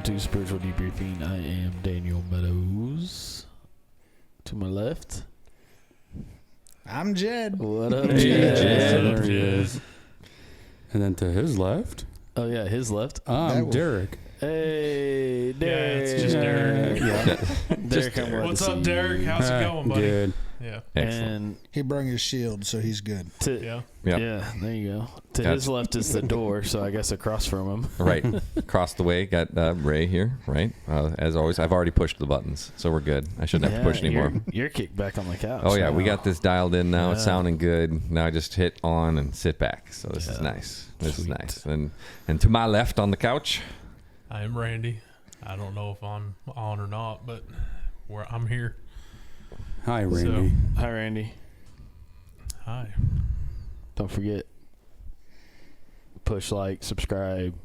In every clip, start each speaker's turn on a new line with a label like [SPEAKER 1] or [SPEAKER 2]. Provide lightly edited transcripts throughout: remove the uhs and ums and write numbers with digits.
[SPEAKER 1] to Spiritual Debriefing. I am Daniel Meadows. To my left,
[SPEAKER 2] I'm Jed.
[SPEAKER 1] what up,
[SPEAKER 3] Hey,
[SPEAKER 1] Jed?
[SPEAKER 3] Jed.
[SPEAKER 1] There he is.
[SPEAKER 3] And then to his left,
[SPEAKER 1] Oh yeah, his left.
[SPEAKER 3] I'm Derek.
[SPEAKER 1] Hey, Derek.
[SPEAKER 4] Yeah, it's just Derek.
[SPEAKER 3] Yeah.
[SPEAKER 1] Derek, I'm glad
[SPEAKER 4] What's
[SPEAKER 1] to
[SPEAKER 4] up,
[SPEAKER 1] see
[SPEAKER 4] Derek?
[SPEAKER 1] you.
[SPEAKER 4] How's it going, buddy?
[SPEAKER 3] Good.
[SPEAKER 4] Yeah.
[SPEAKER 1] And
[SPEAKER 2] He brought his shield, so he's good.
[SPEAKER 4] Yeah.
[SPEAKER 1] yeah, there you go. To his left is the door, so I guess across from him.
[SPEAKER 5] Right. Across the way, got Ray here, right? As always, I've already pushed the buttons, so we're good. I shouldn't have to push anymore.
[SPEAKER 1] You're kicked back on the couch.
[SPEAKER 5] Oh, yeah.
[SPEAKER 1] now.
[SPEAKER 5] We got this dialed in now. It's
[SPEAKER 1] Yeah.
[SPEAKER 5] sounding good. Now I just hit on and sit back. So this is nice. This
[SPEAKER 1] Sweet.
[SPEAKER 5] is nice. And to my left on the couch,
[SPEAKER 4] I am Randy. I don't know if I'm on or not, but I'm here.
[SPEAKER 3] Hi, Randy.
[SPEAKER 1] Hi, Randy.
[SPEAKER 4] Hi.
[SPEAKER 1] Don't forget, push like, subscribe,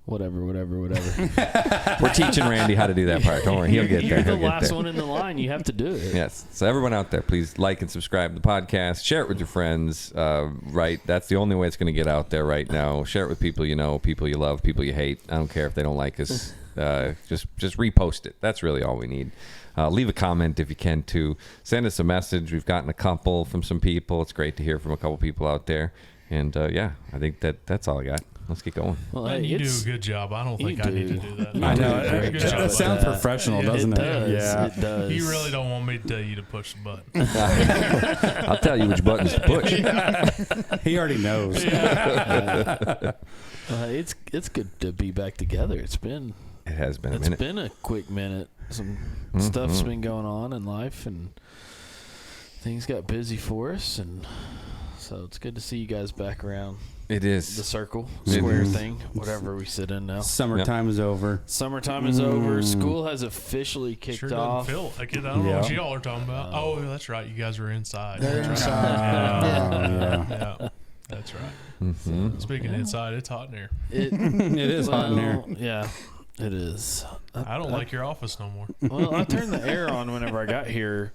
[SPEAKER 1] whatever.
[SPEAKER 5] we're teaching Randy how to do that part. Don't worry. He'll get there.
[SPEAKER 1] You're the
[SPEAKER 5] He'll get
[SPEAKER 1] last
[SPEAKER 5] there.
[SPEAKER 1] one in the line. You have to do it.
[SPEAKER 5] Yes. So everyone out there, please like and subscribe to the podcast. Share it with your friends. Right. That's the only way it's going to get out there right now. Share it with people you know, people you love, people you hate. I don't care if they don't like us. Just repost it. That's really all we need. Leave a comment if you can too. Send us a message. We've gotten a couple from some people. It's great to hear from a couple people out there. And yeah, I think that's all I got. Let's get going.
[SPEAKER 1] Well,
[SPEAKER 4] Man,
[SPEAKER 1] hey,
[SPEAKER 4] you do
[SPEAKER 1] it's-
[SPEAKER 4] a good job. I don't
[SPEAKER 1] you
[SPEAKER 4] think I need to
[SPEAKER 1] do.
[SPEAKER 4] do that.
[SPEAKER 1] You
[SPEAKER 3] I
[SPEAKER 1] do
[SPEAKER 3] know.
[SPEAKER 1] a great
[SPEAKER 4] Good
[SPEAKER 1] job
[SPEAKER 4] job
[SPEAKER 3] That
[SPEAKER 1] with
[SPEAKER 3] sounds
[SPEAKER 1] that.
[SPEAKER 3] professional,
[SPEAKER 4] Yeah,
[SPEAKER 3] doesn't
[SPEAKER 1] it
[SPEAKER 3] it?
[SPEAKER 1] does.
[SPEAKER 3] Yeah.
[SPEAKER 1] It does.
[SPEAKER 4] You really don't want me to tell you to push the button.
[SPEAKER 5] I'll tell you which buttons to push.
[SPEAKER 3] He already knows.
[SPEAKER 1] It's good to be back together. It
[SPEAKER 5] It has been a
[SPEAKER 1] it's
[SPEAKER 5] minute.
[SPEAKER 1] been a quick minute. Some stuff's been going on in life, and things got busy for us, and so it's good to see you guys back around
[SPEAKER 5] It
[SPEAKER 1] the
[SPEAKER 5] is.
[SPEAKER 1] circle,
[SPEAKER 5] It
[SPEAKER 1] square
[SPEAKER 5] is.
[SPEAKER 1] thing, whatever we sit in now.
[SPEAKER 3] Summertime is over.
[SPEAKER 1] Summertime is over. School has officially kicked
[SPEAKER 4] Sure
[SPEAKER 1] off.
[SPEAKER 4] doesn't feel like it. I don't know
[SPEAKER 3] Yeah.
[SPEAKER 4] what y'all are talking about. Oh, that's right. You guys are inside.
[SPEAKER 2] They're
[SPEAKER 4] That's right.
[SPEAKER 2] inside.
[SPEAKER 3] Yeah.
[SPEAKER 4] Yeah. That's right.
[SPEAKER 5] Mm-hmm.
[SPEAKER 4] Speaking of inside, it's hot in here.
[SPEAKER 1] It,
[SPEAKER 3] It is hot in here.
[SPEAKER 1] Yeah, it is.
[SPEAKER 4] I don't like your office no more.
[SPEAKER 1] Well, I turned the air on whenever I got here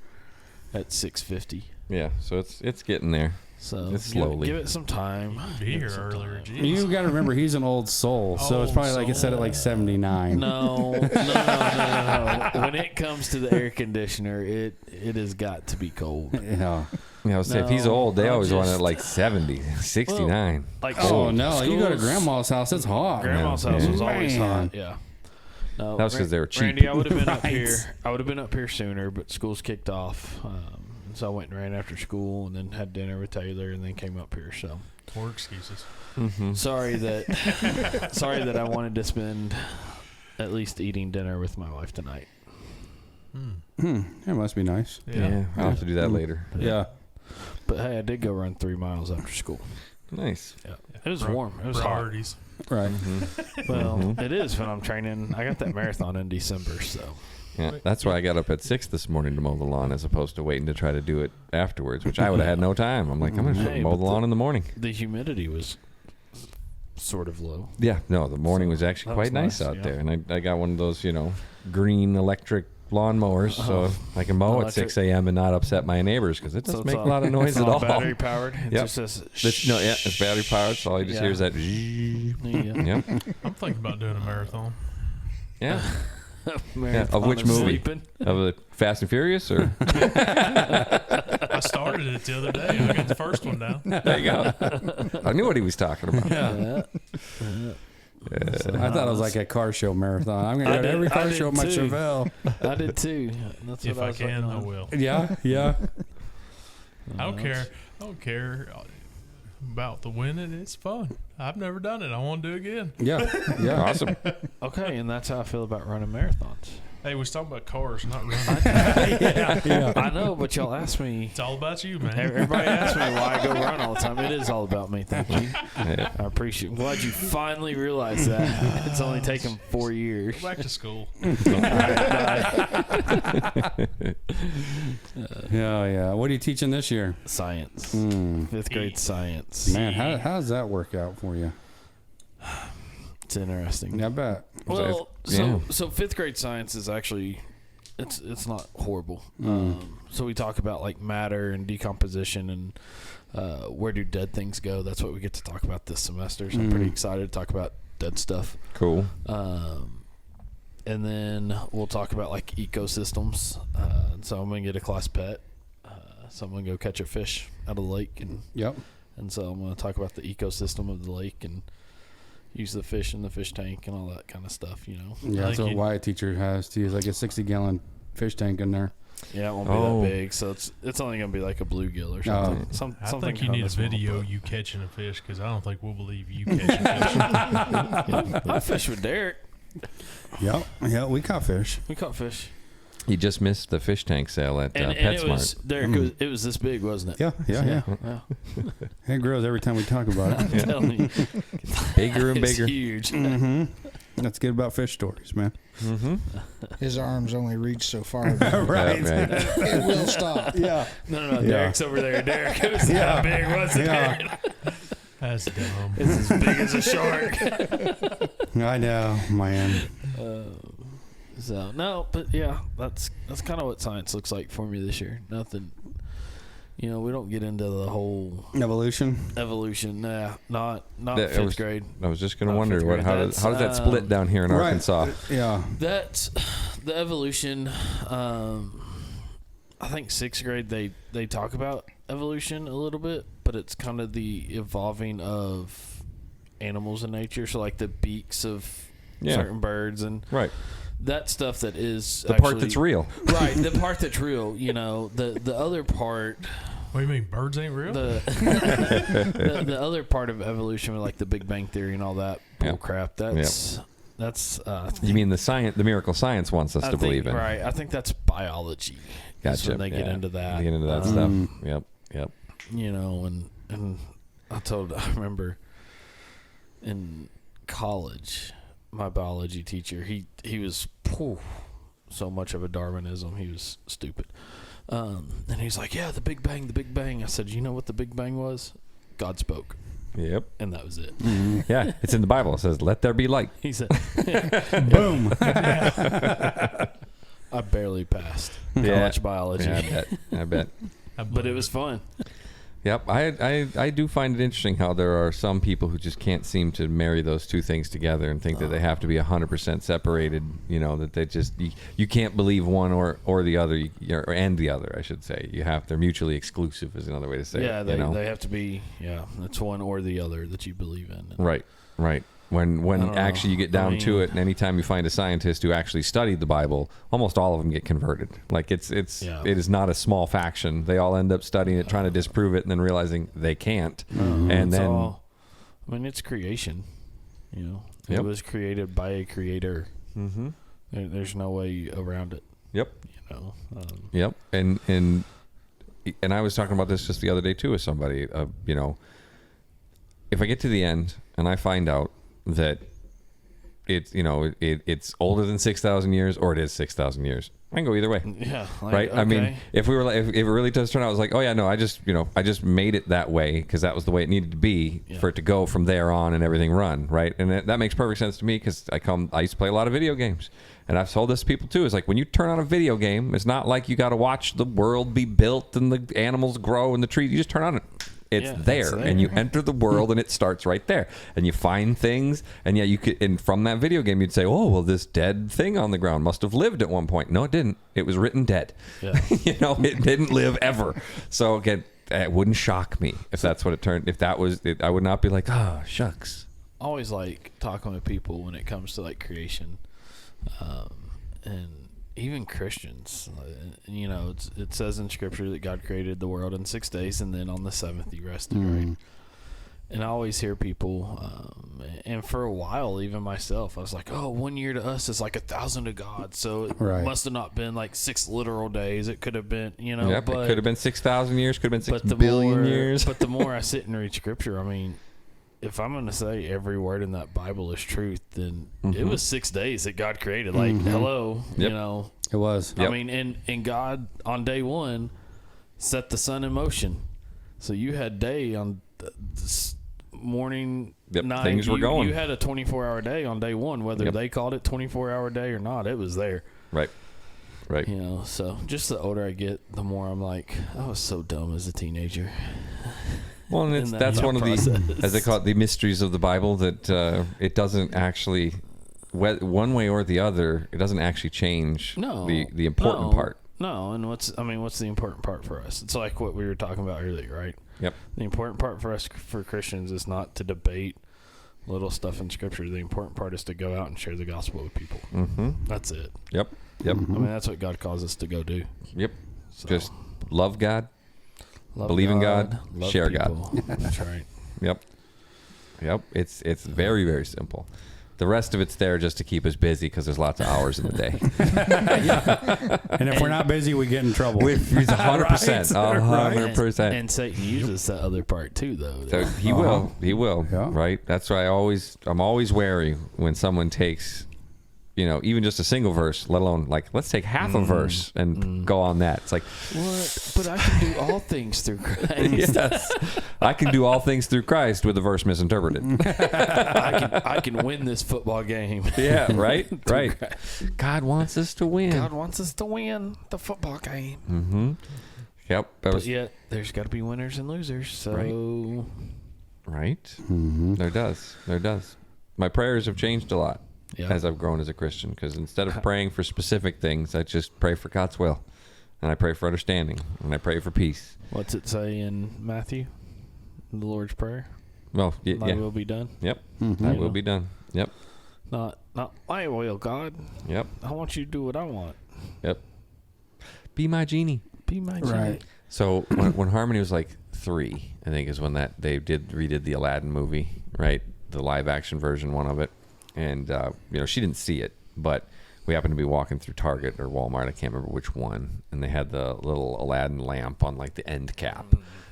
[SPEAKER 1] at 6:50.
[SPEAKER 5] Yeah. So it's getting there.
[SPEAKER 1] So
[SPEAKER 5] It's slowly.
[SPEAKER 1] give it some time.
[SPEAKER 4] Be
[SPEAKER 1] Give
[SPEAKER 4] here
[SPEAKER 1] it some
[SPEAKER 4] earlier.
[SPEAKER 1] time.
[SPEAKER 4] Jeez.
[SPEAKER 3] You got to remember, he's an old soul, so it's
[SPEAKER 4] Old
[SPEAKER 3] probably like it said at
[SPEAKER 4] soul.
[SPEAKER 3] like 79.
[SPEAKER 1] No. When it comes to the air conditioner, it has got to be cold.
[SPEAKER 3] Yeah.
[SPEAKER 5] You know, say if he's
[SPEAKER 1] No,
[SPEAKER 5] old, they
[SPEAKER 1] I'm
[SPEAKER 5] always want it
[SPEAKER 1] just-
[SPEAKER 5] like 70, 69.
[SPEAKER 1] Like
[SPEAKER 3] Oh, no. You go to
[SPEAKER 1] schools-
[SPEAKER 3] grandma's house, it's hot.
[SPEAKER 1] Grandma's
[SPEAKER 5] Yeah.
[SPEAKER 1] house was always
[SPEAKER 3] Man.
[SPEAKER 1] hot. Yeah. No,
[SPEAKER 5] That was 'cause they were cheap.
[SPEAKER 1] Randy, I would have been up
[SPEAKER 3] Right.
[SPEAKER 1] here. I would have been up here sooner, but school's kicked off. So I went and ran after school, and then had dinner with Taylor, and then came up here. So
[SPEAKER 4] More excuses.
[SPEAKER 5] Mm-hmm.
[SPEAKER 1] sorry that I wanted to spend at least eating dinner with my wife tonight.
[SPEAKER 3] It must be nice.
[SPEAKER 5] Yeah. I'll have to do that later.
[SPEAKER 3] Yeah.
[SPEAKER 1] But hey, I did go run 3 miles after school.
[SPEAKER 5] Nice.
[SPEAKER 1] Yeah, it was warm. It was hot.
[SPEAKER 4] Priorities.
[SPEAKER 3] Right.
[SPEAKER 1] Well, it is when I'm training. I got that marathon in December, so
[SPEAKER 5] Yeah, that's why I got up at 6 this morning to mow the lawn as opposed to waiting to try to do it afterwards, which I would have had no time. I'm like, I'm going to
[SPEAKER 1] Hey,
[SPEAKER 5] mow
[SPEAKER 1] but
[SPEAKER 5] the lawn in the morning.
[SPEAKER 1] the humidity was sort of low.
[SPEAKER 5] Yeah, no, the morning was actually
[SPEAKER 1] that
[SPEAKER 5] quite
[SPEAKER 1] was
[SPEAKER 5] nice
[SPEAKER 1] nice,
[SPEAKER 5] out
[SPEAKER 1] yeah.
[SPEAKER 5] there. And I got one of those, green electric lawn mowers, so I can mow at 6 a.m. and not upset my neighbors because it
[SPEAKER 1] So
[SPEAKER 5] doesn't
[SPEAKER 1] it's
[SPEAKER 5] make a lot of noise
[SPEAKER 1] It's
[SPEAKER 5] at
[SPEAKER 1] all
[SPEAKER 5] all.
[SPEAKER 1] battery powered. It
[SPEAKER 5] Yep.
[SPEAKER 1] just says
[SPEAKER 5] It's battery powered, so all you just hear is that.
[SPEAKER 1] Yeah.
[SPEAKER 5] Yep.
[SPEAKER 4] I'm thinking about doing a marathon.
[SPEAKER 5] Yeah.
[SPEAKER 1] Marathon
[SPEAKER 5] Of which movie?
[SPEAKER 1] sleeping.
[SPEAKER 5] Of the Fast and Furious, or
[SPEAKER 4] I started it the other day. I got the first one down.
[SPEAKER 5] there you go. I knew what he was talking about.
[SPEAKER 1] Yeah.
[SPEAKER 3] I thought it was like a car show marathon. I'm going
[SPEAKER 1] I
[SPEAKER 3] to go to
[SPEAKER 1] did-
[SPEAKER 3] every
[SPEAKER 1] I
[SPEAKER 3] car
[SPEAKER 1] did
[SPEAKER 3] show at my
[SPEAKER 1] too.
[SPEAKER 3] Chevelle.
[SPEAKER 1] I did too. That's what
[SPEAKER 4] If I
[SPEAKER 1] was
[SPEAKER 4] can,
[SPEAKER 1] working
[SPEAKER 4] I
[SPEAKER 1] on.
[SPEAKER 4] will.
[SPEAKER 3] Yeah. Yeah.
[SPEAKER 4] I don't care. I don't care about the winning. It's fun. I've never done it. I want to do it again.
[SPEAKER 3] Yeah. Yeah.
[SPEAKER 5] Awesome.
[SPEAKER 1] Okay, and that's how I feel about running marathons.
[SPEAKER 4] Hey, we was talking about cars, not running.
[SPEAKER 3] Yeah.
[SPEAKER 1] I know, but y'all ask me.
[SPEAKER 4] It's all about you, man.
[SPEAKER 1] Everybody asks me why I go run all the time. It is all about me. Thank you.
[SPEAKER 5] Yeah.
[SPEAKER 1] I appreciate. I'm glad you finally realized that. It's only taken 4 years.
[SPEAKER 4] Go back to school.
[SPEAKER 3] Yeah. What are you teaching this year?
[SPEAKER 1] Science.
[SPEAKER 3] Mm.
[SPEAKER 1] 5th grade science.
[SPEAKER 3] Man, how does that work out for you?
[SPEAKER 1] It's interesting.
[SPEAKER 3] I bet.
[SPEAKER 1] Well,
[SPEAKER 5] Yeah.
[SPEAKER 1] so 5th grade science is actually it's not horrible.
[SPEAKER 3] Mm.
[SPEAKER 1] So we talk about like matter and decomposition and where do dead things go. That's what we get to talk about this semester. So I'm pretty excited to talk about dead stuff.
[SPEAKER 5] Cool.
[SPEAKER 1] And then we'll talk about like ecosystems. So I'm gonna get a class pet. So I'm gonna go catch a fish out of the lake, and so I'm gonna talk about the ecosystem of the lake and use the fish in the fish tank and all that kind of stuff. You know.
[SPEAKER 3] Yeah, that's what Wyatt teacher has too. Is like a 60-gallon fish tank in there.
[SPEAKER 1] Yeah, it won't be that big, so it's only gonna be like a bluegill or something.
[SPEAKER 4] I think you need a video you catching a fish, because I don't think we'll believe you catching fish.
[SPEAKER 1] I fish with Derek.
[SPEAKER 3] Yeah, we caught fish.
[SPEAKER 1] We caught fish.
[SPEAKER 5] You just missed the fish tank sale at
[SPEAKER 1] And
[SPEAKER 5] PetSmart.
[SPEAKER 1] it was, Derek, it was this big, wasn't it?
[SPEAKER 3] Yeah.
[SPEAKER 1] Yeah.
[SPEAKER 3] It grows every time we talk about it.
[SPEAKER 1] I'm telling you.
[SPEAKER 5] Bigger and
[SPEAKER 1] It's
[SPEAKER 5] bigger.
[SPEAKER 1] huge.
[SPEAKER 3] That's good about fish stories, man.
[SPEAKER 2] His arms only reach so far.
[SPEAKER 3] Right.
[SPEAKER 2] It will stop.
[SPEAKER 3] Yeah.
[SPEAKER 1] No, Derek's over there. Derek, it was that big, wasn't it?
[SPEAKER 4] That's dumb.
[SPEAKER 1] It's as big as a shark.
[SPEAKER 3] I know, man.
[SPEAKER 1] So no, but yeah, that's kind of what science looks like for me this year. Nothing, we don't get into the whole
[SPEAKER 3] Evolution.
[SPEAKER 1] Nah, not
[SPEAKER 5] That-
[SPEAKER 1] fifth
[SPEAKER 5] was-
[SPEAKER 1] grade.
[SPEAKER 5] I was just going to
[SPEAKER 1] Not
[SPEAKER 5] wonder
[SPEAKER 1] fifth grade.
[SPEAKER 5] how does that
[SPEAKER 1] That's,
[SPEAKER 5] split down here in
[SPEAKER 3] Right.
[SPEAKER 5] Arkansas?
[SPEAKER 3] Yeah.
[SPEAKER 1] That's the evolution. I think sixth grade they talk about evolution a little bit, but it's kind of the evolving of animals in nature. So like the beaks of certain birds and
[SPEAKER 5] Right.
[SPEAKER 1] that stuff that is
[SPEAKER 5] The part that's real.
[SPEAKER 1] Right, the part that's real. The other part.
[SPEAKER 4] What do you mean, birds ain't real?
[SPEAKER 1] The other part of evolution, like the Big Bang Theory and all that bull crap. That's
[SPEAKER 5] You mean the miracle science wants us to believe in?
[SPEAKER 1] Right. I think that's biology. That's
[SPEAKER 5] Gotcha.
[SPEAKER 1] when they get into that.
[SPEAKER 5] They get into that stuff. Yep.
[SPEAKER 1] And I remember in college, my biology teacher, he was so much of a Darwinism. He was stupid. And he's like, yeah, the Big Bang. I said, you know what the Big Bang was? God spoke.
[SPEAKER 5] Yep.
[SPEAKER 1] And that was it.
[SPEAKER 5] Yeah, it's in the Bible. It says, "Let there be light."
[SPEAKER 1] He said,
[SPEAKER 3] Boom.
[SPEAKER 1] I barely passed college biology.
[SPEAKER 5] Yeah, I bet.
[SPEAKER 1] But it was fun.
[SPEAKER 5] Yep. I do find it interesting how there are some people who just can't seem to marry those two things together and think that they have to be 100% separated. That they just you can't believe one or the other, and the other, I should say. They're mutually exclusive is another way to say it.
[SPEAKER 1] They have to be. Yeah, it's one or the other that you believe in.
[SPEAKER 5] Right. When actually you get down to it, and anytime you find a scientist who actually studied the Bible, almost all of them get converted. Like it is not a small faction. They all end up studying it, trying to disprove it, and then realizing they can't. And then
[SPEAKER 1] it's creation. It
[SPEAKER 5] Yep.
[SPEAKER 1] was created by a creator.
[SPEAKER 5] Mm-hmm.
[SPEAKER 1] There's no way around it.
[SPEAKER 5] Yep. Yep. And I was talking about this just the other day too with somebody. If I get to the end and I find out that it's older than 6,000 years or it is 6,000 years, I can go either way.
[SPEAKER 1] Yeah.
[SPEAKER 5] Right.
[SPEAKER 1] Okay.
[SPEAKER 5] I mean, if it really does turn out, I was like, oh yeah, no, I just made it that way because that was the way it needed to be for it to go from there on and everything run. Right. And that makes perfect sense to me because I used to play a lot of video games. And I've told this to people too. It's like when you turn on a video game, it's not like you got to watch the world be built and the animals grow and the trees. You just turn on it. It's there, and you enter the world, and it starts right there. And you find things, and you could. And from that video game, you'd say, "Oh, well, this dead thing on the ground must have lived at one point." No, it didn't. It was written dead.
[SPEAKER 1] Yeah.
[SPEAKER 5] It didn't live ever. So again, it wouldn't shock me if that's what it turned. If that was it, I would not be like, "Oh, shucks."
[SPEAKER 1] Always like talking with people when it comes to like creation, and even Christians. It says in Scripture that God created the world in 6 days, and then on the seventh He rested. Right. And I always hear people, and for a while, even myself, I was like, "Oh, 1 year to us is like 1,000 to God." So it must have not been like 6 literal days. It could have been,
[SPEAKER 5] Yep,
[SPEAKER 1] but
[SPEAKER 5] it could have been 6,000 years. Could have been 6
[SPEAKER 1] the
[SPEAKER 5] billion
[SPEAKER 1] more,
[SPEAKER 5] years.
[SPEAKER 1] But the more I sit and read Scripture, I mean, if I'm going to say every word in that Bible is truth, then it was 6 days that God created. Like, hello,
[SPEAKER 5] Yep.
[SPEAKER 3] It was.
[SPEAKER 1] I mean, and God on day one set the sun in motion. So you had day on this morning, night.
[SPEAKER 5] Things were going.
[SPEAKER 1] You had a 24-hour day on day one, whether they called it 24-hour day or not. It was there.
[SPEAKER 5] Right.
[SPEAKER 1] So just the older I get, the more I'm like, I was so dumb as a teenager.
[SPEAKER 5] Well, and that's one of the, as they call it, the mysteries of the Bible, that it doesn't actually, one way or the other, it doesn't actually change the important part.
[SPEAKER 1] No, and what's the important part for us? It's like what we were talking about earlier, right?
[SPEAKER 5] Yep.
[SPEAKER 1] The important part for us, for Christians, is not to debate little stuff in Scripture. The important part is to go out and share the gospel with people.
[SPEAKER 5] Mm-hmm.
[SPEAKER 1] That's it.
[SPEAKER 5] Yep.
[SPEAKER 1] I mean, that's what God calls us to go do.
[SPEAKER 5] Yep.
[SPEAKER 1] So,
[SPEAKER 5] Just love God, believe in God, share
[SPEAKER 1] people.
[SPEAKER 5] God.
[SPEAKER 1] That's right.
[SPEAKER 5] Yep. It's very, very simple. The rest of it's there just to keep us busy because there's lots of hours in the day.
[SPEAKER 3] And if we're not busy, we get in trouble.
[SPEAKER 5] He's 100%. 100%.
[SPEAKER 1] And Satan uses that other part too, though.
[SPEAKER 5] So he will. He will.
[SPEAKER 3] Yeah.
[SPEAKER 5] Right? That's why I'm always wary when someone takes, even just a single verse, let alone like, let's take half a verse and go on that. It's like,
[SPEAKER 1] what? But I can do all things through Christ.
[SPEAKER 5] Yes. I can do all things through Christ with the verse misinterpreted.
[SPEAKER 1] I can win this football game.
[SPEAKER 5] Yeah, right? Right. God wants us to win.
[SPEAKER 1] God wants us to win the football game.
[SPEAKER 5] Mm-hmm. Yep.
[SPEAKER 1] But yet, there's got to be winners and losers. So,
[SPEAKER 5] right?
[SPEAKER 3] Mm-hmm.
[SPEAKER 5] There does. My prayers have changed a lot as I've grown as a Christian, because instead of praying for specific things, I just pray for God's will, and I pray for understanding, and I pray for peace.
[SPEAKER 1] What's it say in Matthew, the Lord's Prayer?
[SPEAKER 5] Well,
[SPEAKER 1] Thy will be done.
[SPEAKER 5] Yep.
[SPEAKER 3] Mm-hmm.
[SPEAKER 5] Thy will be done. Yep.
[SPEAKER 1] Not my will, God.
[SPEAKER 5] Yep.
[SPEAKER 1] I want you to do what I want.
[SPEAKER 5] Yep. Be my genie.
[SPEAKER 1] Be my genie.
[SPEAKER 2] Right.
[SPEAKER 5] So when Harmony was like 3, I think is when they redid the Aladdin movie, right? The live action version, one of it. And, she didn't see it, but we happened to be walking through Target or Walmart. I can't remember which one. And they had the little Aladdin lamp on like the end cap.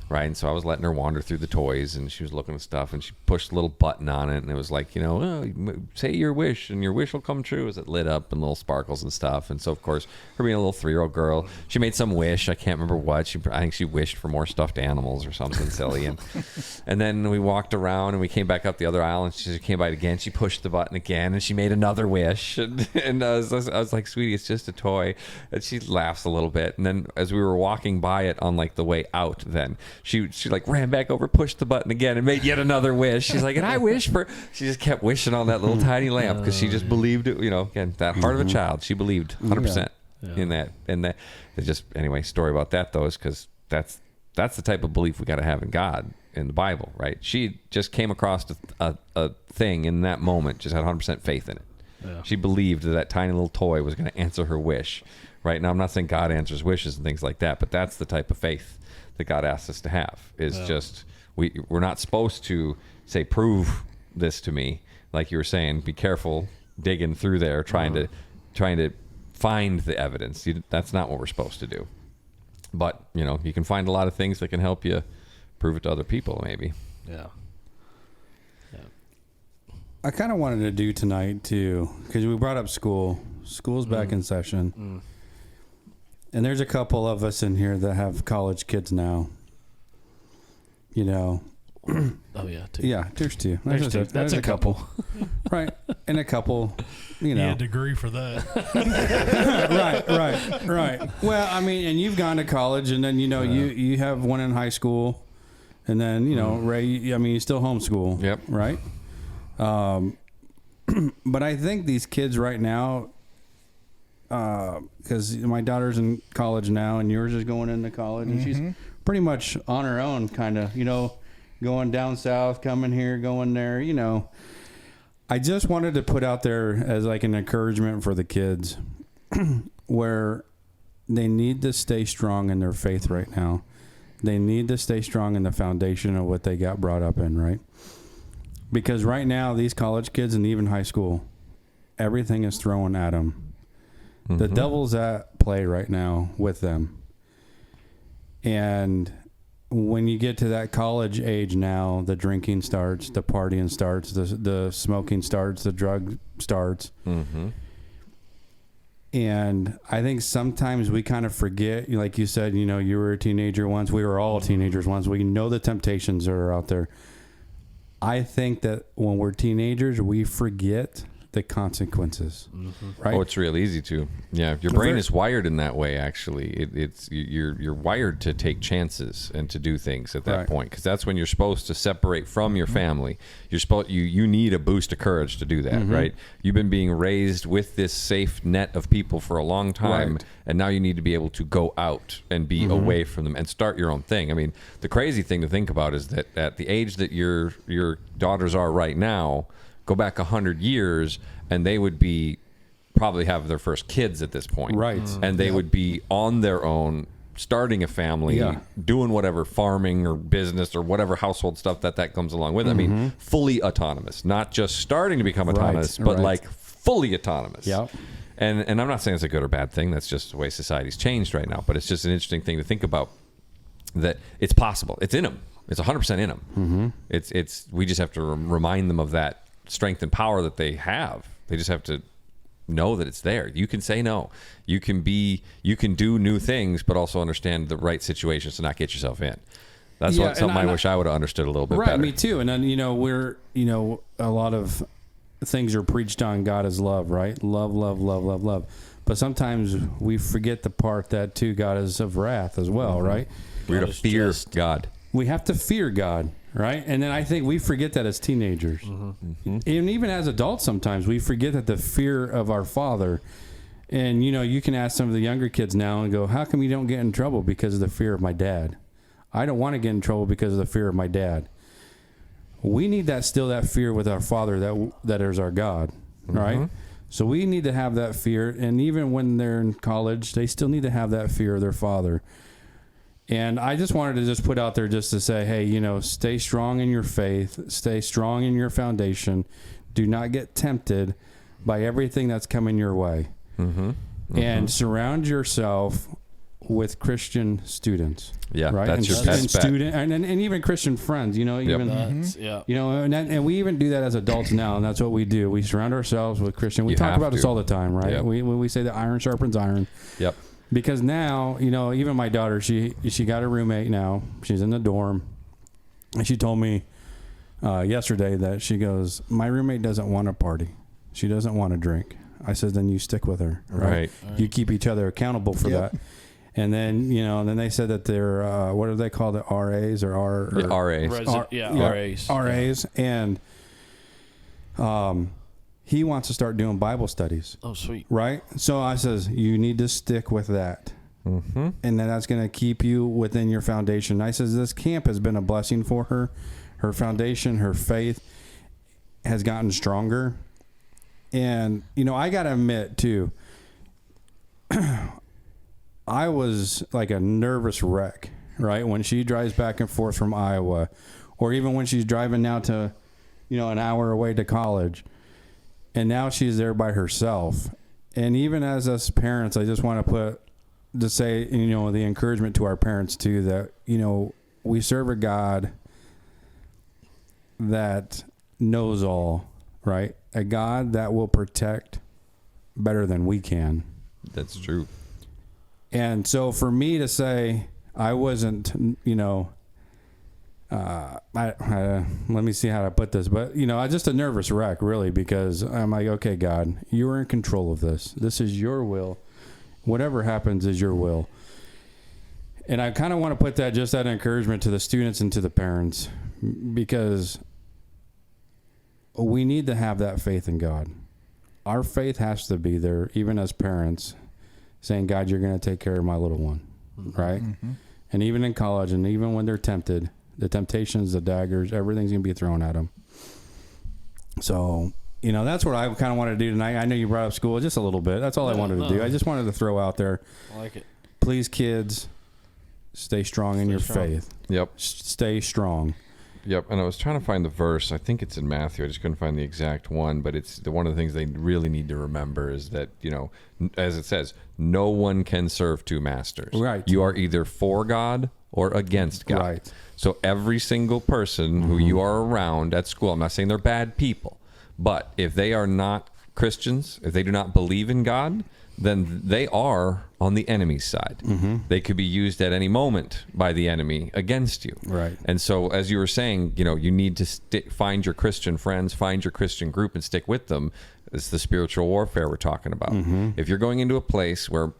[SPEAKER 5] Right. And so I was letting her wander through the toys, and she was looking at stuff, and she pushed a little button on it, and it was like, say your wish and your wish will come true, as it lit up and little sparkles and stuff. And so, of course, her being a little 3-year-old girl, she made some wish. I can't remember what. I think she wished for more stuffed animals or something silly. And then we walked around, and we came back up the other aisle, and she came by it again. She pushed the button again, and she made another wish. And I was like, sweetie, it's just a toy. And she laughs a little bit. And then as we were walking by it on like the way out, then she like ran back over, pushed the button again, and made yet another wish. She's like, and I wish for. She just kept wishing on that little tiny lamp because she just believed it. Again, that heart of a child. She believed 100% in that. And that it's just anyway. Story about that though is because that's the type of belief we got to have in God in the Bible, right? She just came across a thing in that moment, just had 100% faith in it. Yeah. She believed that tiny little toy was going to answer her wish. Right now, I'm not saying God answers wishes and things like that, but that's the type of faith that God asks us to have. Is just we're not supposed to say, prove this to me, like you were saying. Be careful digging through there, trying to find the evidence. That's not what we're supposed to do. But you can find a lot of things that can help you prove it to other people, maybe.
[SPEAKER 1] Yeah.
[SPEAKER 3] I kind of wanted to do tonight too, because we brought up school. School's back in session. And there's a couple of us in here that have college kids now.
[SPEAKER 1] Oh yeah, two.
[SPEAKER 3] Yeah, there's two.
[SPEAKER 1] There's two. That's a couple.
[SPEAKER 3] Right. And a couple,
[SPEAKER 4] Yeah, degree for that.
[SPEAKER 3] Right. Well, I mean, and you've gone to college, and then, you have one in high school, and then, Ray, I mean, you still homeschool.
[SPEAKER 5] Yep.
[SPEAKER 3] Right? But I think these kids right now, because my daughter's in college now, and yours is going into college, and she's pretty much on her own, kind of, going down south, coming here, going there, I just wanted to put out there as like an encouragement for the kids where they need to stay strong in their faith right now. They need to stay strong in the foundation of what they got brought up in, right? Because right now, these college kids and even high school, everything is thrown at them. The devil's at play right now with them. And when you get to that college age now, the drinking starts, the partying starts, the smoking starts, the drug starts. And I think sometimes we kind of forget, like you said, you were a teenager once. We were all teenagers once. We know the temptations that are out there. I think that when we're teenagers, we forget the consequences. Right?
[SPEAKER 5] Oh, it's real easy to. Yeah, your brain is wired in that way. Actually, you're wired to take chances and to do things at that point, because that's when you're supposed to separate from your family. You need a boost of courage to do that, right? You've been being raised with this safe net of people for a long time, and now you need to be able to go out and be away from them and start your own thing. I mean, the crazy thing to think about is that at the age that your daughters are right now, go back 100 years and they would be probably have their first kids at this point.
[SPEAKER 3] Right.
[SPEAKER 5] And they would be on their own, starting a family, doing whatever farming or business or whatever household stuff that comes along with. I mean, fully autonomous, not just starting to become autonomous, but like fully autonomous.
[SPEAKER 3] Yep.
[SPEAKER 5] And I'm not saying it's a good or bad thing. That's just the way society's changed right now. But it's just an interesting thing to think about, that it's possible. It's in them. It's 100% in them. It's we just have to remind them of that strength and power that they have. They just have to know that it's there. You can say no. You can do new things, but also understand the right situations to not get yourself in. That's something I wish I would have understood a little bit better.
[SPEAKER 3] Me too. And then, a lot of things are preached on God is love, right? Love, love, love, love, love. But sometimes we forget the part that too, God is of wrath as well, right?
[SPEAKER 5] We're to fear God.
[SPEAKER 3] We have to fear God, right? And then I think we forget that as teenagers. And even as adults sometimes, we forget that the fear of our Father. And, you can ask some of the younger kids now and go, how come you don't get in trouble? Because of the fear of my dad. I don't want to get in trouble because of the fear of my dad. We need that fear with our Father that is our God, right? So we need to have that fear. And even when they're in college, they still need to have that fear of their Father. And I just wanted to just put out there just to say, hey, stay strong in your faith, stay strong in your foundation. Do not get tempted by everything that's coming your way. And surround yourself with Christian students.
[SPEAKER 5] Yeah,
[SPEAKER 3] right?
[SPEAKER 5] that's your best bet.
[SPEAKER 3] And even Christian friends, and we even do that as adults now, and that's what we do. We surround ourselves with Christian. We talk about this all the time, right? When we say that iron sharpens iron. Yep. Because now, even my daughter, she got a roommate now. She's in the dorm. And she told me yesterday that she goes, my roommate doesn't want to party. She doesn't want to drink. I said, then you stick with her. Right. You keep each other accountable for that. And then, then they said that they're, what do they call it? RAs or
[SPEAKER 5] RAs.
[SPEAKER 1] RAs.
[SPEAKER 3] RAs. And he wants to start doing Bible studies.
[SPEAKER 1] Oh, sweet.
[SPEAKER 3] Right? So I says, you need to stick with that. And then that's going to keep you within your foundation. I says, this camp has been a blessing for her. Her foundation, her faith has gotten stronger. And, I got to admit, too, I was like a nervous wreck, right? When she drives back and forth from Iowa, or even when she's driving now to, an hour away to college. And now she's there by herself. And even as us parents, I just want to say, the encouragement to our parents too, that, we serve a God that knows all, right? A God that will protect better than we can.
[SPEAKER 5] That's true.
[SPEAKER 3] And so for me to say I wasn't, let me see how to put this, but I just a nervous wreck really, because I'm like, okay, God, you are in control of this. This is your will. Whatever happens is your will. And I kind of want to put that encouragement to the students and to the parents, because we need to have that faith in God. Our faith has to be there, even as parents, saying, God, you're going to take care of my little one, right? And even in college, and even when they're tempted, the temptations, the daggers, everything's going to be thrown at them. So, that's what I kind of want to do tonight. I know you brought up school just a little bit. That's all I wanted to do. I just wanted to throw out there.
[SPEAKER 1] I like it.
[SPEAKER 3] Please, kids, stay strong in your faith.
[SPEAKER 5] Yep.
[SPEAKER 3] Stay strong.
[SPEAKER 5] Yep. And I was trying to find the verse. I think it's in Matthew. I just couldn't find the exact one. But it's one of the things they really need to remember is that, as it says, no one can serve two masters.
[SPEAKER 3] Right.
[SPEAKER 5] You are either for God or against God.
[SPEAKER 3] Right.
[SPEAKER 5] So every single person who you are around at school, I'm not saying they're bad people, but if they are not Christians, if they do not believe in God, then they are on the enemy's side. They could be used at any moment by the enemy against you.
[SPEAKER 3] Right.
[SPEAKER 5] And so, as you were saying, you need to find your Christian friends, find your Christian group, and stick with them, It's the spiritual warfare we're talking about.
[SPEAKER 3] Mm-hmm.
[SPEAKER 5] If you're going into a place where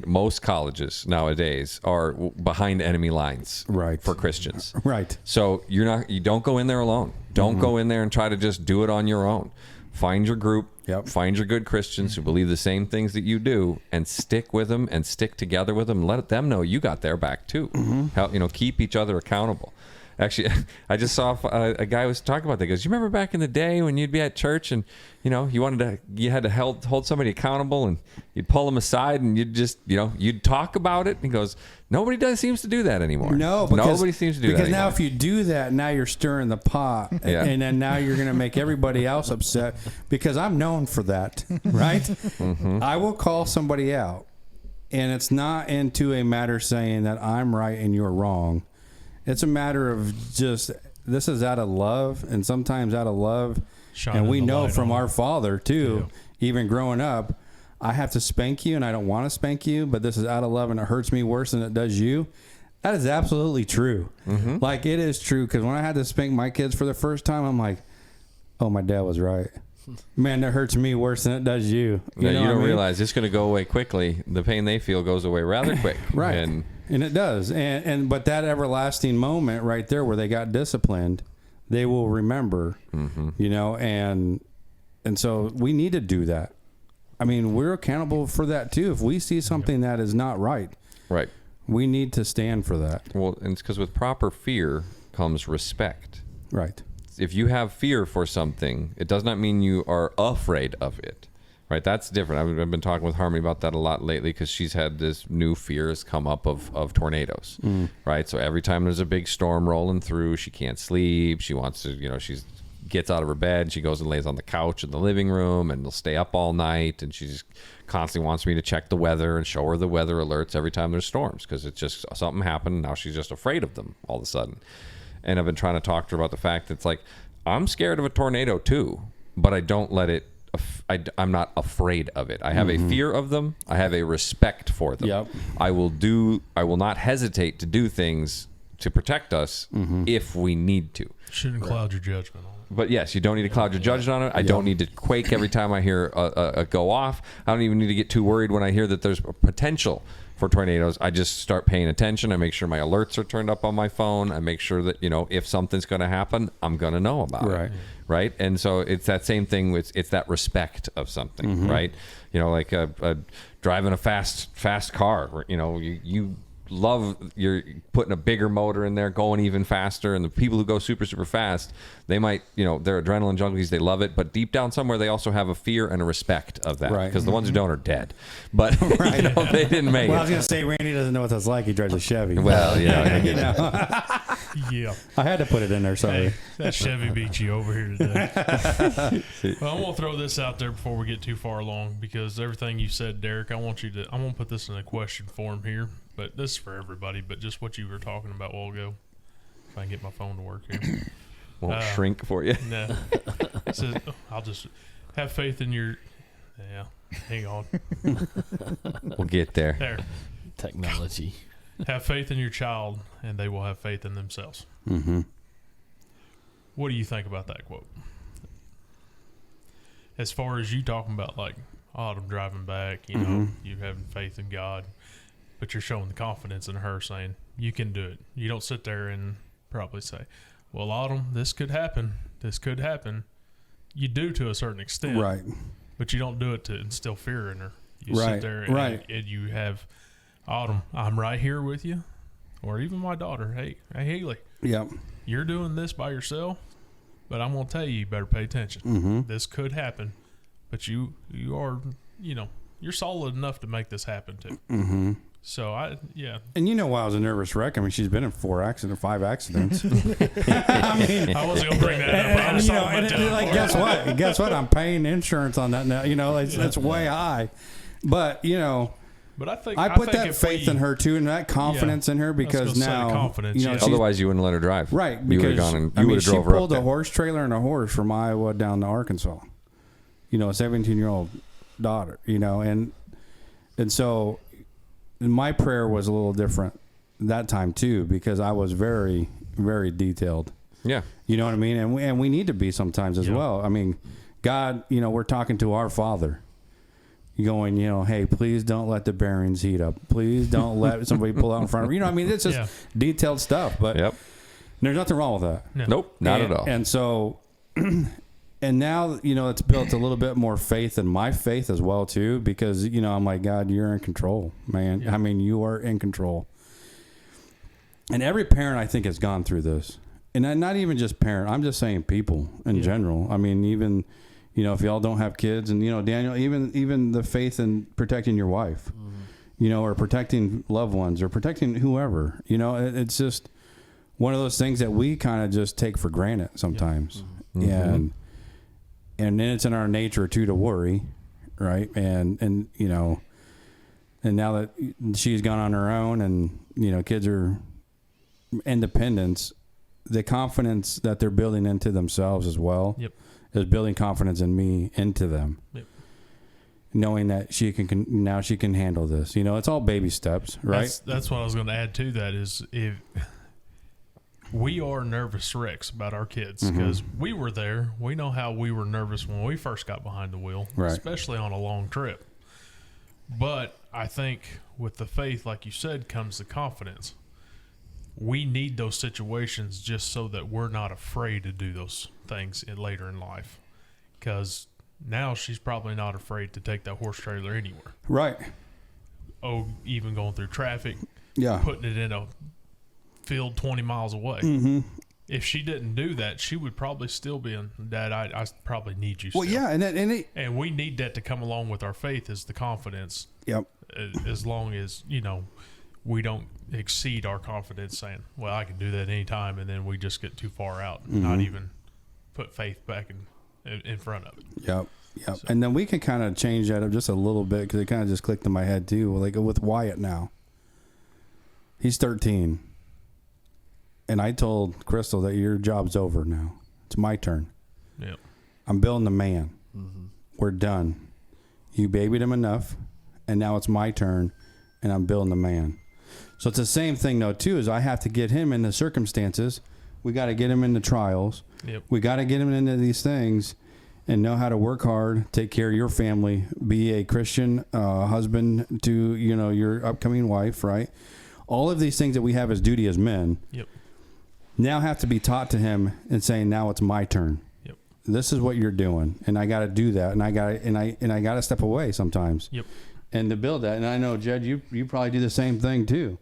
[SPEAKER 5] most colleges nowadays are behind enemy lines
[SPEAKER 3] Right.
[SPEAKER 5] for Christians.
[SPEAKER 3] Right.
[SPEAKER 5] So you don't go in there alone. Don't go in there and try to just do it on your own. Find your group.
[SPEAKER 3] Yep.
[SPEAKER 5] Find your good Christians who believe the same things that you do, and stick with them and stick together with them. And let them know you got their back too. Help, keep each other accountable. Actually, I just saw a guy was talking about that. He goes, you remember back in the day when you'd be at church and you had to hold somebody accountable, and you'd pull them aside and you'd talk about it. And he goes, nobody seems to do that anymore.
[SPEAKER 3] No, because,
[SPEAKER 5] nobody seems to do that
[SPEAKER 3] because now
[SPEAKER 5] anymore.
[SPEAKER 3] if you do that, now you're stirring the pot,
[SPEAKER 5] Yeah.
[SPEAKER 3] and then now you're going to make everybody else upset. Because I'm known for that, right? I will call somebody out, and it's not into a matter saying that I'm right and you're wrong. It's a matter of just, this is out of love, and sometimes out of love.
[SPEAKER 4] Shining
[SPEAKER 3] And we
[SPEAKER 4] the
[SPEAKER 3] know
[SPEAKER 4] light
[SPEAKER 3] from
[SPEAKER 4] on
[SPEAKER 3] our
[SPEAKER 4] it.
[SPEAKER 3] father, too, even growing up, I have to spank you, and I don't want to spank you, but this is out of love, and it hurts me worse than it does you. That is absolutely true. Like, it is true, because when I had to spank my kids for the first time, I'm like, oh, my dad was right. Man, that hurts me worse than it does you.
[SPEAKER 5] You
[SPEAKER 3] know what I
[SPEAKER 5] don't
[SPEAKER 3] mean?
[SPEAKER 5] realize it's going to go away quickly. The pain they feel goes away rather quick.
[SPEAKER 3] Right.
[SPEAKER 5] And
[SPEAKER 3] it does. But that everlasting moment right there where they got disciplined, they will remember, and so we need to do that. I mean, we're accountable for that too. If we see something that is not right,
[SPEAKER 5] right.
[SPEAKER 3] we need to stand for that.
[SPEAKER 5] Well, and it's because with proper fear comes respect.
[SPEAKER 3] Right.
[SPEAKER 5] If you have fear for something, it does not mean you are afraid of it. Right, that's different. I've been talking with Harmony about that a lot lately because she's had this new fears come up of tornadoes. Right, so every time there's a big storm rolling through, she can't sleep. She wants to, she gets out of her bed. She goes and lays on the couch in the living room, and they'll stay up all night. And she just constantly wants me to check the weather and show her the weather alerts every time there's storms because it's just something happened. Now she's just afraid of them all of a sudden. And I've been trying to talk to her about the fact that it's like, I'm scared of a tornado too, but I don't let it. I'm not afraid of it. I have a fear of them. I have a respect for them.
[SPEAKER 3] Yep.
[SPEAKER 5] I will not hesitate to do things to protect us if we need to.
[SPEAKER 4] Shouldn't cloud your judgment on it.
[SPEAKER 5] But yes, you don't need to cloud your judgment on it. I don't need to quake every time I hear a go off. I don't even need to get too worried when I hear that there's a potential for tornadoes. I just start paying attention. I make sure my alerts are turned up on my phone. I make sure that, if something's going to happen, I'm going to know about it. Right. And so it's that same thing with, it's that respect of something, right? Like driving a fast car, where, you love, you're putting a bigger motor in there, going even faster. And the people who go super, super fast, they might, they're adrenaline junkies. They love it. But deep down somewhere, they also have a fear and a respect of that.
[SPEAKER 3] Right.
[SPEAKER 5] Because the ones who don't are dead. But they didn't make
[SPEAKER 3] Well, I
[SPEAKER 5] it.
[SPEAKER 3] was going to say, Randy doesn't know what that's like. He drives a Chevy.
[SPEAKER 5] Well, yeah.
[SPEAKER 4] Yeah.
[SPEAKER 3] I had to put it in there, sorry.
[SPEAKER 4] Hey, that Chevy beat you over here today. Well, I'm gonna throw this out there before we get too far along because everything you said, Derek, I'm gonna put this in a question form here, but this is for everybody. But just what you were talking about a while ago. If I can get my phone to work here.
[SPEAKER 5] Won't shrink for you.
[SPEAKER 4] No. It says, I'll just have faith in your. Yeah. Hang on.
[SPEAKER 5] We'll get there.
[SPEAKER 4] There.
[SPEAKER 1] Technology.
[SPEAKER 4] Have faith in your child, and they will have faith in themselves. What do you think about that quote? As far as you talking about, like, Autumn driving back, you having faith in God, but you're showing the confidence in her, saying, you can do it. You don't sit there and probably say, well, Autumn, this could happen. This could happen. You do to a certain extent.
[SPEAKER 3] Right.
[SPEAKER 4] But you don't do it to instill fear in her. You
[SPEAKER 3] Right,
[SPEAKER 4] sit there and,
[SPEAKER 3] right.
[SPEAKER 4] and you have, Autumn, I'm right here with you. Or even my daughter, hey Haley,
[SPEAKER 3] Yep.
[SPEAKER 4] you're doing this by yourself, but I'm going to tell you, you better pay attention. This could happen, but you are, you're solid enough to make this happen too. So
[SPEAKER 3] And why I was a nervous wreck? I mean, she's been in 5 accidents.
[SPEAKER 4] I wasn't going to bring that up. I was talking about
[SPEAKER 3] guess what? Guess what? I'm paying insurance on that now. That's way high. But
[SPEAKER 4] But I think
[SPEAKER 3] I put that
[SPEAKER 4] if
[SPEAKER 3] faith
[SPEAKER 4] we-
[SPEAKER 3] in her too, and that confidence in her because
[SPEAKER 4] gonna say
[SPEAKER 3] now,
[SPEAKER 4] confidence, yeah.
[SPEAKER 3] she's,
[SPEAKER 5] Otherwise, you wouldn't let her drive.
[SPEAKER 3] right?
[SPEAKER 5] You would have
[SPEAKER 3] Because
[SPEAKER 5] gone and you would have
[SPEAKER 3] she
[SPEAKER 5] drove her up
[SPEAKER 3] pulled a
[SPEAKER 5] there.
[SPEAKER 3] horse trailer and a horse from Iowa down to Arkansas. A 17-year-old daughter. And so my prayer was a little different that time too because I was very, very detailed.
[SPEAKER 5] Yeah.
[SPEAKER 3] You know what I mean? And we need to be sometimes as
[SPEAKER 4] Yeah.
[SPEAKER 3] well. I mean, God, we're talking to our Father. Going, hey, please don't let the bearings heat up. Please don't let somebody pull out in front of you. It's just detailed stuff. But there's nothing wrong with that.
[SPEAKER 4] No.
[SPEAKER 5] Nope, not at all.
[SPEAKER 3] And so, and now, it's built a little bit more faith in my faith as well, too, because, I'm like, God, you're in control, man.
[SPEAKER 4] Yeah.
[SPEAKER 3] I mean, you are in control. And every parent, I think, has gone through this. And not even just parent. I'm just saying people in general. I mean, even... if y'all don't have kids, and Daniel, even the faith in protecting your wife, or protecting loved ones, or protecting whoever, it's just one of those things that we kind of just take for granted sometimes, and then it's in our nature too to worry, right? And and now that she's gone on her own, and kids are independent, the confidence that they're building into themselves as well.
[SPEAKER 4] Yep.
[SPEAKER 3] Is building confidence in me into them.
[SPEAKER 4] Yep.
[SPEAKER 3] Knowing that she can handle this. It's all baby steps, right?
[SPEAKER 4] That's what I was going to add to that is if we are nervous wrecks about our kids because we were there. We know how we were nervous when we first got behind the wheel,
[SPEAKER 3] right.
[SPEAKER 4] Especially on a long trip. But I think with the faith, like you said, comes the confidence. We need those situations just so that we're not afraid to do those things later in life. Because now she's probably not afraid to take that horse trailer anywhere.
[SPEAKER 3] Right.
[SPEAKER 4] Oh, even going through traffic.
[SPEAKER 3] Yeah.
[SPEAKER 4] Putting it in a field 20 miles away.
[SPEAKER 3] Mm-hmm.
[SPEAKER 4] If she didn't do that, she would probably still be in, Dad, I probably need you still.
[SPEAKER 3] Well, yeah.
[SPEAKER 4] And we need that to come along with our faith is the confidence.
[SPEAKER 3] Yep.
[SPEAKER 4] As long as, we don't exceed our confidence saying, well, I can do that anytime, and then we just get too far out and not even put faith back in front of it.
[SPEAKER 3] Yep.
[SPEAKER 4] So.
[SPEAKER 3] And then we can kind of change that up just a little bit because it kind of just clicked in my head too. Like with Wyatt now. He's 13. And I told Crystal that your job's over now. It's my turn.
[SPEAKER 4] Yep.
[SPEAKER 3] I'm building the man. We're done. You babied him enough, and now it's my turn, and I'm building the man. So it's the same thing, though, too, is I have to get him into circumstances. We got to get him into trials.
[SPEAKER 4] Yep.
[SPEAKER 3] We got to get him into these things and know how to work hard, take care of your family, be a Christian husband to, your upcoming wife, right? All of these things that we have as duty as men now have to be taught to him and saying, now it's my turn.
[SPEAKER 4] Yep.
[SPEAKER 3] This is what you're doing, and I got to do that, and I got to step away sometimes.
[SPEAKER 4] Yep.
[SPEAKER 3] And to build that, and I know, Jed, you probably do the same thing too.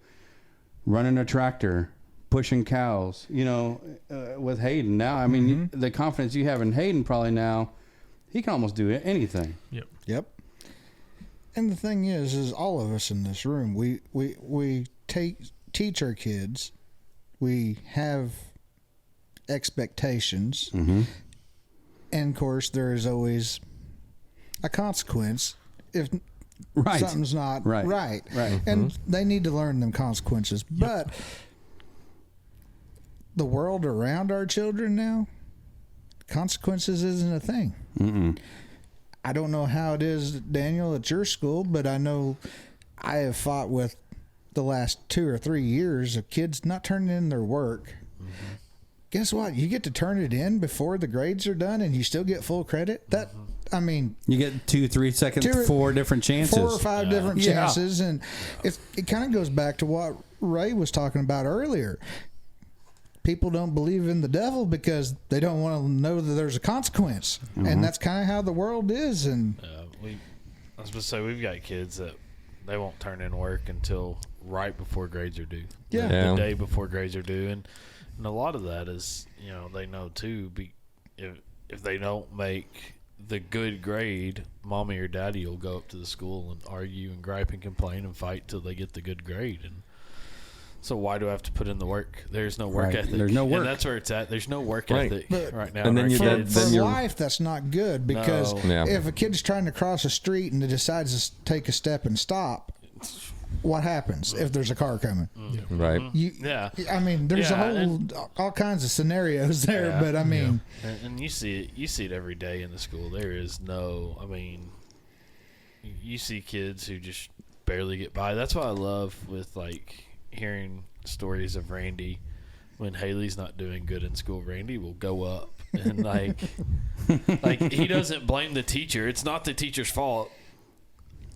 [SPEAKER 3] Running a tractor, pushing cows, with Hayden now. I mean, the confidence you have in Hayden probably now, he can almost do anything.
[SPEAKER 2] Yep. And the thing is all of us in this room, we teach our kids, we have expectations, and of course there is always a consequence if something's not right. And they need to learn them consequences. But the world around our children now, consequences isn't a thing. I don't know how it is, Daniel, at your school, but I know I have fought with the last 2 or 3 years of kids not turning in their work. Guess what? You get to turn it in before the grades are done and you still get full credit. You
[SPEAKER 3] get 2-3 seconds, 4 different chances,
[SPEAKER 2] 4 or 5 different chances. And it kind of goes back to what Ray was talking about earlier. People don't believe in the devil because they don't want to know that there's a consequence. And that's kind of how the world is. And
[SPEAKER 1] I was supposed to say, we've got kids that they won't turn in work until right before grades are due. The day before grades are due. And a lot of that is, they know too, if they don't make the good grade, mommy or daddy will go up to the school and argue and gripe and complain and fight till they get the good grade. And so why do I have to put in the work? There's no work ethic.
[SPEAKER 3] There's no work.
[SPEAKER 1] And that's where it's at. There's no work ethic right now.
[SPEAKER 5] And then
[SPEAKER 2] for life, that's not good because if a kid's trying to cross a street and it decides to take a step and stop, what happens if there's a car coming?
[SPEAKER 5] Right.
[SPEAKER 2] I mean, there's all kinds of scenarios there, but I mean,
[SPEAKER 1] and you see it every day in the school. There is no, you see kids who just barely get by. That's what I love with hearing stories of Randy when Haley's not doing good in school, Randy will go up and like he doesn't blame the teacher. It's not the teacher's fault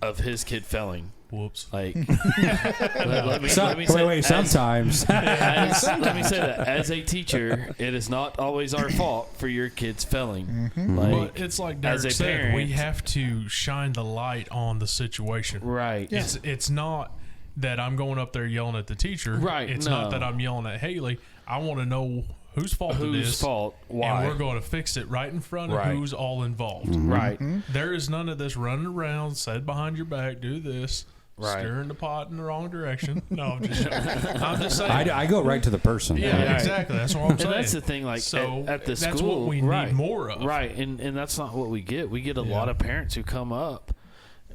[SPEAKER 1] of his kid failing.
[SPEAKER 4] Whoops.
[SPEAKER 1] Like, let me say,
[SPEAKER 3] sometimes.
[SPEAKER 1] let me say that as a teacher, it is not always our fault for your kids failing. Like,
[SPEAKER 4] Well, it's like Derek
[SPEAKER 1] as a
[SPEAKER 4] said,
[SPEAKER 1] parent,
[SPEAKER 4] we have to shine the light on the situation.
[SPEAKER 1] right?
[SPEAKER 2] Yeah.
[SPEAKER 4] It's not that I'm going up there yelling at the teacher.
[SPEAKER 1] Right,
[SPEAKER 4] It's
[SPEAKER 1] no.
[SPEAKER 4] not that I'm yelling at Haley. I want to know whose fault it
[SPEAKER 1] Whose
[SPEAKER 4] is.
[SPEAKER 1] fault? Why?
[SPEAKER 4] And we're going to fix it right in front of
[SPEAKER 1] Right.
[SPEAKER 4] who's all involved.
[SPEAKER 1] Right.
[SPEAKER 4] There is none of this running around, said behind your back, do this,
[SPEAKER 1] Right.
[SPEAKER 4] stirring the pot in the wrong direction. No, I'm just saying.
[SPEAKER 3] I go right to the person.
[SPEAKER 4] Yeah,
[SPEAKER 1] Right.
[SPEAKER 4] exactly. That's what I'm
[SPEAKER 1] And
[SPEAKER 4] saying.
[SPEAKER 1] that's the thing, like
[SPEAKER 4] So
[SPEAKER 1] at the
[SPEAKER 4] that's
[SPEAKER 1] school,
[SPEAKER 4] what we
[SPEAKER 1] right,
[SPEAKER 4] need more of.
[SPEAKER 1] right? And that's not what we get. We get a
[SPEAKER 4] Yeah.
[SPEAKER 1] lot of parents who come up.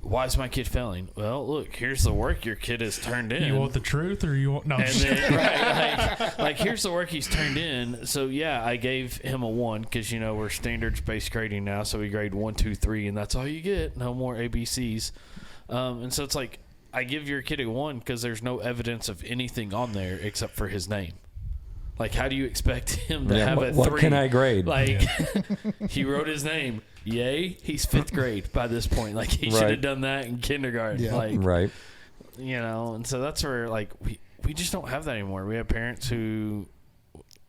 [SPEAKER 1] Why is my kid failing? Well, look, here's the work your kid has turned in.
[SPEAKER 4] You want the truth, or you want no? I'm
[SPEAKER 1] and
[SPEAKER 4] just
[SPEAKER 1] then, right, like here's the work he's turned in. So yeah, I gave him a 1 because we're standards-based grading now, so we grade 1, 2, 3, and that's all you get. No more ABCs. And so it's like I give your kid a 1 because there's no evidence of anything on there except for his name. Like, how do you expect him to have a 3?
[SPEAKER 5] What can I grade?
[SPEAKER 1] Like, he wrote his name. Yay, he's 5th grade by this point. Like, he should
[SPEAKER 5] Right.
[SPEAKER 1] have done that in kindergarten.
[SPEAKER 2] Yeah.
[SPEAKER 1] Like,
[SPEAKER 5] Right.
[SPEAKER 1] and so that's where, like, we just don't have that anymore. We have parents who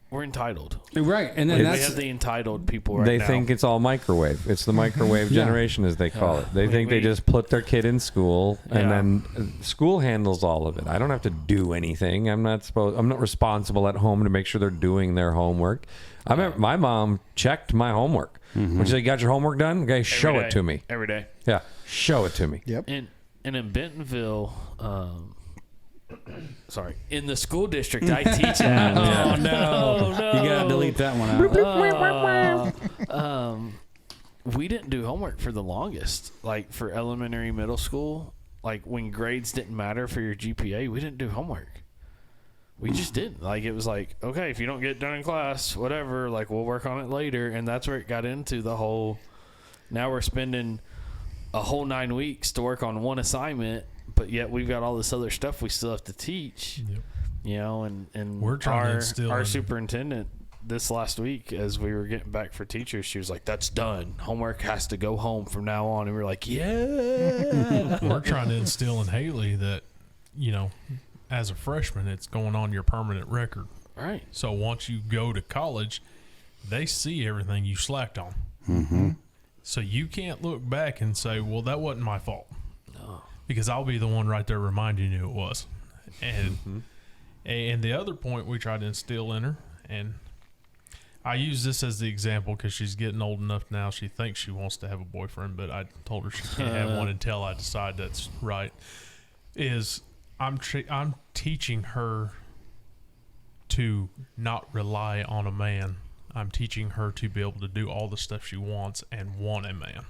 [SPEAKER 1] we're entitled.
[SPEAKER 3] Right, and then
[SPEAKER 1] We
[SPEAKER 3] that's
[SPEAKER 1] have the entitled people right
[SPEAKER 5] They
[SPEAKER 1] now.
[SPEAKER 5] think it's all microwave. It's the microwave
[SPEAKER 3] Yeah.
[SPEAKER 5] generation, as they call it. They think they just put their kid in school, and
[SPEAKER 1] Yeah.
[SPEAKER 5] then school handles all of it. I don't have to do anything. I'm not responsible at home to make sure they're doing their homework. I remember my mom checked my homework. When she said, "You got your homework done? Okay, show
[SPEAKER 1] Every
[SPEAKER 5] it
[SPEAKER 1] day.
[SPEAKER 5] to me."
[SPEAKER 1] Every day.
[SPEAKER 5] Yeah, show it to me.
[SPEAKER 2] Yep.
[SPEAKER 1] And in Bentonville, in the school district I teach at.
[SPEAKER 3] Oh no! You gotta delete that one out.
[SPEAKER 1] We didn't do homework for the longest. Like for elementary, middle school, like when grades didn't matter for your GPA, we didn't do homework. We just didn't. Like, it was like, okay, if you don't get it done in class, whatever, like, we'll work on it later. And that's where it got into the whole, now we're spending a whole 9 weeks to work on one assignment, but yet we've got all this other stuff we still have to teach.
[SPEAKER 4] Yep.
[SPEAKER 1] And
[SPEAKER 4] We're trying to instill
[SPEAKER 1] our
[SPEAKER 4] in-
[SPEAKER 1] superintendent this last week, as we were getting back for teachers, she was like, that's done. Homework has to go home from now on. And we were like, yeah.
[SPEAKER 4] We're trying to instill in Haley that, as a freshman, it's going on your permanent record.
[SPEAKER 1] Right.
[SPEAKER 4] So once you go to college, they see everything you slacked on.
[SPEAKER 3] Mm-hmm.
[SPEAKER 4] So you can't look back and say, well, that wasn't my fault. No. Because I'll be the one right there reminding you it was. And the other point we try to instill in her, and I use this as the example because she's getting old enough now. She thinks she wants to have a boyfriend, but I told her she can't have one until I decide that's right. I'm teaching her to not rely on a man. I'm teaching her to be able to do all the stuff she wants and want a man.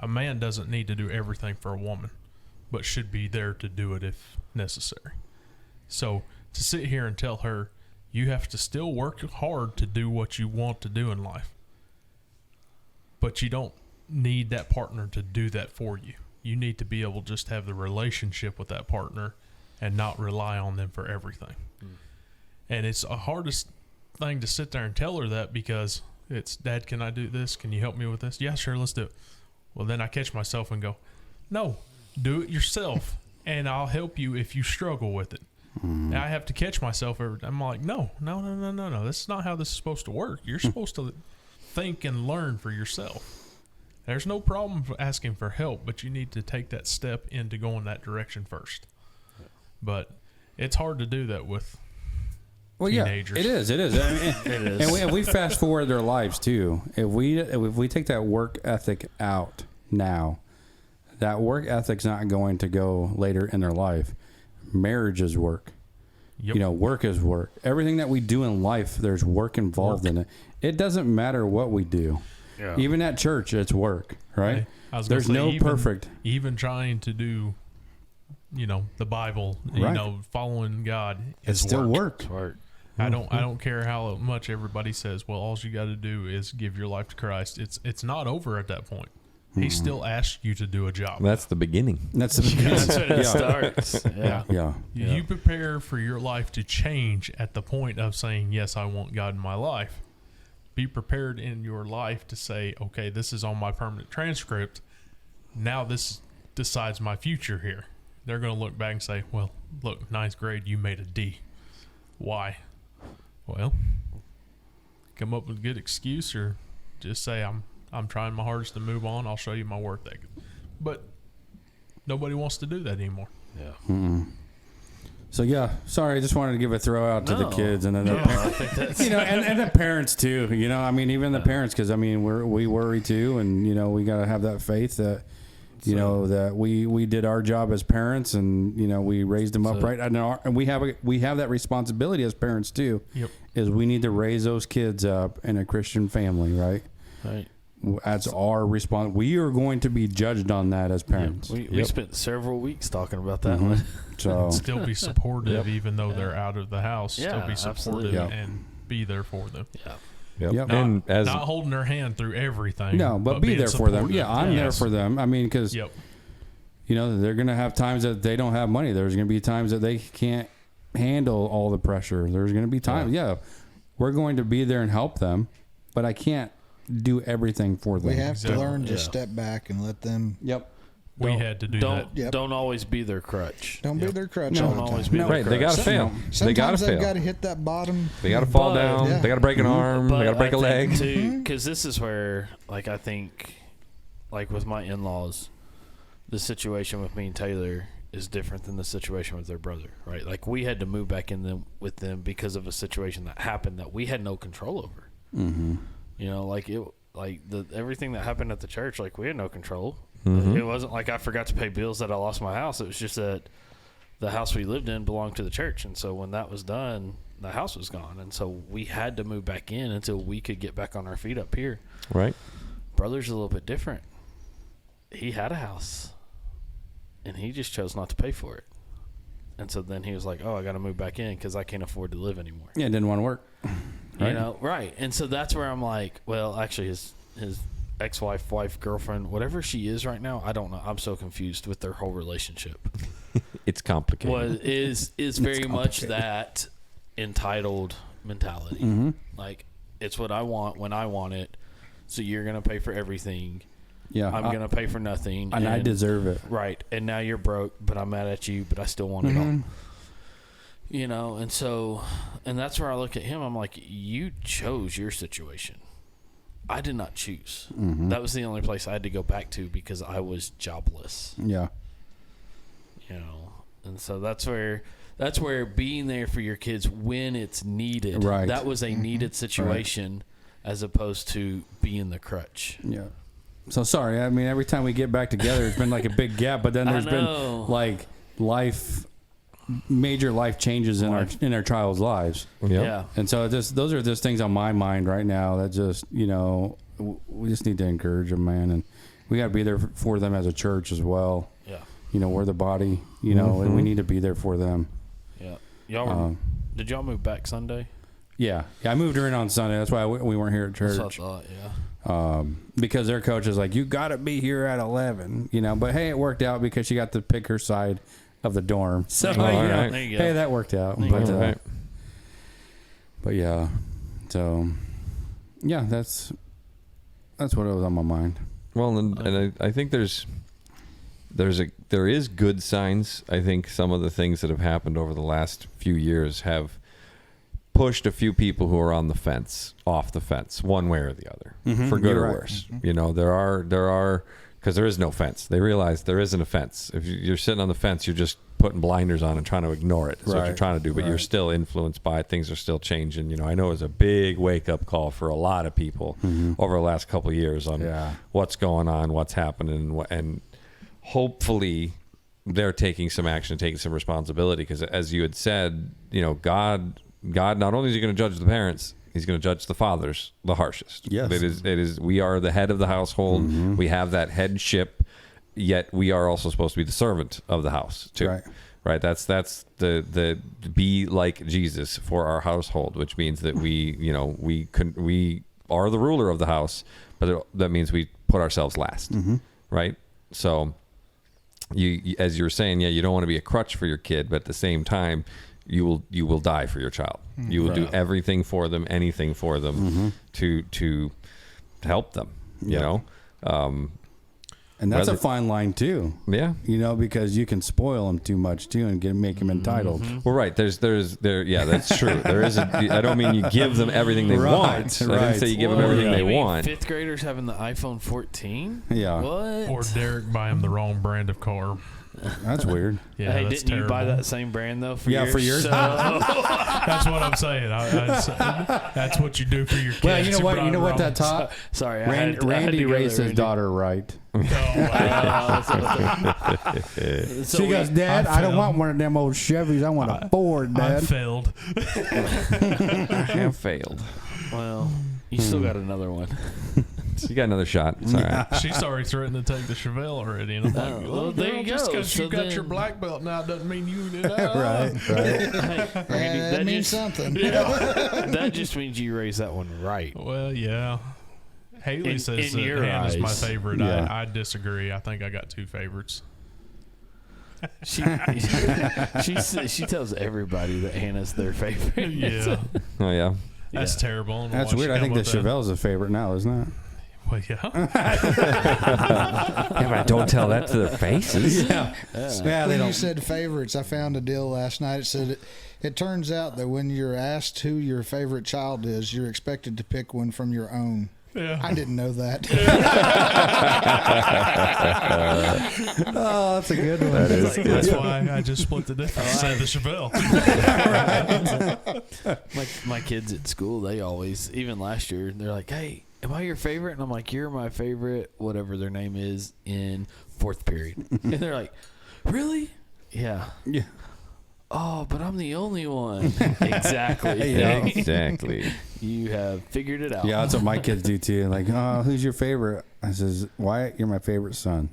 [SPEAKER 4] A man doesn't need to do everything for a woman, but should be there to do it if necessary. So to sit here and tell her, you have to still work hard to do what you want to do in life, but you don't need that partner to do that for you. You need to be able to just have the relationship with that partner and not rely on them for everything. And it's the hardest thing to sit there and tell her that, because it's, Dad, can I do this? Can you help me with this? Yeah, sure, let's do it. Well, then I catch myself and go, no, do it yourself, and I'll help you if you struggle with it. And I have to catch myself every time. I'm like, no. This is not how this is supposed to work. You're supposed to think and learn for yourself. There's no problem for asking for help, but you need to take that step into going that direction first. But it's hard to do that with teenagers.
[SPEAKER 3] Yeah, it is. I mean,
[SPEAKER 1] It is.
[SPEAKER 3] and we fast forward their lives too. If we take that work ethic out now, that work ethic's not going to go later in their life. Marriage is work.
[SPEAKER 4] Yep.
[SPEAKER 3] Work is work. Everything that we do in life, there's work involved in it. It doesn't matter what we do.
[SPEAKER 1] Yeah.
[SPEAKER 3] Even at church, it's work, right?
[SPEAKER 4] Hey, I was gonna
[SPEAKER 3] There's
[SPEAKER 4] say,
[SPEAKER 3] no perfect.
[SPEAKER 4] Even trying to do, the Bible,
[SPEAKER 3] Right.
[SPEAKER 4] following God,
[SPEAKER 3] It's
[SPEAKER 4] is
[SPEAKER 3] still work.
[SPEAKER 1] Smart.
[SPEAKER 4] I don't care how much everybody says, well, all you got to do is give your life to Christ. It's not over at that point. He still asks you to do a job.
[SPEAKER 5] That's the beginning.
[SPEAKER 3] That's the
[SPEAKER 1] That's when it starts. Yeah.
[SPEAKER 4] You prepare for your life to change at the point of saying, yes, I want God in my life. Be prepared in your life to say, okay, this is on my permanent transcript. Now this decides my future here. They're going to look back and say, well, look, ninth grade, you made a D. Why? Well, come up with a good excuse or just say, I'm trying my hardest to move on. I'll show you my work ethic. But nobody wants to do that anymore.
[SPEAKER 1] Yeah.
[SPEAKER 3] So sorry, I just wanted to give a throw out to the kids and then the
[SPEAKER 1] I think that's
[SPEAKER 3] and the parents too. I mean, even the parents, because I mean, we worry too, and we got to have that faith that that we did our job as parents, and we raised them up right, and we have that responsibility as parents too.
[SPEAKER 4] Yep.
[SPEAKER 3] Is we need to raise those kids up in a Christian family, right?
[SPEAKER 1] right.
[SPEAKER 3] That's our response. We are going to be judged on that as parents.
[SPEAKER 1] We spent several weeks talking about that one.
[SPEAKER 3] So
[SPEAKER 4] Still be supportive even though they're out of the house.
[SPEAKER 1] Yeah,
[SPEAKER 4] Still be supportive
[SPEAKER 1] absolutely.
[SPEAKER 4] and be there for them.
[SPEAKER 1] Yeah.
[SPEAKER 3] Yep.
[SPEAKER 5] And as
[SPEAKER 4] Not holding their hand through everything.
[SPEAKER 3] no, but be
[SPEAKER 4] being
[SPEAKER 3] there for them.
[SPEAKER 4] supportive.
[SPEAKER 3] Yeah, I'm there for them. I mean, because
[SPEAKER 4] Yep.
[SPEAKER 3] they're going to have times that they don't have money. There's going to be times that they can't handle all the pressure. There's going to be times, we're going to be there and help them, but I can't do everything for them.
[SPEAKER 2] We have
[SPEAKER 4] Exactly.
[SPEAKER 2] to learn to
[SPEAKER 1] Yeah.
[SPEAKER 2] step back and let them.
[SPEAKER 3] Yep.
[SPEAKER 4] We had to do that.
[SPEAKER 1] Don't always be their crutch.
[SPEAKER 2] Don't be their crutch
[SPEAKER 1] Don't
[SPEAKER 2] all the
[SPEAKER 1] always
[SPEAKER 2] time.
[SPEAKER 1] be
[SPEAKER 3] No.
[SPEAKER 1] their
[SPEAKER 5] right, they
[SPEAKER 1] crutch.
[SPEAKER 5] gotta fail. They gotta
[SPEAKER 2] Sometimes they've got
[SPEAKER 5] fail.
[SPEAKER 2] to hit that bottom.
[SPEAKER 5] They gotta fall
[SPEAKER 1] But-
[SPEAKER 5] down.
[SPEAKER 2] Yeah.
[SPEAKER 5] They gotta break an arm. They gotta break a leg.
[SPEAKER 1] Because this is where, like, I think, like with my in-laws, the situation with me and Taylor is different than the situation with their brother, right? Like, we had to move back in with them because of a situation that happened that we had no control over.
[SPEAKER 3] Mm-hmm.
[SPEAKER 1] Everything that happened at the church, like, we had no control.
[SPEAKER 5] Mhm.
[SPEAKER 1] It wasn't like I forgot to pay bills that I lost my house. It was just that the house we lived in belonged to the church, and so when that was done, the house was gone, and so we had to move back in until we could get back on our feet up here.
[SPEAKER 5] Right.
[SPEAKER 1] Brother's a little bit different. He had a house, and he just chose not to pay for it. And so then he was like, "Oh, I got to move back in because I can't afford to live anymore."
[SPEAKER 3] Yeah, it didn't want to work. Right.
[SPEAKER 1] Right? And so that's where I'm like, well, actually, his ex-wife, wife, girlfriend, whatever she is right now, I don't know. I'm so confused with their whole relationship.
[SPEAKER 5] It's complicated.
[SPEAKER 1] Is very much that entitled mentality.
[SPEAKER 3] Mm-hmm.
[SPEAKER 1] Like, it's what I want when I want it, so you're gonna pay for everything.
[SPEAKER 3] Yeah.
[SPEAKER 1] I'm gonna pay for nothing,
[SPEAKER 3] and I deserve it.
[SPEAKER 1] right. And now you're broke, but I'm mad at you, but I still want it all. And so, and that's where I look at him. I'm like, you chose your situation. I did not choose. That was the only place I had to go back to because I was jobless.
[SPEAKER 3] Yeah.
[SPEAKER 1] And so that's where being there for your kids when it's needed.
[SPEAKER 3] Right.
[SPEAKER 1] That was a needed situation as opposed to being the crutch.
[SPEAKER 3] Yeah. So sorry. I mean, every time we get back together, it's been like a big gap, but then there's been like major life changes in our child's lives.
[SPEAKER 5] Yep.
[SPEAKER 1] Yeah.
[SPEAKER 3] And so those are just things on my mind right now that just, we just need to encourage them, man. And we got to be there for them as a church as well.
[SPEAKER 1] Yeah.
[SPEAKER 3] We're the body, and we need to be there for them.
[SPEAKER 1] Yeah. Y'all did y'all move back Sunday?
[SPEAKER 3] Yeah. I moved her in on Sunday. That's why we weren't here at church.
[SPEAKER 1] That's what I thought, yeah.
[SPEAKER 3] Because their coach is like, you got to be here at 11, but hey, it worked out because she got to pick her side of the dorm. So,
[SPEAKER 1] There you go.
[SPEAKER 5] right.
[SPEAKER 1] There you go.
[SPEAKER 3] hey, that worked out.
[SPEAKER 1] There you
[SPEAKER 3] But,
[SPEAKER 1] go.
[SPEAKER 5] Right.
[SPEAKER 3] but yeah, so yeah, that's what was on my mind.
[SPEAKER 5] Well, and I think there is good signs. I think some of the things that have happened over the last few years have pushed a few people who are on the fence off the fence, one way or the other, for good
[SPEAKER 3] You're
[SPEAKER 5] or
[SPEAKER 3] right.
[SPEAKER 5] worse. There are because there is no fence. They realize there isn't a fence. If you're sitting on the fence, you're just putting blinders on and trying to ignore it. That's what you're
[SPEAKER 3] Right.
[SPEAKER 5] trying to do, but you're still influenced by it. Things are still changing. I know it was a big wake up call for a lot of people over the last couple of years on what's going on, what's happening, and hopefully they're taking some action, taking some responsibility. Because as you had said, God not only is he going to judge the parents, he's going to judge the fathers the harshest.
[SPEAKER 3] Yes.
[SPEAKER 5] It is. We are the head of the household. We have that headship, yet we are also supposed to be the servant of the house too. Right. That's the be like Jesus for our household, which means that we are the ruler of the house, but that means we put ourselves last, right? So you as you were saying, you don't want to be a crutch for your kid, but at the same time, you will die for your child. You will do everything for them, anything for them to help them, you know?
[SPEAKER 3] And that's a fine line too.
[SPEAKER 5] Yeah.
[SPEAKER 3] You know, because you can spoil them too much too and make them entitled.
[SPEAKER 5] Well, right. That's true. There is I don't mean you give them everything they want. I didn't say you give them everything they want.
[SPEAKER 1] Fifth graders having the iPhone 14?
[SPEAKER 3] Yeah.
[SPEAKER 1] What?
[SPEAKER 4] Or Derek buying the wrong brand of car.
[SPEAKER 3] That's weird.
[SPEAKER 4] Yeah,
[SPEAKER 1] hey,
[SPEAKER 4] that's
[SPEAKER 1] didn't
[SPEAKER 4] terrible.
[SPEAKER 1] you buy that same brand though? For
[SPEAKER 3] Yeah,
[SPEAKER 1] yours?
[SPEAKER 3] for yours.
[SPEAKER 1] So,
[SPEAKER 4] That's what I'm saying. That's what you do for your kids.
[SPEAKER 3] Well, you know what? You know what that taught?
[SPEAKER 1] sorry,
[SPEAKER 3] Randy raised his daughter right. She goes, Dad, I don't want one of them old Chevys. I want a Ford,
[SPEAKER 4] I
[SPEAKER 3] Dad.
[SPEAKER 4] failed.
[SPEAKER 5] I have failed.
[SPEAKER 1] Well, you still got another one.
[SPEAKER 5] You got another shot. It's all right.
[SPEAKER 4] She's already threatened to take the Chevelle already. And I'm like,
[SPEAKER 1] well, there
[SPEAKER 4] girl,
[SPEAKER 1] you
[SPEAKER 4] just
[SPEAKER 1] go.
[SPEAKER 4] because
[SPEAKER 1] So
[SPEAKER 4] you got
[SPEAKER 1] then-
[SPEAKER 4] your black belt now doesn't mean you
[SPEAKER 3] Right.
[SPEAKER 1] Hey, Randy,
[SPEAKER 2] that means something.
[SPEAKER 1] that just means you raised that one right.
[SPEAKER 4] Well, yeah. Haley says
[SPEAKER 1] in
[SPEAKER 4] that
[SPEAKER 1] your
[SPEAKER 4] Hannah's my
[SPEAKER 1] eyes.
[SPEAKER 4] favorite.
[SPEAKER 3] Yeah.
[SPEAKER 4] I disagree. I think I got two favorites.
[SPEAKER 1] She tells everybody that Hannah's their favorite.
[SPEAKER 4] Yeah.
[SPEAKER 5] Oh yeah.
[SPEAKER 4] That's terrible. I don't know
[SPEAKER 3] That's
[SPEAKER 4] why she
[SPEAKER 3] weird. I
[SPEAKER 4] come
[SPEAKER 3] think the
[SPEAKER 4] with that.
[SPEAKER 3] Chevelle's a favorite now, isn't it?
[SPEAKER 4] Well, yeah.
[SPEAKER 5] Yeah, but don't tell that to their faces.
[SPEAKER 3] Yeah, they
[SPEAKER 2] When you
[SPEAKER 3] don't.
[SPEAKER 2] said favorites, I found a deal last night. It said it turns out that when you're asked who your favorite child is, you're expected to pick one from your own.
[SPEAKER 4] Yeah.
[SPEAKER 2] I didn't know that.
[SPEAKER 3] Oh, that's a good one.
[SPEAKER 4] That's why I just split the difference and said the Chevelle.
[SPEAKER 1] My kids at school, they always, even last year, they're like, "Hey, am I your favorite?" And I'm like, "You're my favorite, whatever their name is, in fourth period." And they're like, "Really?" Yeah.
[SPEAKER 3] Yeah.
[SPEAKER 1] Oh, but I'm the only one. Exactly.
[SPEAKER 3] Yeah.
[SPEAKER 5] Exactly.
[SPEAKER 1] You have figured it out.
[SPEAKER 3] Yeah, that's what my kids do too. Like, oh, who's your favorite? I says, Wyatt, you're my favorite son.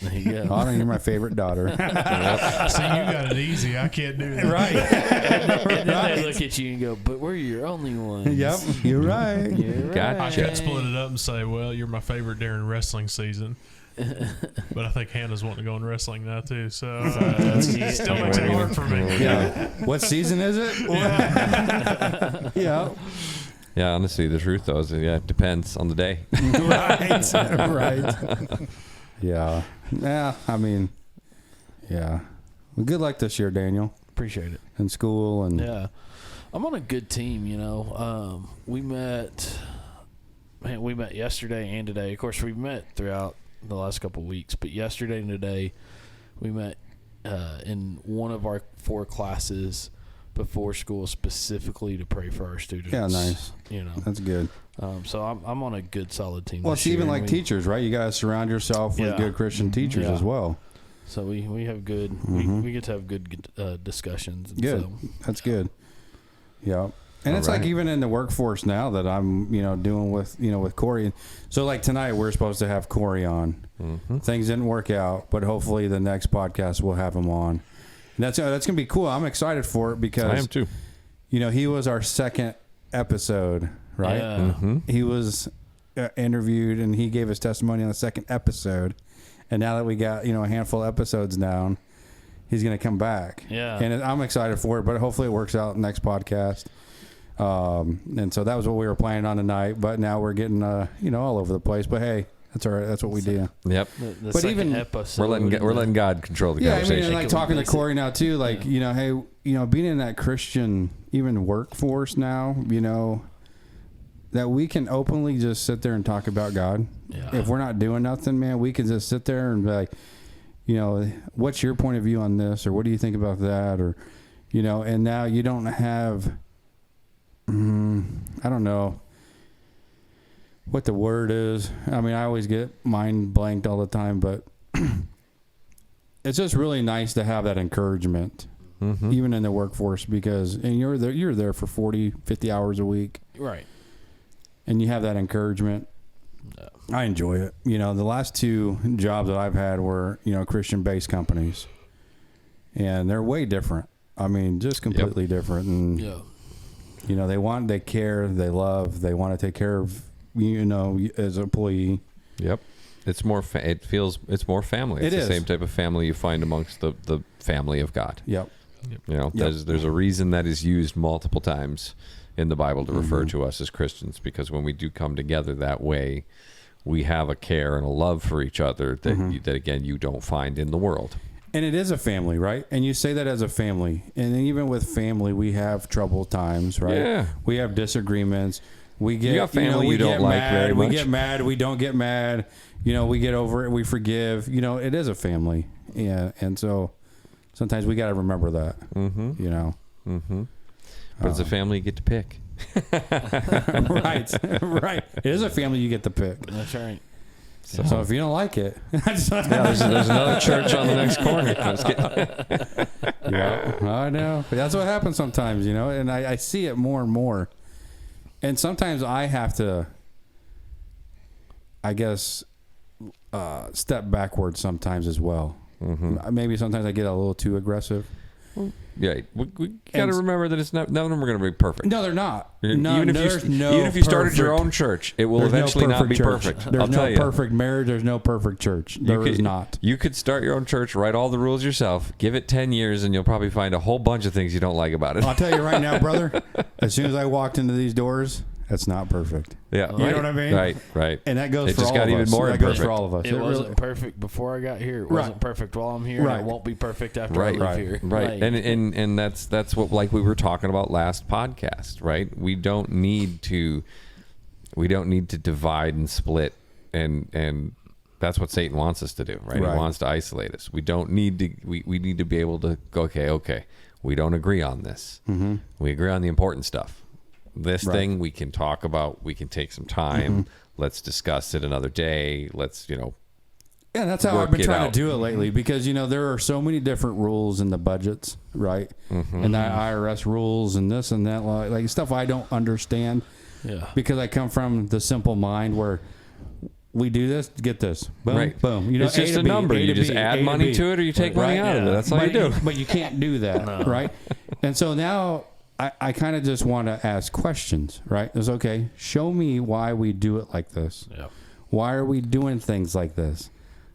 [SPEAKER 1] There you go.
[SPEAKER 3] Autumn, you're my favorite daughter.
[SPEAKER 4] See, you got it easy. I can't do that.
[SPEAKER 3] Right.
[SPEAKER 1] And then they look at you and go, "But we're your only ones."
[SPEAKER 3] Yep, you're right.
[SPEAKER 1] You're
[SPEAKER 5] Gotcha.
[SPEAKER 4] I
[SPEAKER 1] right.
[SPEAKER 4] could split it up and say, well, you're my favorite during wrestling season. But I think Hannah's wanting to go in wrestling now, too. So it still makes it hard for me.
[SPEAKER 3] Yeah. What season is it? Yeah.
[SPEAKER 5] Yeah, honestly, the truth though is, it depends on the day.
[SPEAKER 3] Right. Right. Yeah. Yeah. I mean, yeah. Well, good luck this year, Daniel,
[SPEAKER 1] Appreciate it.
[SPEAKER 3] in school and
[SPEAKER 1] Yeah. I'm on a good team, you know. We met yesterday and today. Of course, we've met throughout the last couple of weeks, but yesterday and today we met in one of our 4 classes before school specifically to pray for our students.
[SPEAKER 3] Yeah, nice.
[SPEAKER 1] You know.
[SPEAKER 3] That's good.
[SPEAKER 1] So I'm on a good solid team.
[SPEAKER 3] Well,
[SPEAKER 1] this
[SPEAKER 3] it's even
[SPEAKER 1] year,
[SPEAKER 3] like
[SPEAKER 1] and we-
[SPEAKER 3] teachers, right? You got to surround yourself with
[SPEAKER 1] Yeah.
[SPEAKER 3] good Christian teachers
[SPEAKER 1] Yeah.
[SPEAKER 3] as well.
[SPEAKER 1] So we have good we get to have good discussions. And
[SPEAKER 3] Good.
[SPEAKER 1] So,
[SPEAKER 3] That's good. Yeah. And
[SPEAKER 5] All
[SPEAKER 3] it's like
[SPEAKER 5] right.
[SPEAKER 3] even in the workforce now that I'm, doing with Corey. So like tonight we're supposed to have Corey on.
[SPEAKER 5] Mm-hmm.
[SPEAKER 3] Things didn't work out, but hopefully the next podcast we'll have him on. And that's going to be cool. I'm excited for it because
[SPEAKER 5] I am too.
[SPEAKER 3] he was our second episode, right?
[SPEAKER 1] Yeah.
[SPEAKER 5] Mm-hmm.
[SPEAKER 3] He was interviewed and he gave his testimony on the second episode. And now that we got, a handful of episodes down, he's going to come back.
[SPEAKER 1] Yeah.
[SPEAKER 3] And I'm excited for it, but hopefully it works out next podcast. And so that was what we were planning on tonight, but now we're getting, all over the place, but hey, that's all right. That's what we do.
[SPEAKER 5] Yep.
[SPEAKER 1] the
[SPEAKER 3] But
[SPEAKER 1] second
[SPEAKER 3] even-
[SPEAKER 1] episode,
[SPEAKER 5] We're letting God control the
[SPEAKER 3] Yeah. I mean,
[SPEAKER 5] conversation.
[SPEAKER 3] and like talking to Corey now too, like, hey, being in that Christian, even workforce now, that we can openly just sit there and talk about God.
[SPEAKER 1] Yeah.
[SPEAKER 3] If we're not doing nothing, man, we can just sit there and be like, what's your point of view on this? Or what do you think about that? Or, and now you don't have, I don't know what the word is. I mean, I always get mind blanked all the time, but it's just really nice to have that encouragement,
[SPEAKER 5] Mm-hmm.
[SPEAKER 3] even in the workforce, because, and you're there for 40, 50 hours a week.
[SPEAKER 1] Right.
[SPEAKER 3] And you have that encouragement.
[SPEAKER 1] Yeah.
[SPEAKER 3] I enjoy it. The last 2 jobs that I've had were, Christian-based companies. And they're way different. I mean, just completely different. And,
[SPEAKER 1] Yeah.
[SPEAKER 3] they care, they love, they want to take care of, as an employee.
[SPEAKER 5] Yep. It's more. It's more family. It's the same type of family you find amongst the family of God.
[SPEAKER 3] Yep.
[SPEAKER 5] You know, there's a reason that is used multiple times in the Bible to refer to us as Christians, because when we do come together that way, we have a care and a love for each other that that again you don't find in the world.
[SPEAKER 3] And it is a family, right? And you say that as a family, and even with family, we have troubled times, right?
[SPEAKER 5] Yeah.
[SPEAKER 3] We have disagreements. We get,
[SPEAKER 5] you got family
[SPEAKER 3] we
[SPEAKER 5] you don't
[SPEAKER 3] get
[SPEAKER 5] like
[SPEAKER 3] mad,
[SPEAKER 5] very much.
[SPEAKER 3] We get mad. We don't get mad. You know, we get over it. We forgive. You know, it is a family. Yeah. And so sometimes we got to remember that, you know.
[SPEAKER 5] But it's a family you get to pick.
[SPEAKER 3] Right. Right. It is a family you get to pick.
[SPEAKER 1] That's right.
[SPEAKER 3] So if you don't like it,
[SPEAKER 5] there's another church on the next corner. I'm just kidding.
[SPEAKER 3] Yeah, I know. But that's what happens sometimes, you know, and I see it more and more. And sometimes I have to, I guess, step backwards sometimes as well. Maybe sometimes I get a little too aggressive.
[SPEAKER 5] Yeah, we got to remember that it's not. None of them are going to be perfect.
[SPEAKER 3] No, they're not.
[SPEAKER 5] Even if you started your own church, it will eventually not be perfect.
[SPEAKER 3] There's
[SPEAKER 5] I'll tell you.
[SPEAKER 3] no perfect marriage. There's no perfect church. There is not.
[SPEAKER 5] You could start your own church, write all the rules yourself, give it 10 years, and you'll probably find a whole bunch of things you don't like about it.
[SPEAKER 3] I'll tell you right now, brother. As soon as I walked into these doors, that's not perfect.
[SPEAKER 5] Yeah,
[SPEAKER 3] you know what I mean.
[SPEAKER 5] Right.
[SPEAKER 3] And that goes
[SPEAKER 5] it
[SPEAKER 3] for
[SPEAKER 5] just
[SPEAKER 3] all
[SPEAKER 5] got
[SPEAKER 3] of
[SPEAKER 5] even
[SPEAKER 3] us.
[SPEAKER 5] more
[SPEAKER 3] That
[SPEAKER 5] imperfect.
[SPEAKER 3] goes for all of us.
[SPEAKER 1] It wasn't perfect before I got here. It wasn't perfect while I'm here.
[SPEAKER 3] Right.
[SPEAKER 1] And it won't be perfect after I leave here.
[SPEAKER 5] Right.
[SPEAKER 1] Like,
[SPEAKER 5] And that's what, like we were talking about last podcast, right? We don't need to divide and split, and that's what Satan wants us to do, right? He wants to isolate us. We don't need to. We need to be able to go. Okay. We don't agree on this. We agree on the important stuff. This thing we can talk about. We can take some time. Let's discuss it another day. Let's
[SPEAKER 3] Yeah, that's how I've been trying to do it lately, because, you know, there are so many different rules in the budgets, right? And the IRS rules and this and that, like stuff I don't understand.
[SPEAKER 1] Yeah.
[SPEAKER 3] Because I come from the simple mind where we do this, get this. Boom, boom. You know,
[SPEAKER 5] it's just a number. You just add money to it or you take money out of it. That's all you do.
[SPEAKER 3] But you can't do that, right? And so now I kind of just want to ask questions, right? It's okay. Show me why we do it like this.
[SPEAKER 1] Yep.
[SPEAKER 3] Why are we doing things like this?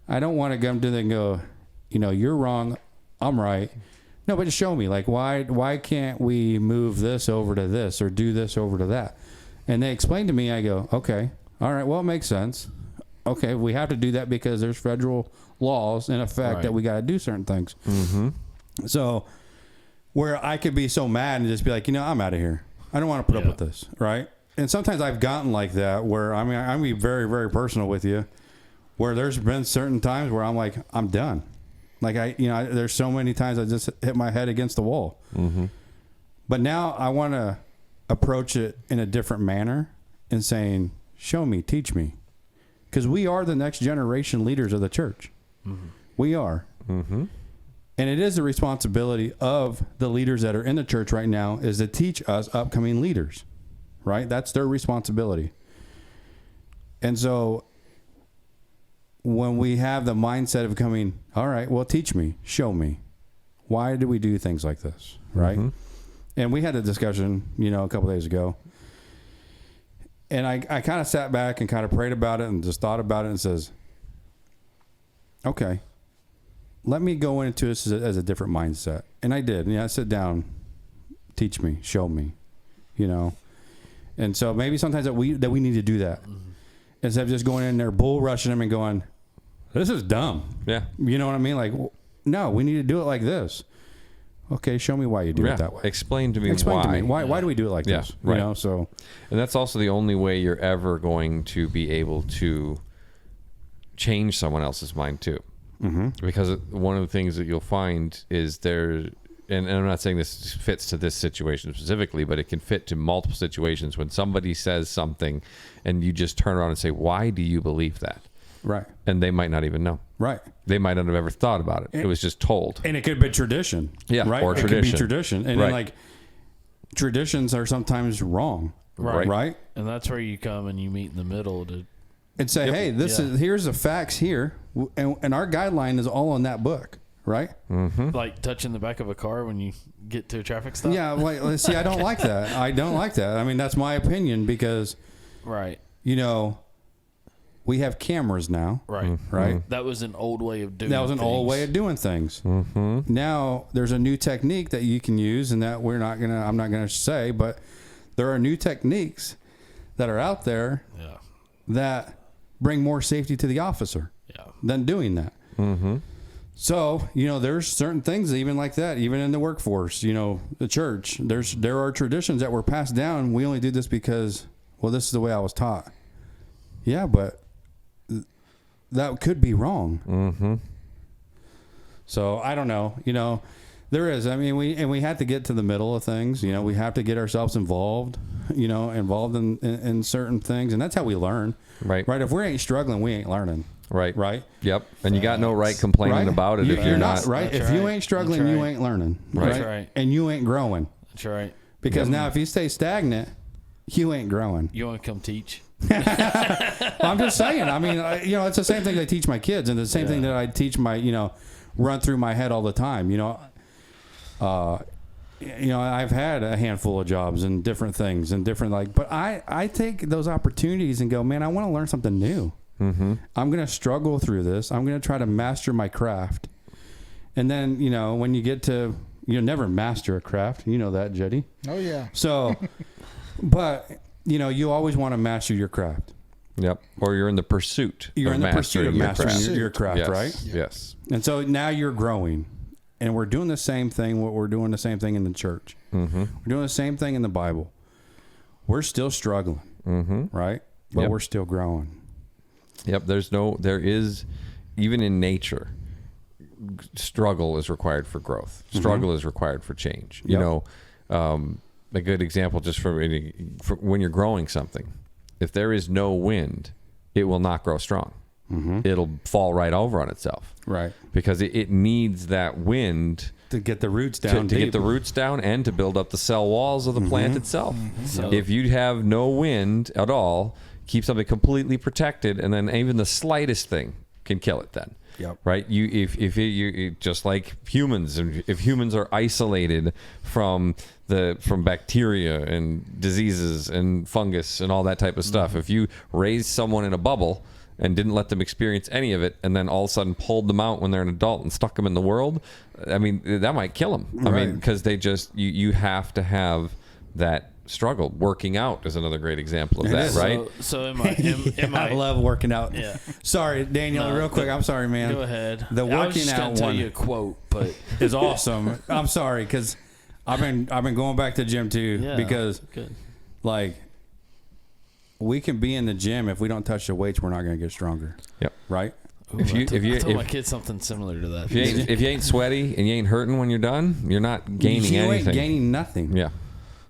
[SPEAKER 3] I don't want to come to them and go, you know, you're wrong, I'm right. No, but just show me, like, why can't we move this over to this or do this over to that? And they explain to me, I go, okay, all right, well, it makes sense. Okay, we have to do that because there's federal laws in effect that we got to do certain things. So where I could be so mad and just be like, you know, I'm out of here. I don't want to put up with this, right? And sometimes I've gotten like that where, I mean, I'm be very, very personal with you, where there's been certain times where I'm like, I'm done. Like, there's so many times I just hit my head against the wall. But now I want to approach it in a different manner and saying, show me, teach me. Because we are the next generation leaders of the church. We are. And it is the responsibility of the leaders that are in the church right now is to teach us upcoming leaders, right? That's their responsibility. And so when we have the mindset of coming, all right, well, teach me, show me. Why do we do things like this, right? And we had a discussion, you know, a couple days ago. And I kind of sat back and kind of prayed about it and just thought about it and says, okay, let me go into this as a different mindset. And I did. I sit down, teach me, show me, you know. And so maybe sometimes that we need to do that. Instead of just going in there, bull rushing them and going, this is dumb.
[SPEAKER 5] Yeah.
[SPEAKER 3] You know what I mean? Like, no, we need to do it like this. Okay, show me why you do it that way.
[SPEAKER 5] Explain to me
[SPEAKER 3] why. Why do we do it like this?
[SPEAKER 5] Right.
[SPEAKER 3] You know, so.
[SPEAKER 5] And that's also the only way you're ever going to be able to change someone else's mind too. Because one of the things that you'll find is and I'm not saying this fits to this situation specifically, but it can fit to multiple situations when somebody says something and you just turn around and say, why do you believe that?
[SPEAKER 3] Right.
[SPEAKER 5] And they might not even know.
[SPEAKER 3] Right. They
[SPEAKER 5] might not have ever thought about it. It was just told.
[SPEAKER 3] And it could be tradition.
[SPEAKER 5] Yeah.
[SPEAKER 3] Right.
[SPEAKER 5] Or tradition.
[SPEAKER 3] It could be tradition. And then, like, traditions are sometimes wrong. Right.
[SPEAKER 1] And that's where you come and you meet in the middle to
[SPEAKER 3] and say, hey, here's the facts here. And our guideline is all in that book. Right.
[SPEAKER 1] like touching the back of a car when you get to a traffic stop.
[SPEAKER 3] Yeah. Like, see, I don't like that. I don't like that. I mean, that's my opinion because,
[SPEAKER 1] Right.
[SPEAKER 3] you know, We have cameras now.
[SPEAKER 1] Right.
[SPEAKER 3] Right.
[SPEAKER 1] That was an old way of doing.
[SPEAKER 3] That was an old way of doing things. Now there's a new technique that you can use, and that I'm not gonna say, but there are new techniques that are out there that bring more safety to the officer than doing that. So, there's certain things even like that, even in the workforce, the church, there are traditions that were passed down. We only do this because, well, this is the way I was taught. Yeah, but that could be wrong. So I don't know, there is, I mean, we have to get to the middle of things, we have to get ourselves involved in certain things. And that's how we learn. Right. If we ain't struggling, we ain't learning. Right.
[SPEAKER 5] Yep. And you got no right complaining about it if you're not.
[SPEAKER 3] Right. If you ain't struggling, you ain't learning.
[SPEAKER 1] That's right.
[SPEAKER 3] And you ain't growing.
[SPEAKER 1] That's right.
[SPEAKER 3] Because now if you stay stagnant, you ain't growing.
[SPEAKER 1] You want to come teach?
[SPEAKER 3] Well, I'm just saying. I mean, it's the same thing I teach my kids, and the same thing that I teach my, run through my head all the time. I've had a handful of jobs and different things and different but I take those opportunities and go, man, I want to learn something new. I'm going to struggle through this. I'm going to try to master my craft. And then, when you get to, you'll never master a craft. You know that, Jetty.
[SPEAKER 2] Oh, yeah.
[SPEAKER 3] So, but, you always want to master your craft.
[SPEAKER 5] Yep. Or you're in the pursuit
[SPEAKER 3] of mastering your craft,
[SPEAKER 5] yes.
[SPEAKER 3] right?
[SPEAKER 5] Yes.
[SPEAKER 3] And so now you're growing. And we're doing the same thing. We're doing the same thing in the church. We're doing the same thing in the Bible. We're still struggling, right? But we're still growing.
[SPEAKER 5] Yep. There is, even in nature, struggle is required for growth. Struggle is required for change. A good example just for when you're growing something, if there is no wind, it will not grow strong. It'll fall right over on itself. Right. Because it needs that wind
[SPEAKER 3] to get the roots down.
[SPEAKER 5] To get the roots down and to build up the cell walls of the plant itself. So if you have no wind at all, keep something completely protected, and then even the slightest thing can kill it then. Yep. Right. If you just like humans, if humans are isolated from bacteria and diseases and fungus and all that type of stuff, if you raise someone in a bubble and didn't let them experience any of it, and then all of a sudden pulled them out when they're an adult and stuck them in the world, I mean, that might kill them. I mean, because they just you have to have that struggle. Working out is another great example of that, right?
[SPEAKER 1] So am I
[SPEAKER 3] I love working out.
[SPEAKER 1] Yeah.
[SPEAKER 3] Sorry, Daniel, real quick. I'm sorry, man.
[SPEAKER 1] Go ahead.
[SPEAKER 3] The
[SPEAKER 1] I was
[SPEAKER 3] working
[SPEAKER 1] just
[SPEAKER 3] out
[SPEAKER 1] tell
[SPEAKER 3] one
[SPEAKER 1] you a quote, but
[SPEAKER 3] is awesome. I'm sorry because I've been going back to the gym too because we can be in the gym, if we don't touch the weights, we're not going to get stronger. Yep. Right.
[SPEAKER 1] Ooh, I told my kids something similar to that.
[SPEAKER 5] If you ain't sweaty and you ain't hurting when you're done, you're not gaining anything.
[SPEAKER 3] You ain't gaining nothing.
[SPEAKER 5] Yeah.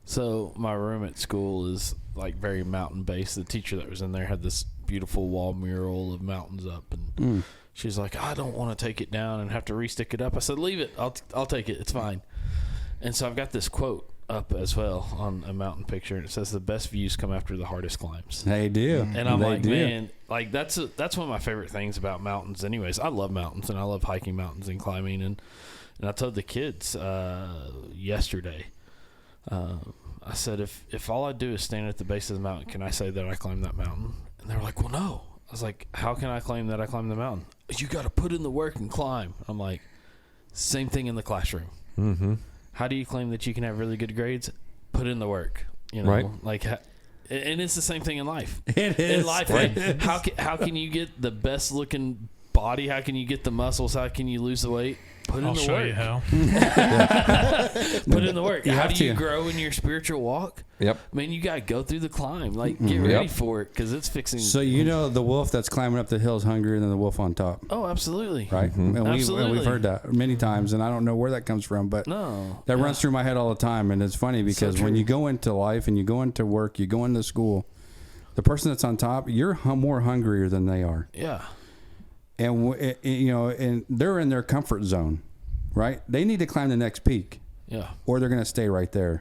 [SPEAKER 1] So my room at school is like very mountain based. The teacher that was in there had this beautiful wall mural of mountains up, and she's like, I don't want to take it down and have to re-stick it up. I said, leave it. I'll take it. It's fine. And so I've got this quote up as well on a mountain picture, and it says the best views come after the hardest climbs.
[SPEAKER 3] They do.
[SPEAKER 1] And I'm man, like that's one of my favorite things about mountains anyways. I love mountains, and I love hiking mountains and climbing, and I told the kids yesterday, I said, if all I do is stand at the base of the mountain, can I say that I climbed that mountain? And they were like, well, no. I was like, how can I claim that I climbed the mountain? You got to put in the work and climb. I'm like, same thing in the classroom. How do you claim that you can have really good grades? Put in the work,
[SPEAKER 5] right?
[SPEAKER 1] Like, and it's the same thing in life.
[SPEAKER 3] It is
[SPEAKER 1] in life.
[SPEAKER 3] right?
[SPEAKER 1] How can you get the best looking body? How can you get the muscles? How can you lose the weight? Put in the work.
[SPEAKER 4] I'll show you how.
[SPEAKER 1] Put in the work. How do you
[SPEAKER 3] to.
[SPEAKER 1] grow in your spiritual walk?
[SPEAKER 5] Yep.
[SPEAKER 1] Man, you got to go through the climb. Like, get ready for it because it's fixing.
[SPEAKER 3] So the wolf that's climbing up the hill is hungrier than the wolf on top.
[SPEAKER 1] Oh, absolutely.
[SPEAKER 3] Right. And
[SPEAKER 1] Absolutely.
[SPEAKER 3] we've heard that many times, and I don't know where that comes from, but that runs through my head all the time. And it's funny because when you go into life and you go into work, you go into school, the person that's on top, you're more hungrier than they are.
[SPEAKER 1] Yeah.
[SPEAKER 3] And and they're in their comfort zone, right? They need to climb the next peak.
[SPEAKER 1] Yeah.
[SPEAKER 3] Or they're going to stay right there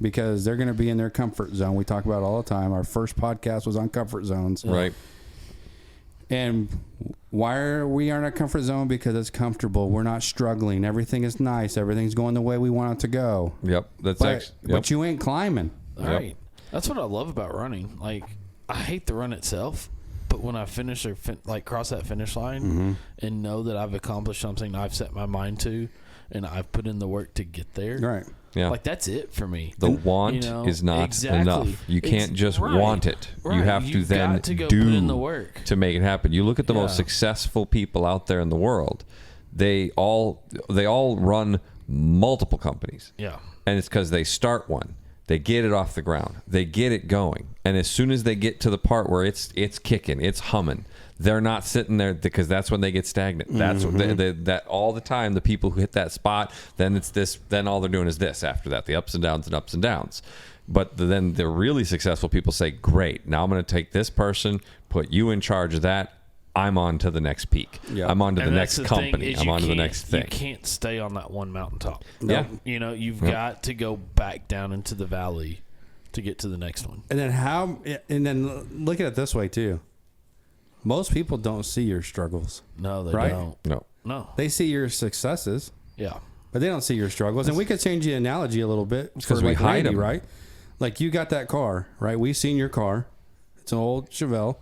[SPEAKER 3] because they're going to be in their comfort zone. We talk about it all the time. Our first podcast was on comfort zones.
[SPEAKER 5] Right.
[SPEAKER 3] And why are we in our comfort zone? Because it's comfortable. We're not struggling. Everything is nice. Everything's going the way we want it to go.
[SPEAKER 5] Yep.
[SPEAKER 3] But you ain't climbing.
[SPEAKER 1] All right. That's what I love about running. Like, I hate the run itself, But when I finish or cross that finish line and know that I've accomplished something I've set my mind to, and I've put in the work to get there,
[SPEAKER 3] Right.
[SPEAKER 5] Yeah.
[SPEAKER 1] like that's it for me.
[SPEAKER 5] The want is not enough. You can't just want it. You have to then
[SPEAKER 1] to go
[SPEAKER 5] do
[SPEAKER 1] put in the work
[SPEAKER 5] to make it happen. You look at the most successful people out there in the world. They all run multiple companies.
[SPEAKER 1] Yeah.
[SPEAKER 5] And it's because they start one. They get it off the ground. They get it going. And as soon as they get to the part where it's kicking, it's humming, they're not sitting there, because that's when they get stagnant. That's what that all the time, the people who hit that spot, then it's this, then all they're doing is this after that, the ups and downs and ups and downs. But then the really successful people say, great, now I'm going to take this person, put you in charge of that. I'm on to the next peak. Yep. I'm on to the next company. I'm on to the next thing.
[SPEAKER 1] You can't stay on that one mountaintop.
[SPEAKER 5] Yeah.
[SPEAKER 1] You know, you've got to go back down into the valley to get to the next one.
[SPEAKER 3] And then look at it this way too. Most people don't see your struggles.
[SPEAKER 1] No, they
[SPEAKER 3] Right?
[SPEAKER 1] don't.
[SPEAKER 5] No.
[SPEAKER 3] They see your successes,
[SPEAKER 1] Yeah.
[SPEAKER 3] but they don't see your struggles. And we could change the analogy a little bit
[SPEAKER 5] because
[SPEAKER 3] for
[SPEAKER 5] we
[SPEAKER 3] like
[SPEAKER 5] hide
[SPEAKER 3] Randy,
[SPEAKER 5] them.
[SPEAKER 3] right? Like you got that car, right? We've seen your car. It's an old Chevelle.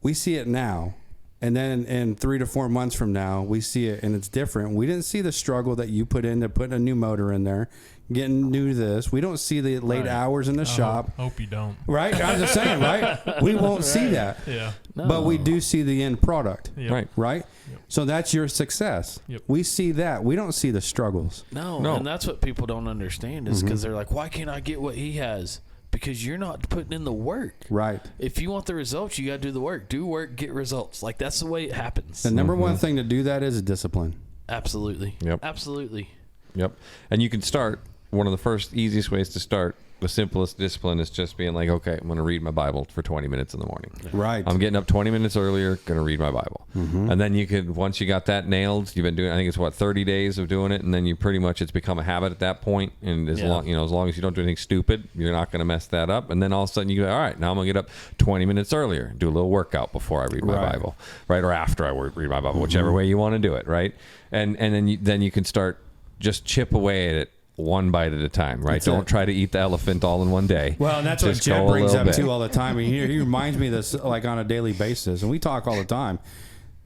[SPEAKER 3] We see it now. And then in 3 to 4 months from now, we see it and it's different. We didn't see the struggle that you put into putting a new motor in there, getting new to this. We don't see the late hours in the shop.
[SPEAKER 4] Hope you don't.
[SPEAKER 3] Right? I'm just saying, right? We won't see that.
[SPEAKER 4] Yeah.
[SPEAKER 1] No.
[SPEAKER 3] But we do see the end product.
[SPEAKER 4] Yep.
[SPEAKER 5] Right.
[SPEAKER 3] Right?
[SPEAKER 4] Yep.
[SPEAKER 3] So that's your success.
[SPEAKER 4] Yep.
[SPEAKER 3] We see that. We don't see the struggles.
[SPEAKER 1] No.
[SPEAKER 5] No.
[SPEAKER 1] And that's what people don't understand is because they're like, why can't I get what he has? Because you're not putting in the work.
[SPEAKER 3] Right.
[SPEAKER 1] If you want the results, you got to do the work. Do work, get results. Like, that's the way it happens.
[SPEAKER 3] The number one thing to do that is discipline.
[SPEAKER 1] Absolutely.
[SPEAKER 5] Yep.
[SPEAKER 1] Absolutely.
[SPEAKER 5] Yep. And you can start, one of the first easiest ways to start, the simplest discipline is just being like, okay, I'm going to read my Bible for 20 minutes in the morning.
[SPEAKER 3] Right.
[SPEAKER 5] I'm getting up 20 minutes earlier, going to read my Bible. And then you could, once you got that nailed, you've been doing, I think it's 30 days of doing it. And then you pretty much, it's become a habit at that point. And as long as you don't do anything stupid, you're not going to mess that up. And then all of a sudden you go, all right, now I'm going to get up 20 minutes earlier, do a little workout before I read my Bible, right? Or after I read my Bible, whichever way you want to do it. Right. And then you can start just chip away at it. One bite at a time, right? Don't try to eat the elephant all in one day.
[SPEAKER 3] Well, and that's
[SPEAKER 5] Just
[SPEAKER 3] what Jeb
[SPEAKER 5] go a
[SPEAKER 3] brings
[SPEAKER 5] little
[SPEAKER 3] up
[SPEAKER 5] bit.
[SPEAKER 3] too all the time. He reminds me of this like on a daily basis, and we talk all the time.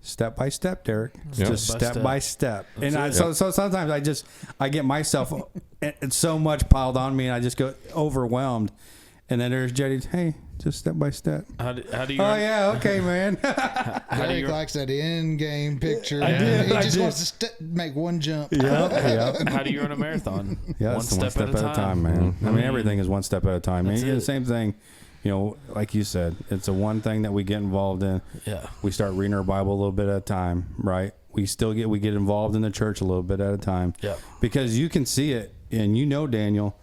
[SPEAKER 3] Step by step, Derek. Just step by step. And so sometimes I get myself it's so much piled on me, and I just go overwhelmed. And then there's Jetty. Hey, just step by step.
[SPEAKER 1] How do you?
[SPEAKER 3] Oh yeah, okay, man.
[SPEAKER 2] Derek likes that end game picture.
[SPEAKER 3] I do.
[SPEAKER 2] He just wants to make one jump.
[SPEAKER 3] Yeah.
[SPEAKER 1] How do you run a marathon?
[SPEAKER 3] Yeah,
[SPEAKER 1] one
[SPEAKER 3] it's
[SPEAKER 1] step at a time,
[SPEAKER 3] man. I mean, everything is one step at a time.
[SPEAKER 1] That's
[SPEAKER 3] And the
[SPEAKER 1] it.
[SPEAKER 3] same thing, like you said, it's a one thing that we get involved in.
[SPEAKER 1] Yeah.
[SPEAKER 3] We start reading our Bible a little bit at a time, right? We get involved in the church a little bit at a time.
[SPEAKER 1] Yeah.
[SPEAKER 3] Because you can see it, and Daniel,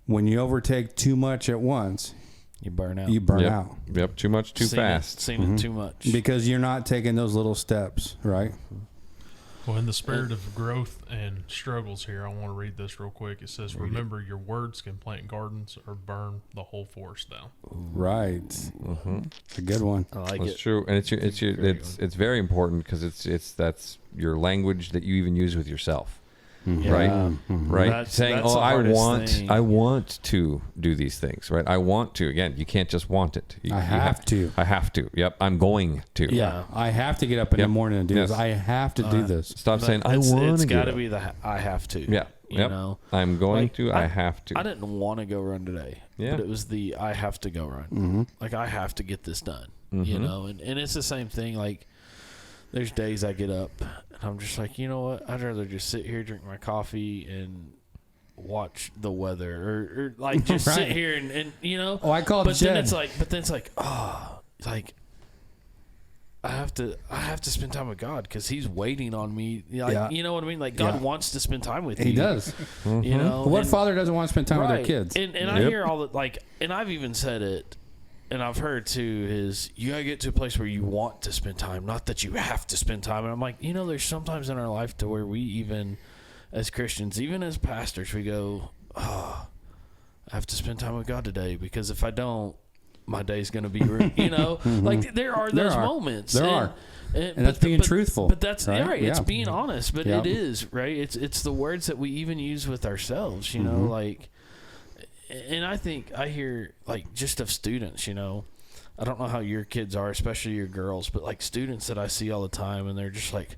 [SPEAKER 3] when you overtake too much at once,
[SPEAKER 1] You burn out.
[SPEAKER 3] you burn out.
[SPEAKER 5] Yep. Too much, too fast.
[SPEAKER 1] Seen it too much.
[SPEAKER 3] Because you're not taking those little steps, right?
[SPEAKER 4] Well, in the spirit of growth and struggles here, I want to read this real quick. It says, remember, your words can plant gardens or burn the whole forest down.
[SPEAKER 3] Right. It's a good one.
[SPEAKER 1] I like
[SPEAKER 5] That's
[SPEAKER 1] it.
[SPEAKER 5] true, and it's very important because that's your language that you even use with yourself, right? Right,
[SPEAKER 1] That's-
[SPEAKER 5] saying,
[SPEAKER 1] that's
[SPEAKER 5] "Oh,
[SPEAKER 1] the hardest thing.
[SPEAKER 5] I want to do these things." Right? I want to. Again, you can't just want it. You
[SPEAKER 3] I have to.
[SPEAKER 5] I have to. Yep. I'm going to.
[SPEAKER 3] Yeah. I have to get up in the morning and do this. I have to do this.
[SPEAKER 5] Stop
[SPEAKER 1] But
[SPEAKER 5] saying I want to.
[SPEAKER 1] It's got
[SPEAKER 5] get
[SPEAKER 1] to
[SPEAKER 5] up."
[SPEAKER 1] be I have to.
[SPEAKER 5] Yeah.
[SPEAKER 1] You
[SPEAKER 5] Yep.
[SPEAKER 1] know.
[SPEAKER 5] I'm going
[SPEAKER 1] Like,
[SPEAKER 5] to. I have to.
[SPEAKER 1] I didn't want to go run today.
[SPEAKER 5] Yeah.
[SPEAKER 1] But it was the I have to go run. Like I have to get this done. You know, and it's the same thing. Like there's days I get up and I'm just like, you know what? I'd rather just sit here, drink my coffee, and watch the weather, or like just sit
[SPEAKER 3] Right.
[SPEAKER 1] here and you know.
[SPEAKER 3] Oh, I called
[SPEAKER 1] But then
[SPEAKER 3] Jed.
[SPEAKER 1] it's like, like I have to spend time with God because He's waiting on me. Like,
[SPEAKER 3] Yeah.
[SPEAKER 1] you know what I mean? Like God
[SPEAKER 3] Yeah.
[SPEAKER 1] wants to spend time with you.
[SPEAKER 3] He does.
[SPEAKER 1] You know
[SPEAKER 3] What
[SPEAKER 1] and-
[SPEAKER 3] father doesn't want to spend time with their
[SPEAKER 1] Right.
[SPEAKER 3] kids?
[SPEAKER 1] And I hear all the and I've even said it, and I've heard too, is you gotta get to a place where you want to spend time, not that you have to spend time. And I'm like, there's sometimes in our life to where we even, as Christians, even as pastors, we go, I have to spend time with God today because if I don't, my day's gonna be ruined. Like there are those moments.
[SPEAKER 3] There are.
[SPEAKER 1] And
[SPEAKER 3] that's being truthful,
[SPEAKER 1] But that's
[SPEAKER 3] right?
[SPEAKER 1] right. It's
[SPEAKER 3] Yeah.
[SPEAKER 1] being honest. But
[SPEAKER 3] Yeah.
[SPEAKER 1] it is right. It's the words that we even use with ourselves. You know, like, and I think I hear like just of students. I don't know how your kids are, especially your girls, but like students that I see all the time, and they're just like,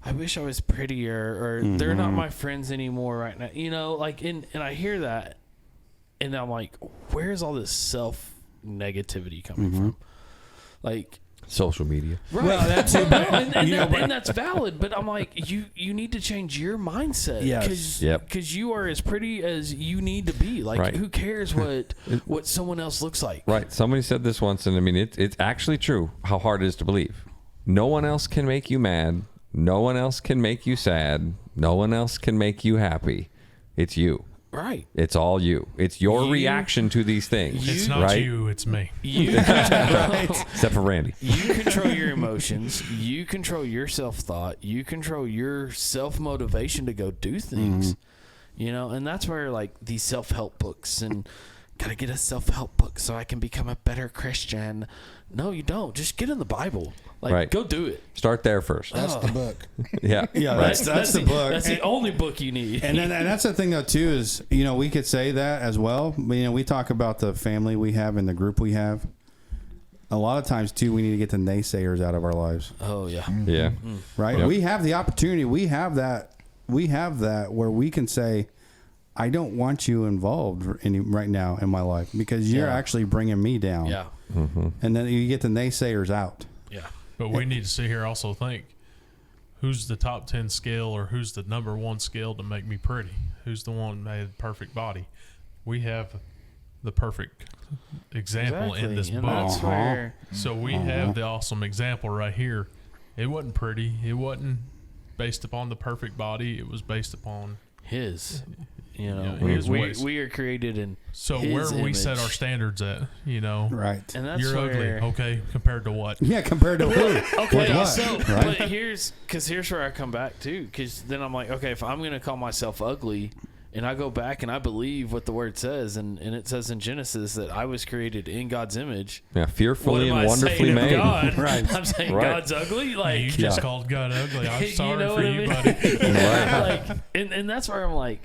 [SPEAKER 1] I wish I was prettier, or they're not my friends anymore right now. You know, like, and I hear that, and I'm like, where's all this self negativity coming from? Like,
[SPEAKER 5] Social media.
[SPEAKER 1] right.
[SPEAKER 3] Well, that's it.
[SPEAKER 1] And that's valid, but I'm like, you need to change your mindset.
[SPEAKER 3] Yes.
[SPEAKER 1] Because you are as pretty as you need to be. Like,
[SPEAKER 5] Right.
[SPEAKER 1] who cares what someone else looks like?
[SPEAKER 5] Right. Somebody said this once, and I mean, it's actually true how hard it is to believe. No one else can make you mad. No one else can make you sad. No one else can make you happy. It's you.
[SPEAKER 1] Right.
[SPEAKER 5] It's all you. It's your reaction to these things.
[SPEAKER 4] It's not
[SPEAKER 5] right?
[SPEAKER 4] you, it's me.
[SPEAKER 1] You
[SPEAKER 5] Except for Randy.
[SPEAKER 1] You control your emotions. You control your self-thought. You control your self-motivation to go do things. You know, and that's where, like, these self-help books and got to get a self-help book so I can become a better Christian. No, you don't. Just get in the Bible. Like,
[SPEAKER 5] Right.
[SPEAKER 1] go do it.
[SPEAKER 5] Start there first.
[SPEAKER 2] That's the book.
[SPEAKER 5] Yeah.
[SPEAKER 3] Yeah,
[SPEAKER 5] Right.
[SPEAKER 3] that's the book.
[SPEAKER 1] That's the only book you need.
[SPEAKER 3] And then and that's the thing though too is, you know, we could say that as well. You know, we talk about the family we have and the group we have. A lot of times too, we need to get the naysayers out of our lives,
[SPEAKER 1] Oh, yeah.
[SPEAKER 5] Yeah.
[SPEAKER 3] right?
[SPEAKER 5] Yep.
[SPEAKER 3] We have the opportunity. We have that where we can say, I don't want you involved right now in my life because you're
[SPEAKER 1] Yeah.
[SPEAKER 3] actually bringing me down.
[SPEAKER 1] Yeah.
[SPEAKER 3] And then you get the naysayers out.
[SPEAKER 1] Yeah.
[SPEAKER 4] But we need to sit here also think, who's the top 10 scale or who's the number 1 scale to make me pretty? Who's the one made the perfect body? We have the perfect example in this
[SPEAKER 1] And
[SPEAKER 4] book.
[SPEAKER 1] that's where...
[SPEAKER 4] So we have the awesome example right here. It wasn't pretty. It wasn't based upon the perfect body. It was based upon
[SPEAKER 1] His, you know,
[SPEAKER 4] Yeah, his ways.
[SPEAKER 1] we are created in
[SPEAKER 4] so
[SPEAKER 1] his
[SPEAKER 4] where we set
[SPEAKER 1] image.
[SPEAKER 4] our standards at, you know.
[SPEAKER 3] Right.
[SPEAKER 1] And that's
[SPEAKER 4] You're
[SPEAKER 1] where,
[SPEAKER 4] ugly, okay, compared to what?
[SPEAKER 3] Yeah, compared to who?
[SPEAKER 1] Okay,
[SPEAKER 3] With what?
[SPEAKER 1] so
[SPEAKER 3] Right?
[SPEAKER 1] but here's where I come back to, because then I'm like, okay, if I'm gonna call myself ugly, and I go back and I believe what the word says, and it says in Genesis that I was created in God's image.
[SPEAKER 5] Yeah.
[SPEAKER 1] What
[SPEAKER 5] Fearfully
[SPEAKER 1] am
[SPEAKER 5] and
[SPEAKER 1] I
[SPEAKER 5] wonderfully
[SPEAKER 1] saying of
[SPEAKER 5] made.
[SPEAKER 1] God?
[SPEAKER 3] Right.
[SPEAKER 1] I'm saying
[SPEAKER 5] Right.
[SPEAKER 1] God's ugly. Like,
[SPEAKER 4] You just called God ugly. I'm
[SPEAKER 1] You
[SPEAKER 4] sorry
[SPEAKER 1] know
[SPEAKER 4] for
[SPEAKER 1] what I
[SPEAKER 4] you,
[SPEAKER 1] mean?
[SPEAKER 4] buddy.
[SPEAKER 5] Right.
[SPEAKER 1] like, and that's where I'm like,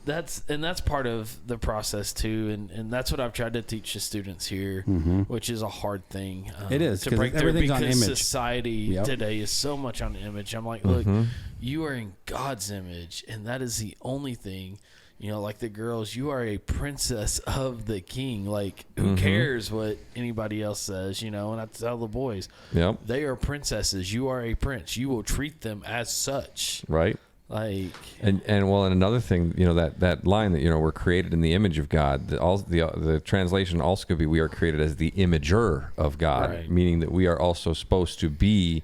[SPEAKER 1] that's part of the process too, and that's what I've tried to teach the students here, which is a hard thing.
[SPEAKER 3] It is,
[SPEAKER 1] to
[SPEAKER 3] 'cause
[SPEAKER 1] break through
[SPEAKER 3] everything's on
[SPEAKER 1] because
[SPEAKER 3] image.
[SPEAKER 1] society
[SPEAKER 3] Yep.
[SPEAKER 1] today is so much on image. I'm like, look, you are in God's image, and that is the only thing. You know, like the girls, you are a princess of the king. Like, who cares what anybody else says, you know? And I tell the boys,
[SPEAKER 5] Yep.
[SPEAKER 1] they are princesses. You are a prince. You will treat them as such.
[SPEAKER 5] Right.
[SPEAKER 1] Like,
[SPEAKER 5] And another thing, you know, that line that, you know, we're created in the image of God. The translation also could be we are created as the imager of God,
[SPEAKER 1] Right.
[SPEAKER 5] meaning that we are also supposed to be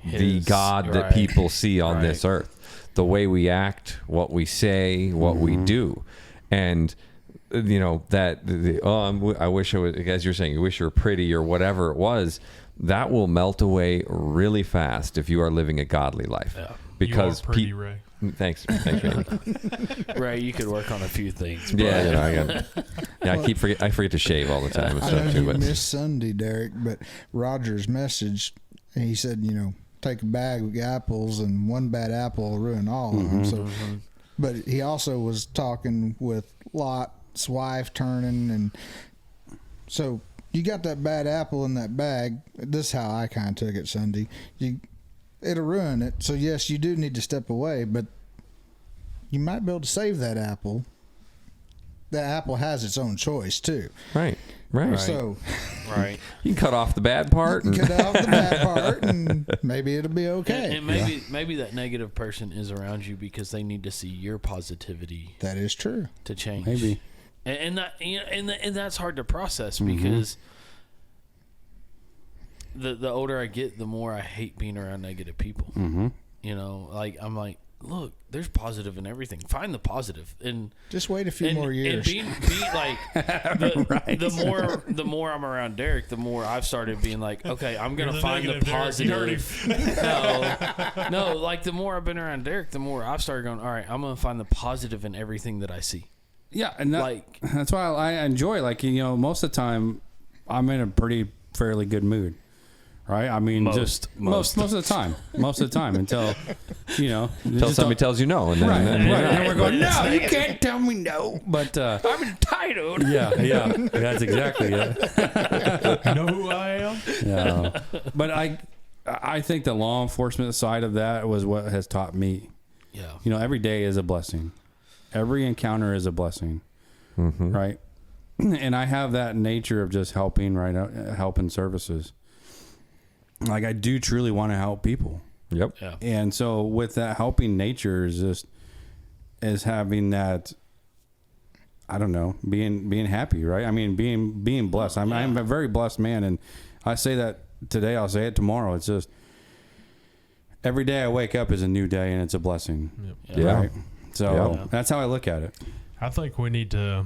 [SPEAKER 5] the
[SPEAKER 1] His-
[SPEAKER 5] God that
[SPEAKER 1] right.
[SPEAKER 5] people see on
[SPEAKER 1] Right.
[SPEAKER 5] this earth. The way we act, what we say, what we do, and you know that I wish I was, as you're saying, you wish you were pretty or whatever it was. That will melt away really fast if you are living a godly life.
[SPEAKER 1] Yeah.
[SPEAKER 5] Because
[SPEAKER 4] you are pretty, Ray.
[SPEAKER 5] Thanks, Randy.
[SPEAKER 1] Ray, you could work on a few things.
[SPEAKER 5] Yeah, you know, I forget to shave all the time and
[SPEAKER 2] I
[SPEAKER 5] stuff
[SPEAKER 2] know
[SPEAKER 5] too.
[SPEAKER 2] you
[SPEAKER 5] But
[SPEAKER 2] missed Sunday, Derek, but Roger's message, he said, you know, take a bag of apples and one bad apple will ruin all of them. So, but he also was talking with Lot's wife turning, and so you got that bad apple in that bag. This is how I kind of took it Sunday. It'll ruin it. So yes, you do need to step away, but you might be able to save that apple. The apple has its own choice too.
[SPEAKER 5] right.
[SPEAKER 2] So
[SPEAKER 1] Right.
[SPEAKER 5] You can cut off the bad part. and-
[SPEAKER 2] cut out the bad part, and maybe it'll be okay.
[SPEAKER 1] And maybe that negative person is around you because they need to see your positivity
[SPEAKER 2] That is true.
[SPEAKER 1] to change.
[SPEAKER 3] Maybe.
[SPEAKER 1] And that, you know, and that's hard to process because the older I get, the more I hate being around negative people. You know, like I'm like, look, there's positive in everything. Find the positive, and
[SPEAKER 2] Just wait a few more years.
[SPEAKER 1] And be like, the more I'm around Derek, the more I've started being like, okay, I'm gonna
[SPEAKER 4] You're the
[SPEAKER 1] find the
[SPEAKER 4] negative, Derek. You heard
[SPEAKER 1] positive. No, like the more I've been around Derek, the more I've started going, all right, I'm gonna find the positive in everything that I see.
[SPEAKER 3] Yeah, and
[SPEAKER 1] Like-
[SPEAKER 3] that's why I enjoy. Like, you know, most of the time, I'm in a fairly good mood, right? I mean, most of the time, until
[SPEAKER 5] Until somebody tells you no, and then,
[SPEAKER 3] right.
[SPEAKER 5] then
[SPEAKER 3] And we're going, no, you can't tell me no. But
[SPEAKER 1] I'm entitled.
[SPEAKER 3] yeah, that's exactly it.
[SPEAKER 4] You know who I am?
[SPEAKER 3] Yeah, but I think the law enforcement side of that was what has taught me.
[SPEAKER 1] Yeah.
[SPEAKER 3] Every day is a blessing. Every encounter is a blessing, right? And I have that nature of just helping, right? Helping services. Like I do truly want to help people.
[SPEAKER 5] Yep.
[SPEAKER 1] Yeah.
[SPEAKER 3] And so with that helping nature is having that, I don't know, being happy, right? I mean, being blessed. I'm a very blessed man. And I say that today, I'll say it tomorrow. It's just every day I wake up is a new day and it's a blessing.
[SPEAKER 5] Yep. Yeah.
[SPEAKER 3] Right? So that's how I look at it.
[SPEAKER 4] I think we need to.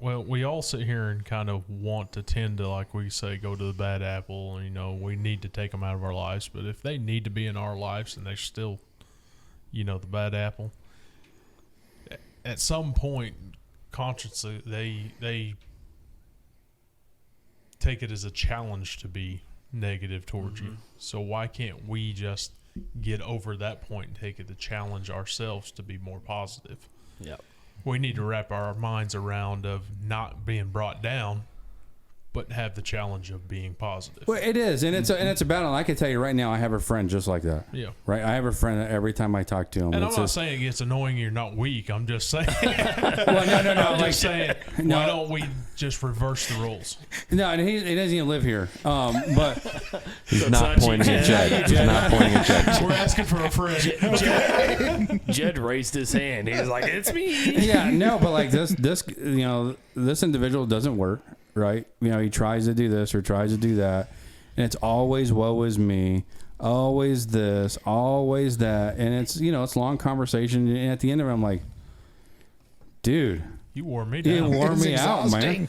[SPEAKER 4] Well, we all sit here and kind of want to tend to, like we say, go to the bad apple. And, we need to take them out of our lives. But if they need to be in our lives and they're still, the bad apple, at some point, consciously, they take it as a challenge to be negative towards you. So why can't we just get over that point and take it to challenge ourselves to be more positive?
[SPEAKER 1] Yeah.
[SPEAKER 4] We need to wrap our minds around of not being brought down, but have the challenge of being positive.
[SPEAKER 3] Well, it is, and it's a battle. I can tell you right now, I have a friend just like that.
[SPEAKER 4] Yeah.
[SPEAKER 3] Right. I have a friend that every time I talk to him.
[SPEAKER 4] And I'm not saying it's annoying you're not weak. I'm just saying.
[SPEAKER 3] Well, no.
[SPEAKER 4] I'm just saying, why don't we just reverse the rules?
[SPEAKER 3] No, and he doesn't even live here. But
[SPEAKER 5] He's not pointing at Jed. He's not pointing at Jed.
[SPEAKER 4] We're asking for a friend.
[SPEAKER 1] Jed raised his hand. He was like, "It's me."
[SPEAKER 3] yeah, no, but like this this individual doesn't work, right? He tries to do this or tries to do that, and it's always woe is me, always this, always that, and it's long conversation, and at the end of it, I'm like, dude.
[SPEAKER 4] You wore me down.
[SPEAKER 3] He wore me out, man.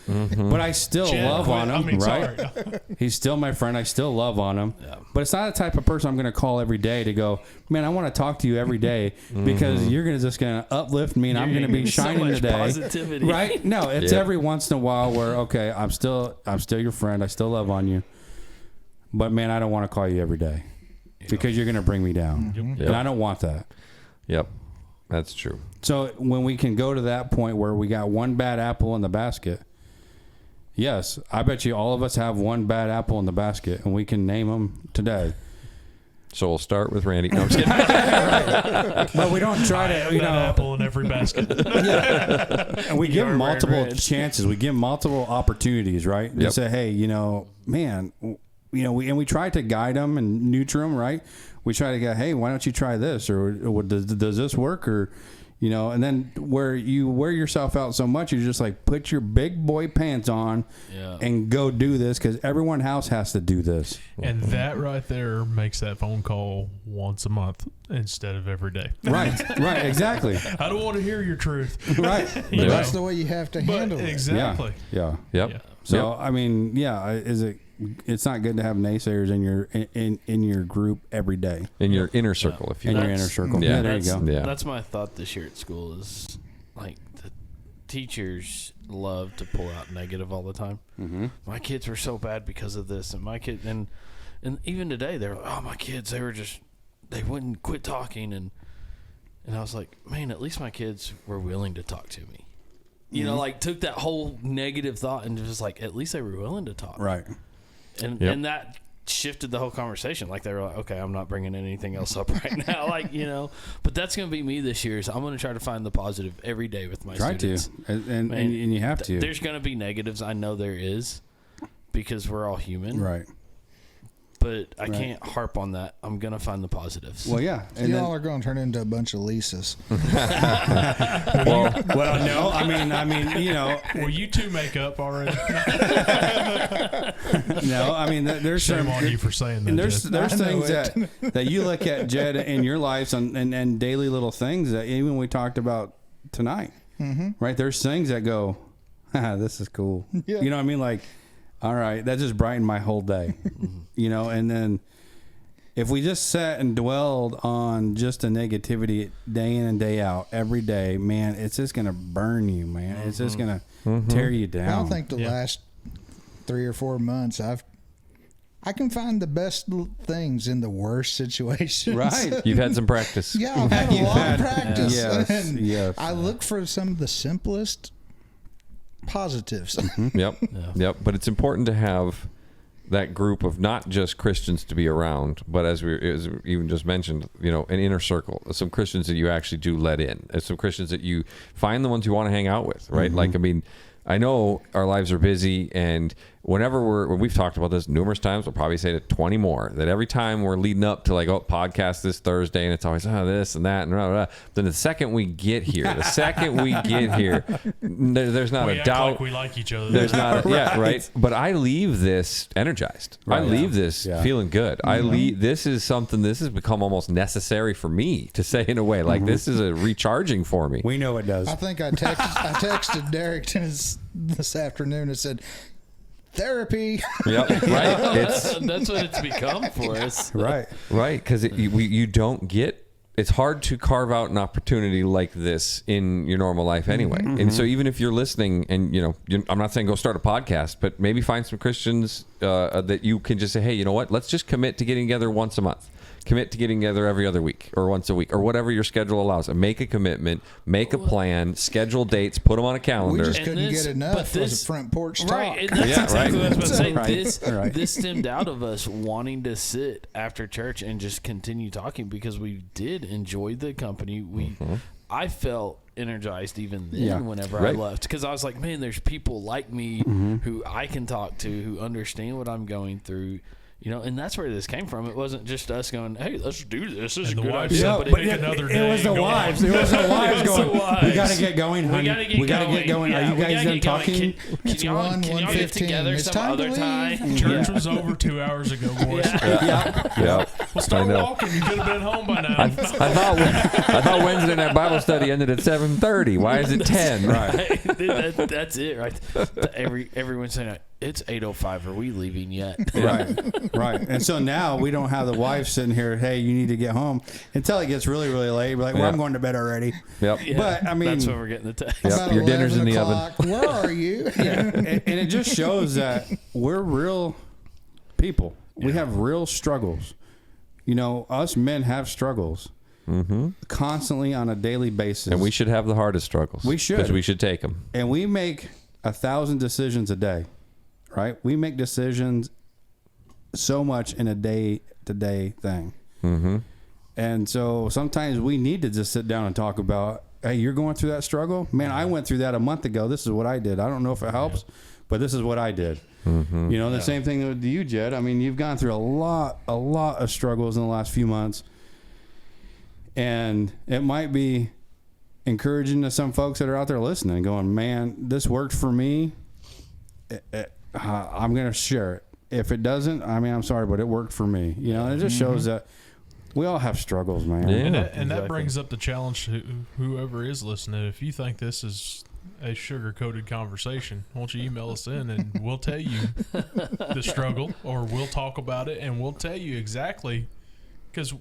[SPEAKER 3] But I still love on him, right?
[SPEAKER 4] Sorry.
[SPEAKER 3] He's still my friend. I still love on him.
[SPEAKER 1] Yeah.
[SPEAKER 3] But it's not the type of person I'm going to call every day to go, man, I want to talk to you every day because you're just going to uplift me and I'm going to be shining
[SPEAKER 1] so
[SPEAKER 3] today.
[SPEAKER 1] Positivity.
[SPEAKER 3] Right? No, it's every once in a while where, okay, I'm still your friend. I still love on you. But man, I don't want to call you every day because you're going to bring me down.
[SPEAKER 5] Yep.
[SPEAKER 3] And I don't want that.
[SPEAKER 5] Yep. That's true.
[SPEAKER 3] So when we can go to that point where we got one bad apple in the basket, yes, I bet you all of us have one bad apple in the basket, and we can name them today.
[SPEAKER 5] So we'll start with Randy. No, I'm just kidding.
[SPEAKER 3] But we don't try to,
[SPEAKER 4] That apple in every basket.
[SPEAKER 3] and we give them multiple
[SPEAKER 1] red.
[SPEAKER 3] chances. We give them multiple opportunities, right? To say, hey, man, we try to guide them and nurture them, right? We try to go, hey, why don't you try this? Or does this work? Or, and then where you wear yourself out so much, you're just like, put your big boy pants on and go do this because everyone else has to do this.
[SPEAKER 4] And that right there makes that phone call once a month instead of every day.
[SPEAKER 3] Right, exactly.
[SPEAKER 4] I don't want to hear your truth.
[SPEAKER 3] Right.
[SPEAKER 4] You know?
[SPEAKER 2] That's the way you have to handle it.
[SPEAKER 4] Exactly.
[SPEAKER 3] Yeah.
[SPEAKER 5] Yep.
[SPEAKER 4] Yeah.
[SPEAKER 3] So, I mean, it's not good to have naysayers in your group every day.
[SPEAKER 5] In your inner circle, if you
[SPEAKER 3] In
[SPEAKER 5] will.
[SPEAKER 3] your inner circle.
[SPEAKER 5] Yeah.
[SPEAKER 3] Yeah, there you go.
[SPEAKER 5] Yeah.
[SPEAKER 1] That's my thought this year at school is like the teachers love to pull out negative all the time. Mm-hmm. My kids were so bad because of this, and my kid and even today they're like, oh, my kids, they wouldn't quit talking, and I was like, man, at least my kids were willing to talk to me. Like took that whole negative thought and just like, at least they were willing to talk.
[SPEAKER 3] Right.
[SPEAKER 1] And that shifted the whole conversation. Like they were like, okay, I'm not bringing anything else up right now. But that's going to be me this year. So I'm going to try to find the positive every day with my students.
[SPEAKER 3] Try to. And you have to.
[SPEAKER 1] There's going to be negatives. I know there is because we're all human.
[SPEAKER 3] Right.
[SPEAKER 1] But I can't harp on that. I'm going to find the positives.
[SPEAKER 3] Well, yeah. And
[SPEAKER 2] Y'all are going to turn into a bunch of Lisas.
[SPEAKER 3] well, no. I mean,
[SPEAKER 4] Well, you two make up already.
[SPEAKER 3] no. I mean, there's
[SPEAKER 4] Shame
[SPEAKER 3] some,
[SPEAKER 4] on you for saying that.
[SPEAKER 3] and there's
[SPEAKER 4] Jed.
[SPEAKER 3] things that you look at, Jed, in your lives and daily little things that even we talked about tonight. Mm-hmm. Right? There's things that go, this is cool.
[SPEAKER 2] Yeah.
[SPEAKER 3] You know what I mean? Like, all right, that just brightened my whole day. And then if we just sat and dwelled on just the negativity day in and day out every day, man, it's just going to burn you, man. It's just going to tear you down.
[SPEAKER 2] I don't think the last 3 or 4 months I've I can find the best things in the worst situations.
[SPEAKER 3] Right.
[SPEAKER 5] You've had some practice.
[SPEAKER 2] Yeah, I've had a lot of practice.
[SPEAKER 3] Yes,
[SPEAKER 2] And
[SPEAKER 3] yes.
[SPEAKER 2] I look for some of the simplest positives.
[SPEAKER 5] Yep. But it's important to have that group of not just Christians to be around, but as we even just mentioned, an inner circle, some Christians that you actually do let in, and some Christians that you find the ones you want to hang out with, right?
[SPEAKER 3] Mm-hmm.
[SPEAKER 5] Like, I mean, I know our lives are busy, and whenever we've talked about this numerous times, we'll probably say it 20 more, that every time we're leading up to podcast this Thursday, and it's always this and that and blah, blah, blah. Then the second we get here, there's not
[SPEAKER 4] We
[SPEAKER 5] a
[SPEAKER 4] act
[SPEAKER 5] doubt
[SPEAKER 4] like we like each other.
[SPEAKER 5] there's not right. But I leave this energized.
[SPEAKER 3] Right.
[SPEAKER 5] I leave this feeling good. I leave. This is something. This has become almost necessary for me to say, in a way, like this is a recharging for me.
[SPEAKER 3] We know it does.
[SPEAKER 2] I think I texted Derek this afternoon and said, therapy.
[SPEAKER 5] Yep. Right.
[SPEAKER 1] That's what it's become for us.
[SPEAKER 3] Right.
[SPEAKER 5] Right. Because you don't get. It's hard to carve out an opportunity like this in your normal life anyway. And so even if you're listening and, I'm not saying go start a podcast, but maybe find some Christians that you can just say, hey, you know what? Let's just commit to getting together once a month. Commit to getting together every other week or once a week or whatever your schedule allows. And make a commitment, make a plan, schedule dates, put them on a calendar.
[SPEAKER 2] We just couldn't get enough of the front porch talk.
[SPEAKER 1] Right, and that's exactly what I was about to say.
[SPEAKER 3] Right.
[SPEAKER 1] This stemmed out of us wanting to sit after church and just continue talking because we did enjoy the company. I felt energized even then whenever I left because I was like, man, there's people like me who I can talk to who understand what I'm going through. And that's where this came from. It wasn't just us going, hey, let's do this. This is a good idea.
[SPEAKER 4] But another day.
[SPEAKER 3] It was the wives. It was the wives going, we got to get going, honey.
[SPEAKER 1] We gotta get going.
[SPEAKER 3] Are you guys done talking?
[SPEAKER 1] Can y'all get together
[SPEAKER 2] It's
[SPEAKER 1] some
[SPEAKER 2] time to
[SPEAKER 1] other
[SPEAKER 2] leave.
[SPEAKER 1] time?
[SPEAKER 4] Church was over 2 hours ago, boys.
[SPEAKER 5] Yeah.
[SPEAKER 4] Well, start walking. You could have been home by now.
[SPEAKER 5] I thought Wednesday night Bible study ended at 7:30. Why is it 10?
[SPEAKER 1] Right. That's it, right? Every Wednesday night. It's 8:05. Are we leaving yet?
[SPEAKER 3] Right. And so now we don't have the wife sitting here, hey, you need to get home until it gets really, really late. We're like, well, I'm going to bed already.
[SPEAKER 5] Yep.
[SPEAKER 1] Yeah,
[SPEAKER 3] But, I mean,
[SPEAKER 1] that's when we're getting the text.
[SPEAKER 2] About
[SPEAKER 5] Your dinner's in the
[SPEAKER 2] 11
[SPEAKER 5] oven.
[SPEAKER 2] o'clock. Where are you?
[SPEAKER 3] and it just shows that we're real people. We have real struggles. Us men have struggles constantly on a daily basis.
[SPEAKER 5] And we should have the hardest struggles.
[SPEAKER 3] We should.
[SPEAKER 5] Because we should take them.
[SPEAKER 3] And we make 1,000 decisions a day, right? We make decisions so much in a day-to-day thing. And so sometimes we need to just sit down and talk about, hey, you're going through that struggle? Man, I went through that a month ago. This is what I did. I don't know if it helps, but this is what I did. The same thing with you, Jed. I mean, you've gone through a lot of struggles in the last few months. And it might be encouraging to some folks that are out there listening, going, man, this worked for me. I'm going to share it. If it doesn't, I mean, I'm sorry, but it worked for me. And it just shows that we all have struggles, man.
[SPEAKER 5] Yeah.
[SPEAKER 4] And that brings up the challenge to whoever is listening. If you think this is a sugar-coated conversation, won't you email us in and we'll tell you the struggle, or we'll talk about it and we'll tell you exactly, because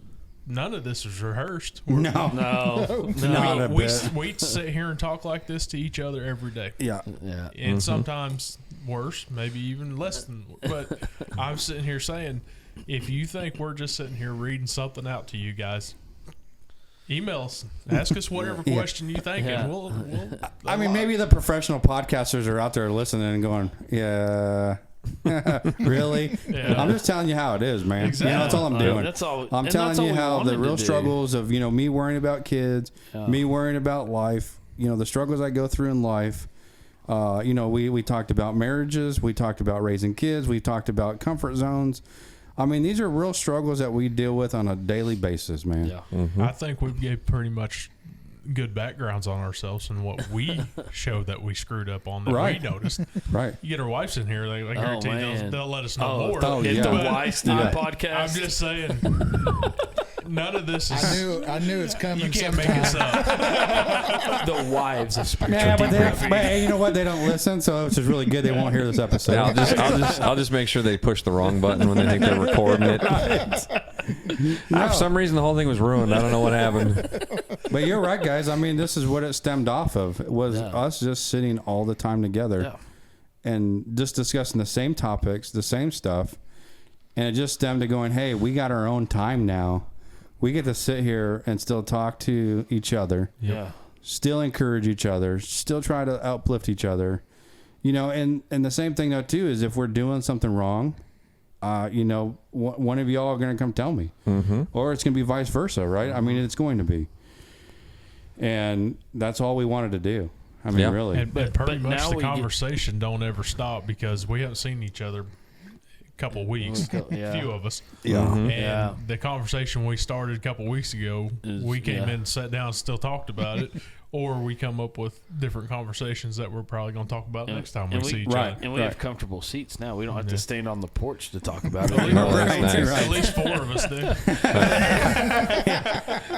[SPEAKER 4] none of this is rehearsed.
[SPEAKER 3] No.
[SPEAKER 4] No.
[SPEAKER 3] Not a bit.
[SPEAKER 4] We sit here and talk like this to each other every day.
[SPEAKER 3] Yeah.
[SPEAKER 4] And sometimes worse, maybe even less than. But I'm sitting here saying, if you think we're just sitting here reading something out to you guys, email us, ask us whatever question you think, and we'll
[SPEAKER 3] I mean, maybe the professional podcasters are out there listening and going, yeah. Really?
[SPEAKER 4] Yeah.
[SPEAKER 3] I'm just telling you how it is, man.
[SPEAKER 4] Exactly.
[SPEAKER 3] That's all I'm doing.
[SPEAKER 1] That's all.
[SPEAKER 3] I'm
[SPEAKER 1] and
[SPEAKER 3] telling
[SPEAKER 1] that's all
[SPEAKER 3] you
[SPEAKER 1] we
[SPEAKER 3] how
[SPEAKER 1] wanted
[SPEAKER 3] the real
[SPEAKER 1] to do.
[SPEAKER 3] struggles of, me worrying about kids, me worrying about life, the struggles I go through in life. We talked about marriages. We talked about raising kids. We talked about comfort zones. I mean, these are real struggles that we deal with on a daily basis, man.
[SPEAKER 1] Yeah.
[SPEAKER 4] I think we gave pretty much good backgrounds on ourselves and what we showed that we screwed up on that we noticed.
[SPEAKER 3] Right.
[SPEAKER 4] You get our wives in here, I guarantee they'll let us know more.
[SPEAKER 1] Hit the Wise Time podcast.
[SPEAKER 4] I'm just saying, none of this is.
[SPEAKER 2] I knew it's coming.
[SPEAKER 4] You can't make this up.
[SPEAKER 1] The wives of spiritual
[SPEAKER 3] Yeah, but
[SPEAKER 1] debriefing.
[SPEAKER 3] you know what? They don't listen, so it's just really good. They won't hear this episode.
[SPEAKER 5] Yeah, I'll just make sure they push the wrong button when they think they're recording it. For some reason, the whole thing was ruined. I don't know what happened.
[SPEAKER 3] But you're right, guys. I mean, this is what it stemmed off of. It was us just sitting all the time together and just discussing the same topics, the same stuff, And it just stemmed to going, hey, we got our own time now. We get to sit here and still talk to each other.
[SPEAKER 1] Yeah.
[SPEAKER 3] Still encourage each other. Still try to uplift each other. You know, and the same thing, though, too, is if we're doing something wrong, you know, one of y'all are going to come tell me. Mm-hmm. Or it's going to be vice versa, right? I mean, it's going to be. And that's all we wanted to do. I mean, really.
[SPEAKER 4] And pretty much
[SPEAKER 1] now
[SPEAKER 4] the
[SPEAKER 1] we
[SPEAKER 4] conversation don't ever stop because we haven't seen each other a couple of weeks,
[SPEAKER 1] Yeah.
[SPEAKER 4] a few of us.
[SPEAKER 3] Yeah.
[SPEAKER 4] And
[SPEAKER 1] Yeah.
[SPEAKER 4] the conversation we started a couple of weeks ago, we came in, sat down, and still talked about it. Or we come up with different conversations that we're probably going to talk about next time we see each other.
[SPEAKER 1] And we have comfortable seats now. We don't have to stand on the porch to talk about it.
[SPEAKER 5] Nice.
[SPEAKER 4] At least 4 of us do.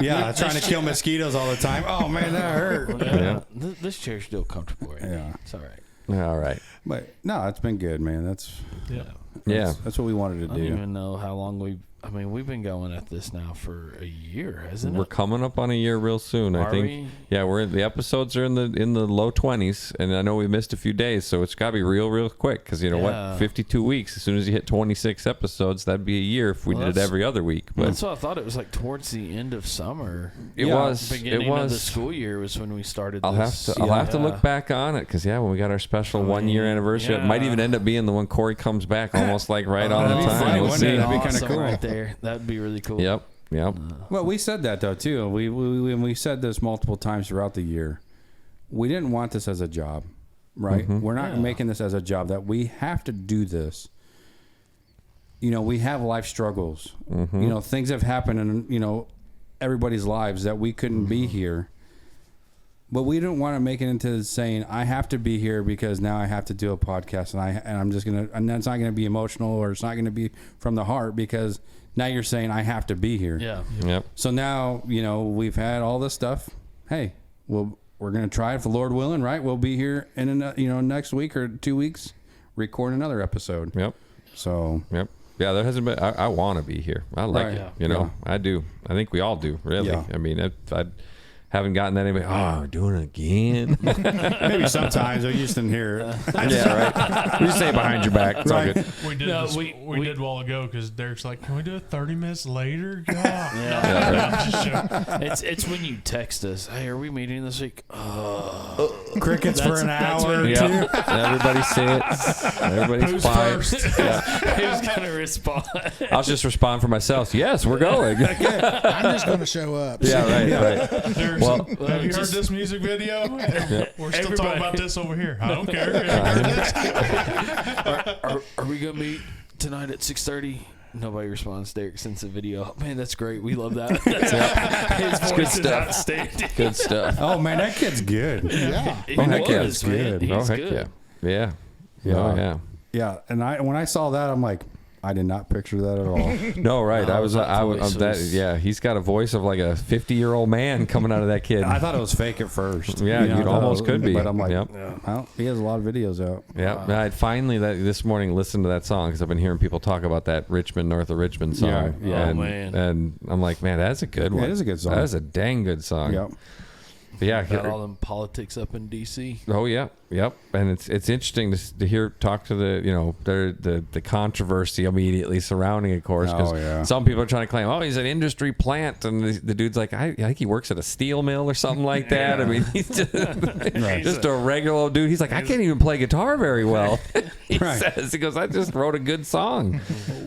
[SPEAKER 3] Yeah, trying to kill mosquitoes all the time. Oh, man, that hurt.
[SPEAKER 1] Yeah. This chair's still comfortable right now.
[SPEAKER 3] Yeah.
[SPEAKER 1] It's all right.
[SPEAKER 5] All right.
[SPEAKER 3] But, no, it's been good, man. That's
[SPEAKER 5] Yeah.
[SPEAKER 3] that's what we wanted to
[SPEAKER 1] I don't
[SPEAKER 3] do.
[SPEAKER 1] even know how long we've been going at this now for a year, hasn't
[SPEAKER 5] We're
[SPEAKER 1] it?
[SPEAKER 5] coming up on a year real soon. I
[SPEAKER 1] Are
[SPEAKER 5] think.
[SPEAKER 1] we?
[SPEAKER 5] Yeah, the episodes are in the low 20s, and I know we missed a few days, so it's got to be real quick. Because you know
[SPEAKER 1] Yeah.
[SPEAKER 5] what, 52 weeks. As soon as you hit 26 episodes, that'd be a year if we did it
[SPEAKER 1] that's-
[SPEAKER 5] every other week. But
[SPEAKER 1] That's what I thought. It was like towards the end of summer.
[SPEAKER 5] it
[SPEAKER 3] Yeah,
[SPEAKER 5] was.
[SPEAKER 1] Beginning
[SPEAKER 5] It was.
[SPEAKER 1] of the school year was when we started.
[SPEAKER 5] I'll have
[SPEAKER 1] this.
[SPEAKER 5] to. I'll have to look back on it because when we got our special 1 year anniversary, it might
[SPEAKER 1] yeah.
[SPEAKER 5] even end up being the one Corey comes back almost like right on
[SPEAKER 3] that'd
[SPEAKER 5] the
[SPEAKER 3] be
[SPEAKER 5] time.
[SPEAKER 3] funny,
[SPEAKER 5] We'll
[SPEAKER 3] wouldn't it?
[SPEAKER 5] see.
[SPEAKER 3] That'd be kinda
[SPEAKER 1] Awesome
[SPEAKER 3] cool.
[SPEAKER 1] right there. That'd be really cool.
[SPEAKER 5] Yep.
[SPEAKER 3] Well, we said that, though, too. We said this multiple times throughout the year. We didn't want this as a job, right? We're not making this as a job, that we have to do this. You know, we have life struggles. You know, things have happened in, you know, everybody's lives that we couldn't be here. But we didn't want to make it into saying, I have to be here because now I have to do a podcast and I'm just going to, and that's not going to be emotional or it's not going to be from the heart because now you're saying I have to be here.
[SPEAKER 1] Yeah.
[SPEAKER 5] Yep.
[SPEAKER 3] So now, you know, we've had all this stuff. Hey, we're going to try it if the Lord willing, right? We'll be here in next week or 2 weeks, record another episode.
[SPEAKER 5] Yep.
[SPEAKER 3] So,
[SPEAKER 5] Yep. Yeah, there hasn't been. I want to be here. I like
[SPEAKER 3] Right.
[SPEAKER 5] it. You know, I do. I think we all do. Really.
[SPEAKER 3] Yeah.
[SPEAKER 5] I mean, I haven't gotten that anybody. Oh, we're doing it again.
[SPEAKER 3] maybe sometimes I just didn't hear it.
[SPEAKER 5] Yeah, right. We just say it behind your back. It's all
[SPEAKER 3] Right.
[SPEAKER 5] good.
[SPEAKER 4] We did
[SPEAKER 1] No,
[SPEAKER 4] this,
[SPEAKER 1] we-
[SPEAKER 4] we did a while ago because Derek's like, can we do it 30 minutes later? God.
[SPEAKER 1] Yeah. It's when you text us, hey, are we meeting this week?
[SPEAKER 3] Crickets for an
[SPEAKER 1] that's
[SPEAKER 3] hour or
[SPEAKER 1] when-
[SPEAKER 3] two.
[SPEAKER 5] Yeah. Everybody sits. Everybody's
[SPEAKER 4] Who's
[SPEAKER 5] quiet.
[SPEAKER 4] first?
[SPEAKER 1] Who's gonna respond?
[SPEAKER 5] I'll just respond for myself. Yes, we're going.
[SPEAKER 2] I'm just going to show up.
[SPEAKER 5] Yeah, right.
[SPEAKER 4] There's,
[SPEAKER 5] Well,
[SPEAKER 4] have you heard
[SPEAKER 1] just-
[SPEAKER 4] this music video? We're still
[SPEAKER 1] Everybody-
[SPEAKER 4] talking about this over here. I don't care. Have you heard this?
[SPEAKER 1] Are we gonna meet tonight at 6:30? Nobody responds. Derek sends a video. Oh, man, that's great. We love that. His voice
[SPEAKER 5] good
[SPEAKER 1] is
[SPEAKER 5] stuff.
[SPEAKER 1] outstanding.
[SPEAKER 5] Good stuff.
[SPEAKER 3] Oh, man, that kid's good.
[SPEAKER 2] Yeah.
[SPEAKER 1] He
[SPEAKER 5] Oh, heck yeah,
[SPEAKER 1] was,
[SPEAKER 3] it's
[SPEAKER 1] man.
[SPEAKER 3] good.
[SPEAKER 1] He's
[SPEAKER 5] Oh, heck
[SPEAKER 1] good.
[SPEAKER 5] yeah. Yeah. Oh, yeah.
[SPEAKER 3] Yeah, and when I saw that, I'm like, I did not picture that at all.
[SPEAKER 5] No, right.
[SPEAKER 1] No,
[SPEAKER 5] I was
[SPEAKER 1] that voice
[SPEAKER 5] that.
[SPEAKER 1] was-
[SPEAKER 5] Yeah, he's got a voice of like a 50-year-old man coming out of that kid.
[SPEAKER 3] I thought it was fake at first.
[SPEAKER 5] Yeah,
[SPEAKER 3] You know,
[SPEAKER 5] you'd
[SPEAKER 3] I thought
[SPEAKER 5] almost
[SPEAKER 3] it was-
[SPEAKER 5] could be.
[SPEAKER 3] But I'm like,
[SPEAKER 5] Yep.
[SPEAKER 3] well, he has a lot of videos out.
[SPEAKER 5] Yeah, I finally this morning listened to that song because I've been hearing people talk about that Richmond, north of Richmond song.
[SPEAKER 3] Yeah, yeah.
[SPEAKER 5] And,
[SPEAKER 1] Oh, man.
[SPEAKER 5] and I'm like, man, that's a good one.
[SPEAKER 3] it is a good song.
[SPEAKER 5] That is a dang good song.
[SPEAKER 3] Yep.
[SPEAKER 5] But yeah.
[SPEAKER 1] About all them politics up in D.C.
[SPEAKER 5] Oh yeah, yep. And it's interesting to talk to the controversy immediately surrounding it, of course, because
[SPEAKER 3] Oh, yeah.
[SPEAKER 5] some people are trying to claim, oh, he's an industry plant, and the dude's like, I think he works at a steel mill or something like that. I mean, he's just a regular old dude. He's like, I can't even play guitar very well. He
[SPEAKER 3] Right.
[SPEAKER 5] says, he goes, I just wrote a good song.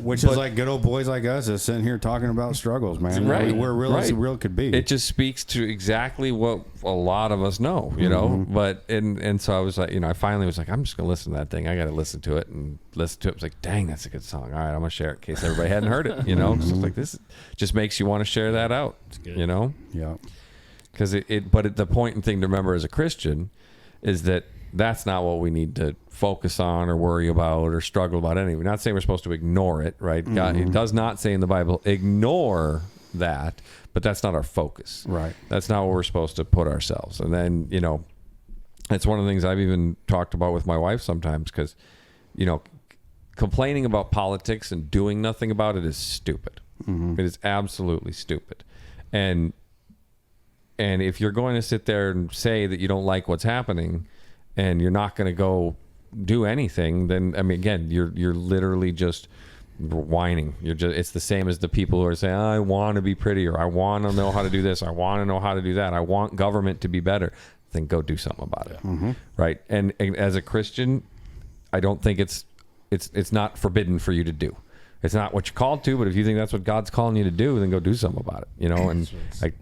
[SPEAKER 3] Which is like good old boys like us is sitting here talking about struggles, man.
[SPEAKER 5] Right.
[SPEAKER 3] We're real as
[SPEAKER 5] Right.
[SPEAKER 3] real could be.
[SPEAKER 5] It just speaks to exactly what a lot of us know, you know. But and so I was like, I finally was like, I'm just gonna listen to that thing. I got to listen to it and listen to it. I was like, dang, that's a good song. All right, I'm gonna share it in case everybody hadn't heard it, you know. So it's like this just makes you want to share that out, you know.
[SPEAKER 3] yeah.
[SPEAKER 5] Because the point and thing to remember as a Christian is that that's not what we need to focus on or worry about or struggle about anyway. We're not saying we're supposed to ignore it, right? God, it does not say in the Bible, ignore that, but that's not our focus.
[SPEAKER 3] Right.
[SPEAKER 5] That's not where we're supposed to put ourselves. And then, it's one of the things I've even talked about with my wife sometimes because, complaining about politics and doing nothing about it is stupid. It is absolutely stupid. And if you're going to sit there and say that you don't like what's happening and you're not going to go do anything, then, I mean, again, you're literally just whining. It's the same as the people who are saying, I want to be prettier. I want to know how to do this. I want to know how to do that. I want government to be better. Then go do something about it. Right. And as a Christian, I don't think it's not forbidden for you to do. It's not what you're called to, but if you think that's what God's calling you to do, then go do something about it. You know, and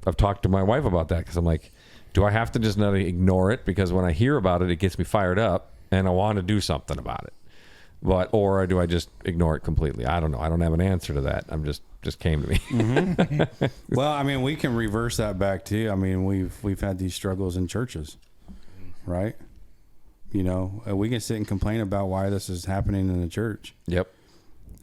[SPEAKER 5] I've talked to my wife about that because I'm like, do I have to just not ignore it? Because when I hear about it, it gets me fired up and I want to do something about it. Or do I just ignore it completely? I don't know. I don't have an answer to that. I'm just came to me.
[SPEAKER 3] Well, I mean, we can reverse that back too. I mean, we've had these struggles in churches, right? You know, we can sit and complain about why this is happening in the church.
[SPEAKER 5] Yep.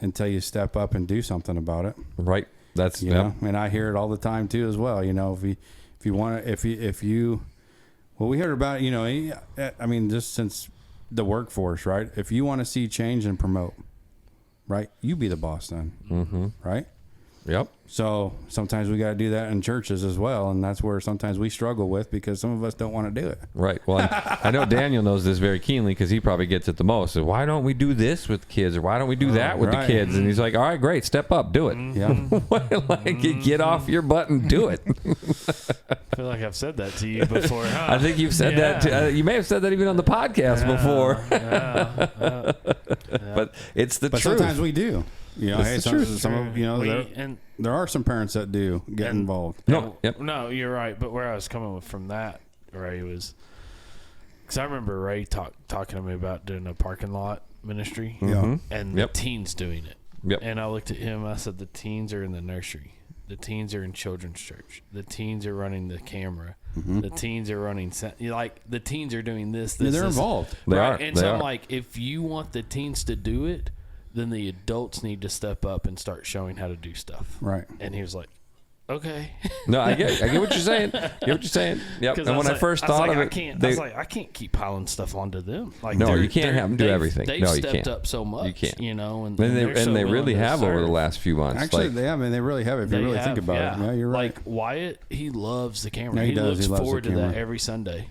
[SPEAKER 3] Until you step up and do something about it.
[SPEAKER 5] Right. That's
[SPEAKER 3] you know, and I hear it all the time too as well. You know, if you want to, if you, well, we heard about, you know, I mean, just since the workforce, right? If you want to see change and promote, right? You be the boss then, right?
[SPEAKER 5] Yep.
[SPEAKER 3] So sometimes we got to do that in churches as well, and that's where sometimes we struggle with because some of us don't want to do it.
[SPEAKER 5] Right. Well, I know Daniel knows this very keenly because he probably gets it the most. So why don't we do this with kids, or why don't we do that with the kids? And he's like, "All right, great, step up, do it.
[SPEAKER 3] Yeah,
[SPEAKER 5] Get off your butt and do it."
[SPEAKER 1] I feel like I've said that to you before. Huh?
[SPEAKER 5] I think you've said that. You may have said that even on the podcast before. But it's the truth.
[SPEAKER 3] Sometimes we do. You know,
[SPEAKER 5] It's
[SPEAKER 3] hey,
[SPEAKER 5] the
[SPEAKER 3] some of you know, there are some parents that do get involved.
[SPEAKER 1] No, you're right. But where I was coming from that, Ray, was because I remember Ray talking to me about doing a parking lot ministry, and the teens doing it.
[SPEAKER 5] Yep.
[SPEAKER 1] And I looked at him. I said, the teens are in the nursery. The teens are in children's church. The teens are running the camera. The teens are running. The teens are doing this.
[SPEAKER 3] Yeah, they're involved.
[SPEAKER 5] They are.
[SPEAKER 1] And so I'm like, if you want the teens to do it, then the adults need to step up and start showing how to do stuff.
[SPEAKER 3] Right.
[SPEAKER 1] And he was like, okay.
[SPEAKER 5] No, I get what you're saying. Get what you're saying. Yep. And when I first thought of it,
[SPEAKER 1] I can't keep piling stuff onto them. Like,
[SPEAKER 5] no, you can't have them do everything.
[SPEAKER 1] They've
[SPEAKER 5] no, you
[SPEAKER 1] stepped
[SPEAKER 5] can't.
[SPEAKER 1] up so much.
[SPEAKER 5] You can't.
[SPEAKER 1] You know, and
[SPEAKER 5] they really have over the last few months.
[SPEAKER 3] Actually, they really have. If you really think about it, yeah, you're right.
[SPEAKER 1] Like Wyatt, he loves the camera.
[SPEAKER 3] Yeah, he does.
[SPEAKER 1] Looks
[SPEAKER 3] He loves
[SPEAKER 1] forward
[SPEAKER 3] the
[SPEAKER 1] to that
[SPEAKER 3] camera.
[SPEAKER 1] every Sunday.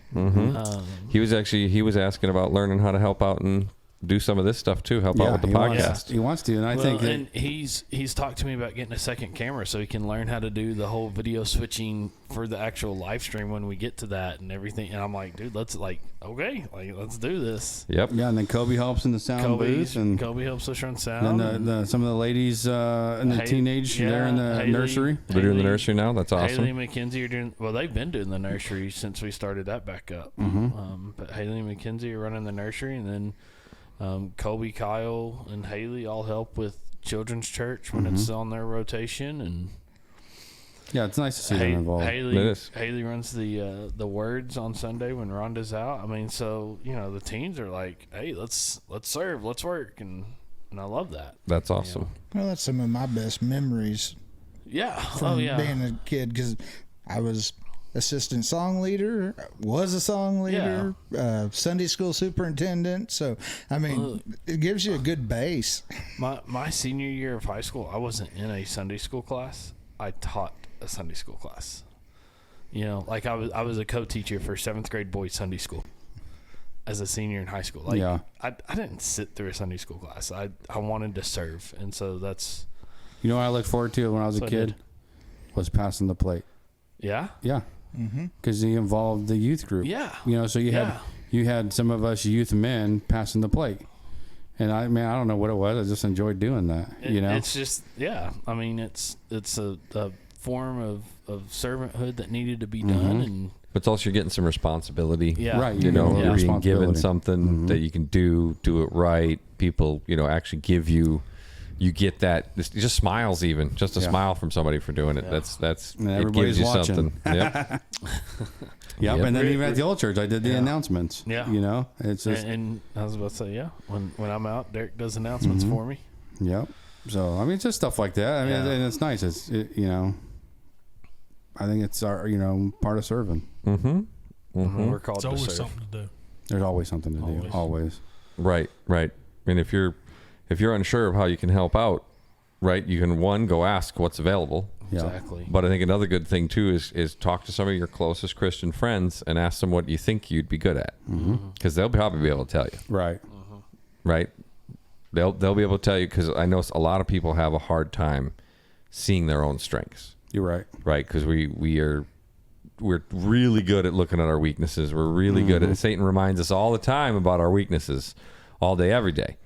[SPEAKER 5] He was asking about learning how to help out and do some of this stuff too. Help out with the podcast.
[SPEAKER 3] He wants to, and I think
[SPEAKER 1] and he's talked to me about getting a second camera so he can learn how to do the whole video switching for the actual live stream when we get to that and everything. And I'm like, dude, let's do this.
[SPEAKER 5] Yep.
[SPEAKER 3] Yeah, and then Kobe helps in the sound booth, and
[SPEAKER 1] Kobe helps us run sound.
[SPEAKER 3] then some of the ladies in the teenage, they're in the nursery.
[SPEAKER 5] They're doing the nursery now. That's awesome.
[SPEAKER 1] Haley and McKenzie are doing. Well, they've been doing the nursery since we started that back up. But Haley and McKenzie are running the nursery, and then Kobe, Kyle, and Haley all help with children's church when it's on their rotation, and
[SPEAKER 3] yeah, it's nice to see them involved.
[SPEAKER 1] Haley runs the words on Sunday when Rhonda's out. I mean, so you know the teens are like, hey, let's serve, let's work, and I love that.
[SPEAKER 5] That's awesome.
[SPEAKER 2] Well, that's some of my best memories.
[SPEAKER 1] Yeah,
[SPEAKER 2] from being a kid, because I was assistant song leader, was a song leader, Sunday school superintendent. So, I mean, it gives you a good base.
[SPEAKER 1] My senior year of high school, I wasn't in a Sunday school class. I taught a Sunday school class. You know, like I was a co-teacher for 7th grade boys Sunday school as a senior in high school. Like, I didn't sit through a Sunday school class. I wanted to serve, and so that's.
[SPEAKER 3] You know what I looked forward to when I was a kid? Was passing the plate.
[SPEAKER 1] Yeah?
[SPEAKER 3] Yeah. Because he involved the youth group.
[SPEAKER 1] Yeah.
[SPEAKER 3] You know, so you had some of us youth men passing the plate. And I don't know what it was. I just enjoyed doing that. You know?
[SPEAKER 1] It's just, I mean, it's a form of servanthood that needed to be done. And
[SPEAKER 5] But it's also you're getting some responsibility.
[SPEAKER 1] Yeah.
[SPEAKER 3] Right.
[SPEAKER 5] You know, you're being given
[SPEAKER 3] responsibility.
[SPEAKER 5] something that you can do it right. People, actually give you. You get that, just smiles even, just a smile from somebody for doing it.
[SPEAKER 1] Yeah.
[SPEAKER 5] That's
[SPEAKER 3] And
[SPEAKER 5] it
[SPEAKER 3] everybody's
[SPEAKER 5] gives you
[SPEAKER 3] watching.
[SPEAKER 5] something. Yep.
[SPEAKER 3] Yep. And then even at the old church, I did the announcements.
[SPEAKER 1] Yeah.
[SPEAKER 3] You know, it's just.
[SPEAKER 1] And I was about to say, when I'm out, Derek does announcements for me.
[SPEAKER 3] Yep. So, I mean, it's just stuff like that. I mean, and it's nice. I think it's our, part of serving.
[SPEAKER 1] We're called
[SPEAKER 4] It's
[SPEAKER 1] to
[SPEAKER 4] always
[SPEAKER 1] serve.
[SPEAKER 4] something to do.
[SPEAKER 3] There's always something to do. Always.
[SPEAKER 5] Right. And if you're unsure of how you can help out, right, you can go ask what's available.
[SPEAKER 3] Yeah.
[SPEAKER 1] Exactly.
[SPEAKER 5] But I think another good thing too is talk to some of your closest Christian friends and ask them what you think you'd be good at, because they'll probably be able to tell you.
[SPEAKER 3] Right.
[SPEAKER 5] Right. They'll be able to tell you, because I know a lot of people have a hard time seeing their own strengths.
[SPEAKER 3] You're right.
[SPEAKER 5] Right, because we're really good at looking at our weaknesses. We're really good at Satan reminds us all the time about our weaknesses, all day, every day.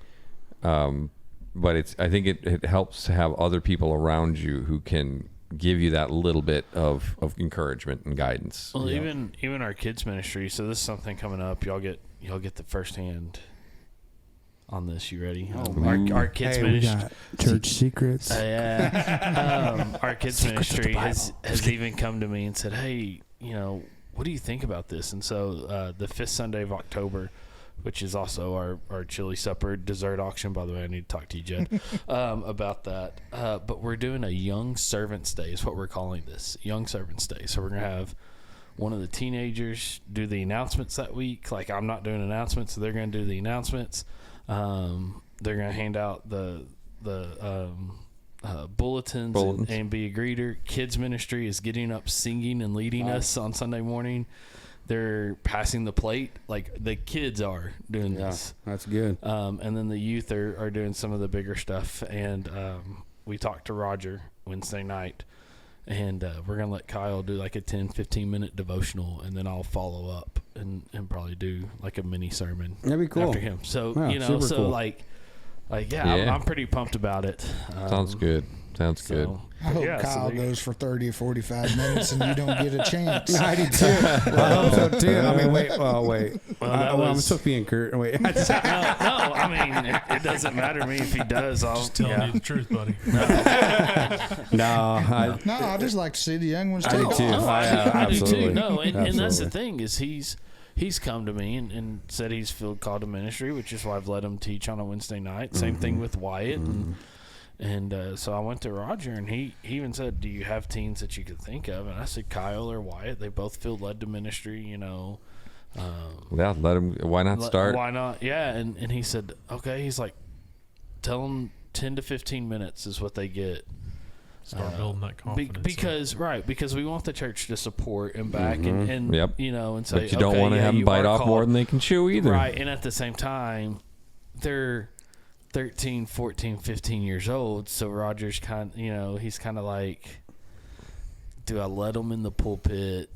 [SPEAKER 5] But I think it helps to have other people around you who can give you that little bit of encouragement and guidance.
[SPEAKER 1] Well, even our kids ministry. So this is something coming up. Y'all get the first hand on this. You ready? Our kids ministry.
[SPEAKER 3] We got church secrets.
[SPEAKER 1] Our kids ministry has even come to me and said, "Hey, what do you think about this?" And so the 5th Sunday of October, which is also our chili supper dessert auction. By the way, I need to talk to you, Jed, about that. But we're doing a Young Servants Day is what we're calling this, Young Servants Day. So we're going to have one of the teenagers do the announcements that week. Like, I'm not doing announcements, so they're going to do the announcements. They're going to hand out the bulletins and be a greeter. Kids ministry is getting up, singing, and leading us on Sunday morning. They're passing the plate, like the kids are doing this.
[SPEAKER 3] That's good.
[SPEAKER 1] And then the youth are doing some of the bigger stuff. And we talked to Roger Wednesday night, and we're going to let Kyle do like a 10-15 minute devotional, and then I'll follow up and probably do like a mini sermon.
[SPEAKER 3] That'd be cool
[SPEAKER 1] after him. So
[SPEAKER 3] super cool.
[SPEAKER 1] like I'm pretty pumped about it.
[SPEAKER 5] Sounds good. Good.
[SPEAKER 2] I hope Kyle goes for 30 or 45 minutes and you don't get a chance.
[SPEAKER 3] I do too. I hope so too. I mean, wait. I'm supposed to be encouraged. Wait.
[SPEAKER 1] No, I mean, it doesn't matter to me if he does. I'll
[SPEAKER 4] Just telling you the truth, buddy.
[SPEAKER 2] I just like to see the young ones take
[SPEAKER 3] do too.
[SPEAKER 2] off.
[SPEAKER 1] I do too. No, and that's
[SPEAKER 3] Absolutely.
[SPEAKER 1] the thing is he's come to me and said he's filled called to ministry, which is why I've let him teach on a Wednesday night. Same thing with Wyatt. And so I went to Roger, and he even said, "Do you have teens that you could think of?" And I said, "Kyle or Wyatt. They both feel led to ministry,
[SPEAKER 5] Let them. Why not start?
[SPEAKER 1] Why not? Yeah." And he said, "Okay." He's like, "Tell them 10 to 15 minutes is what they get."
[SPEAKER 4] Start building that confidence.
[SPEAKER 1] Because we want the church to support and back and and say,
[SPEAKER 5] but you don't want to have them bite off more than they can chew either.
[SPEAKER 1] Right, and at the same time, they're 13, 14, 15 years old, so Roger's he's kind of like, do I let them in the pulpit?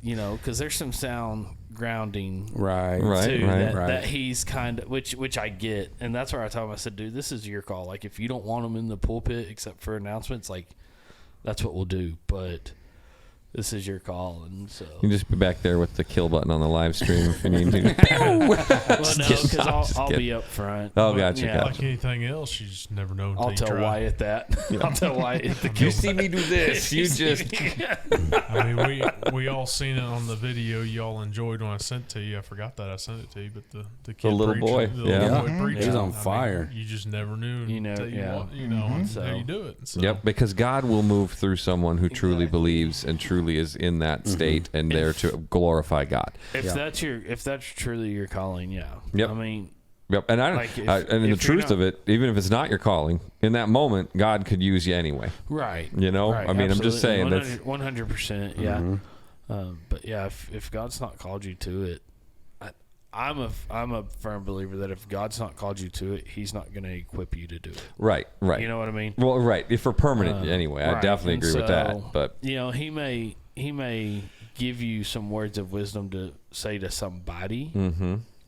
[SPEAKER 1] Because there's some sound grounding
[SPEAKER 3] Right.
[SPEAKER 1] that he's kind of, which I get, and that's where I told him, I said, dude, this is your call. Like, if you don't want them in the pulpit except for announcements, like, that's what we'll do, but this is your call. And so
[SPEAKER 5] You can just be back there with the kill button on the live stream if you need to.
[SPEAKER 1] well, no, because I'll be up front.
[SPEAKER 5] Oh,
[SPEAKER 1] But,
[SPEAKER 5] gotcha,
[SPEAKER 1] yeah,
[SPEAKER 5] gotcha.
[SPEAKER 4] Like anything else, you just never know until
[SPEAKER 1] I'll
[SPEAKER 4] you
[SPEAKER 1] tell
[SPEAKER 4] try.
[SPEAKER 1] Wyatt that. I'll tell Wyatt the
[SPEAKER 5] You see me do this. You just.
[SPEAKER 4] I mean, we all seen it on the video y'all enjoyed when I sent to you. I forgot that I sent it to you, but the kid
[SPEAKER 5] little
[SPEAKER 4] preacher,
[SPEAKER 5] boy.
[SPEAKER 4] the
[SPEAKER 5] Yeah.
[SPEAKER 4] little boy preacher,
[SPEAKER 3] He's on
[SPEAKER 4] I mean,
[SPEAKER 3] fire.
[SPEAKER 4] you just never knew. Until you
[SPEAKER 1] So-
[SPEAKER 4] how you do it. So,
[SPEAKER 5] Yep, because God will move through someone who truly believes and truly is in that state and there to glorify God.
[SPEAKER 1] If that's truly your calling, yeah.
[SPEAKER 5] Yep.
[SPEAKER 1] I mean,
[SPEAKER 5] Yep, and
[SPEAKER 1] Like, if
[SPEAKER 5] and the
[SPEAKER 1] you're
[SPEAKER 5] truth
[SPEAKER 1] not-
[SPEAKER 5] of it, even if it's not your calling, in that moment, God could use you anyway.
[SPEAKER 1] right.
[SPEAKER 5] You know,
[SPEAKER 1] Right,
[SPEAKER 5] I mean, I'm just saying that's
[SPEAKER 1] 100%. Yeah. But yeah, if God's not called you to it, I'm a firm believer that if God's not called you to it, He's not going to equip you to do it.
[SPEAKER 5] right.
[SPEAKER 1] You know what I mean?
[SPEAKER 5] Well, right. If for permanent anyway, I
[SPEAKER 1] Right.
[SPEAKER 5] definitely
[SPEAKER 1] And
[SPEAKER 5] agree with
[SPEAKER 1] so,
[SPEAKER 5] that. But
[SPEAKER 1] He may give you some words of wisdom to say to somebody.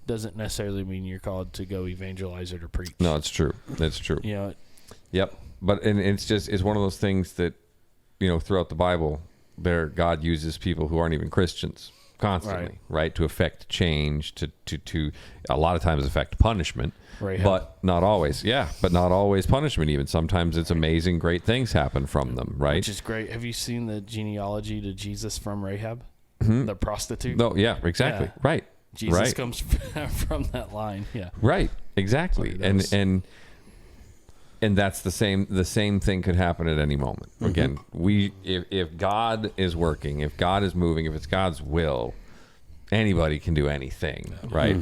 [SPEAKER 1] Doesn't necessarily mean you're called to go evangelize it or preach.
[SPEAKER 5] no, it's true. It's true. Yep. But and it's one of those things that throughout the Bible, God uses people who aren't even Christians constantly, right? To affect change, to a lot of times affect punishment,
[SPEAKER 1] Rahab.
[SPEAKER 5] but not always. Yeah, but not always punishment. Even sometimes it's amazing, great things happen from them, right?
[SPEAKER 1] Which is great. Have you seen the genealogy to Jesus from Rahab, the prostitute?
[SPEAKER 5] No, yeah, exactly,
[SPEAKER 1] Yeah.
[SPEAKER 5] right.
[SPEAKER 1] Jesus
[SPEAKER 5] right.
[SPEAKER 1] comes from that line. Yeah.
[SPEAKER 5] Right, exactly,
[SPEAKER 1] That's what he does.
[SPEAKER 5] and that's the same thing could happen at any moment. Again, if God is working, if God is moving, if it's God's will, anybody can do anything, right?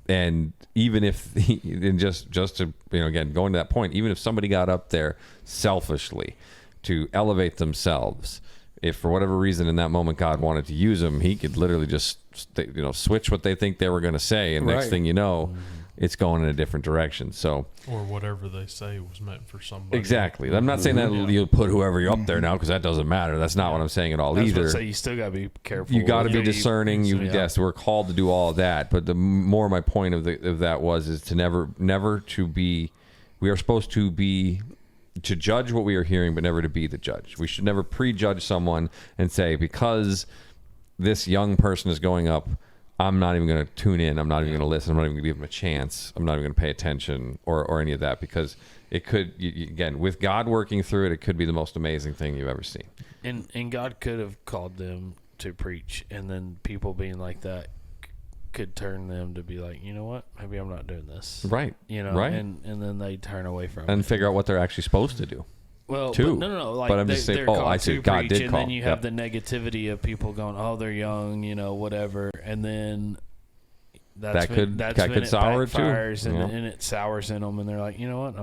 [SPEAKER 5] And even if and just to again going to that point, even if somebody got up there selfishly to elevate themselves, if for whatever reason in that moment God wanted to use them, He could literally just switch what they think they were going to say, and next
[SPEAKER 3] Right.
[SPEAKER 5] thing you know, it's going in a different direction. So
[SPEAKER 4] Or whatever they say was meant for somebody.
[SPEAKER 5] exactly. I'm not saying that you'll put whoever you're up there now, because that doesn't matter. That's not what I'm saying at all
[SPEAKER 1] That's
[SPEAKER 5] either.
[SPEAKER 1] what I say, you still got to be careful.
[SPEAKER 5] You got to be
[SPEAKER 1] know,
[SPEAKER 5] discerning. Yes, we're called to do all of that. But the more my point of that is to never to be. We are supposed to be to judge what we are hearing, but never to be the judge. We should never prejudge someone and say, because this young person is going up, I'm not even going to tune in. I'm not even going to listen. I'm not even going to give them a chance. I'm not even going to pay attention or any of that, because it could, again, with God working through it, it could be the most amazing thing you've ever seen.
[SPEAKER 1] And God could have called them to preach, and then people being like that could turn them to be like, you know what, maybe I'm not doing this.
[SPEAKER 5] Right.
[SPEAKER 1] You know,
[SPEAKER 5] right.
[SPEAKER 1] and then they turn away from it.
[SPEAKER 5] And figure out what they're actually supposed to do.
[SPEAKER 1] Well,
[SPEAKER 5] too.
[SPEAKER 1] But no. Like,
[SPEAKER 5] but I'm just saying, I see God did
[SPEAKER 1] and
[SPEAKER 5] call.
[SPEAKER 1] then you have the negativity of people going, oh, they're young, you know, whatever, and then that could sour too, and it sours in them, and they're like, you know what,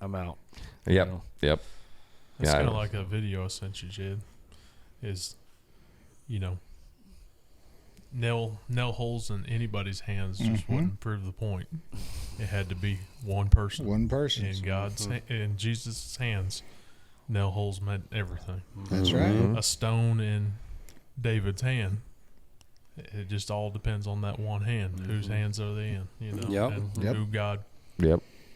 [SPEAKER 1] I'm out.
[SPEAKER 5] Yep,
[SPEAKER 1] you know?
[SPEAKER 5] yep.
[SPEAKER 4] It's kind of like a video I sent you, Jed. Is, you know, nail holes in anybody's hands just wouldn't prove the point. It had to be one person.
[SPEAKER 2] One person.
[SPEAKER 4] In God's in Jesus' hands, nail holes meant everything.
[SPEAKER 2] That's right.
[SPEAKER 4] A stone in David's hand. It just all depends on that one hand. Whose hands are they in? You know,
[SPEAKER 3] Yep.
[SPEAKER 4] and
[SPEAKER 2] Yep.
[SPEAKER 4] who God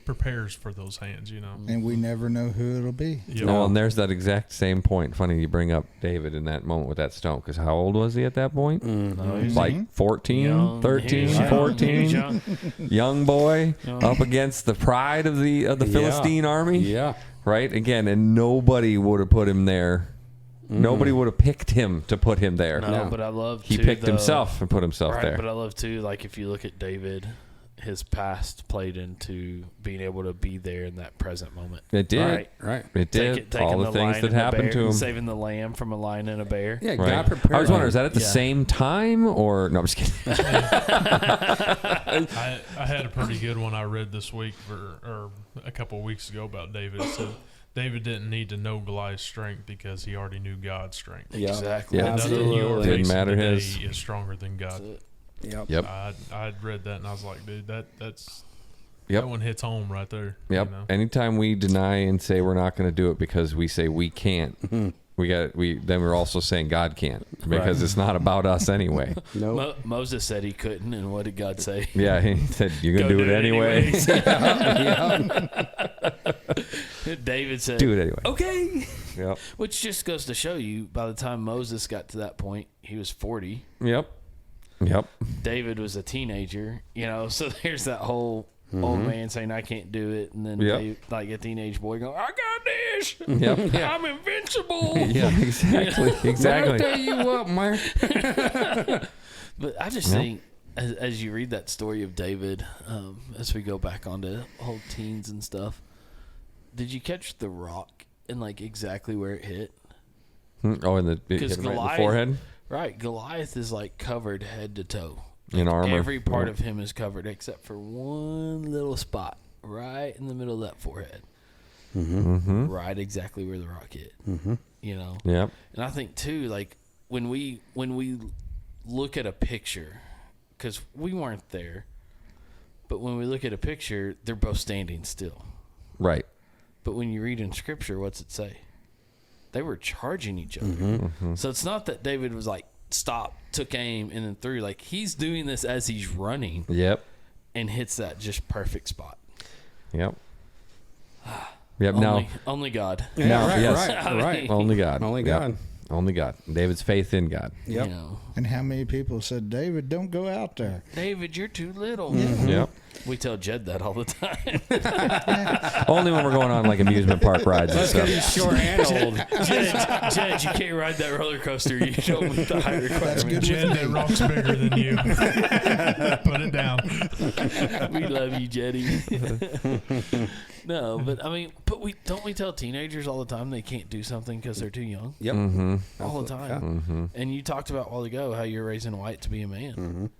[SPEAKER 4] prepares for those hands. You know,
[SPEAKER 2] And we never know who it'll be.
[SPEAKER 4] Yep.
[SPEAKER 5] No, and there's that exact same point. Funny you bring up David in that moment with that stone, because how old was he at that point?
[SPEAKER 1] No, he's
[SPEAKER 5] Like 14,
[SPEAKER 1] young,
[SPEAKER 5] 13,
[SPEAKER 1] he's young,
[SPEAKER 5] 14,
[SPEAKER 1] he's young.
[SPEAKER 5] young boy
[SPEAKER 1] Young.
[SPEAKER 5] up against the pride of the Philistine army.
[SPEAKER 3] Yeah.
[SPEAKER 5] Right? Again, and nobody would have put him there. Nobody would have picked him to put him there.
[SPEAKER 1] No, but I love
[SPEAKER 5] He
[SPEAKER 1] too,
[SPEAKER 5] picked
[SPEAKER 1] though,
[SPEAKER 5] himself and put himself
[SPEAKER 1] right,
[SPEAKER 5] there.
[SPEAKER 1] But I love too, like if you look at David, his past played into being able to be there in that present moment.
[SPEAKER 5] It did.
[SPEAKER 3] Right.
[SPEAKER 5] It did.
[SPEAKER 1] Taking
[SPEAKER 5] All the things
[SPEAKER 1] lion
[SPEAKER 5] that
[SPEAKER 1] and the
[SPEAKER 5] happened
[SPEAKER 1] bear,
[SPEAKER 5] to him.
[SPEAKER 1] saving the lamb from a lion and a bear.
[SPEAKER 3] Yeah,
[SPEAKER 5] Right.
[SPEAKER 3] God prepared.
[SPEAKER 5] I was wondering, is that at the
[SPEAKER 1] Yeah.
[SPEAKER 5] same time or no? I'm just kidding.
[SPEAKER 4] I had a pretty good one I read this week or a couple of weeks ago about David. It said David didn't need to know Goliath's strength because he already knew God's strength.
[SPEAKER 3] Yeah.
[SPEAKER 1] Exactly.
[SPEAKER 5] Yeah.
[SPEAKER 1] That's
[SPEAKER 4] Nothing
[SPEAKER 1] it.
[SPEAKER 4] you are
[SPEAKER 5] Didn't
[SPEAKER 4] facing
[SPEAKER 5] matter
[SPEAKER 4] today
[SPEAKER 5] his.
[SPEAKER 4] is stronger than God.
[SPEAKER 1] That's it.
[SPEAKER 3] Yep.
[SPEAKER 5] Yep.
[SPEAKER 4] I'd read that and I was like, dude, that's
[SPEAKER 5] Yep.
[SPEAKER 4] that one hits home right there.
[SPEAKER 5] Yep.
[SPEAKER 4] You know?
[SPEAKER 5] Anytime we deny and say we're not going to do it because we say we can't, then we're also saying God can't, because it's not about us anyway.
[SPEAKER 3] No.
[SPEAKER 1] Moses said he couldn't, and what did God say?
[SPEAKER 5] Yeah, he said you're going to do it anyway.
[SPEAKER 1] David said,
[SPEAKER 5] Do it anyway.
[SPEAKER 1] okay.
[SPEAKER 5] Yep.
[SPEAKER 1] Which just goes to show you, by the time Moses got to that point, he was 40.
[SPEAKER 5] Yep. Yep.
[SPEAKER 1] David was a teenager, you know, so there's that whole old man saying, I can't do it. And then
[SPEAKER 5] Yep.
[SPEAKER 1] like a teenage boy going, I got this.
[SPEAKER 5] Yep.
[SPEAKER 1] I'm invincible.
[SPEAKER 5] Yeah, exactly. Exactly.
[SPEAKER 3] Tell you what, man.
[SPEAKER 1] But I just think, as you read that story of David, as we go back onto old teens and stuff, did you catch the rock and like exactly where it hit?
[SPEAKER 5] Oh, and it hit him right in the forehead?
[SPEAKER 1] Right, Goliath is like covered head to toe.
[SPEAKER 5] In armor.
[SPEAKER 1] Every part
[SPEAKER 5] Yep.
[SPEAKER 1] of him is covered except for one little spot right in the middle of that forehead. Right exactly where the rock hit. You know?
[SPEAKER 5] Yep.
[SPEAKER 1] And I think too, like when we look at a picture, because we weren't there, but when we look at a picture, they're both standing still.
[SPEAKER 5] Right.
[SPEAKER 1] But when you read in scripture, what's it say? They were charging each other. So it's not that David was like, stop, took aim, and then threw. Like, he's doing this as he's running
[SPEAKER 5] Yep.
[SPEAKER 1] and hits that just perfect spot.
[SPEAKER 5] Yep. Yep. Now,
[SPEAKER 1] Only God.
[SPEAKER 5] now,
[SPEAKER 3] right,
[SPEAKER 5] yes.
[SPEAKER 3] right.
[SPEAKER 5] Only God.
[SPEAKER 3] Only
[SPEAKER 5] Yep.
[SPEAKER 3] God.
[SPEAKER 5] Only God. David's faith in God.
[SPEAKER 3] Yep.
[SPEAKER 1] You know,
[SPEAKER 2] And how many people said, David, don't go out there?
[SPEAKER 1] David, you're too little.
[SPEAKER 5] Yep.
[SPEAKER 1] We tell Jed that all the time.
[SPEAKER 5] Only when we're going on like amusement park rides and stuff.
[SPEAKER 3] He's short and old.
[SPEAKER 1] Jed, you can't ride that roller coaster. You don't meet the height requirement.
[SPEAKER 2] good.
[SPEAKER 4] Jed, that rock's bigger than you. Put it down.
[SPEAKER 1] We love you, Jetty. No, but I mean, don't we tell teenagers all the time they can't do something because they're too young?
[SPEAKER 3] Yep.
[SPEAKER 1] All the time. And you talked about a while ago how you're raising White to be a man.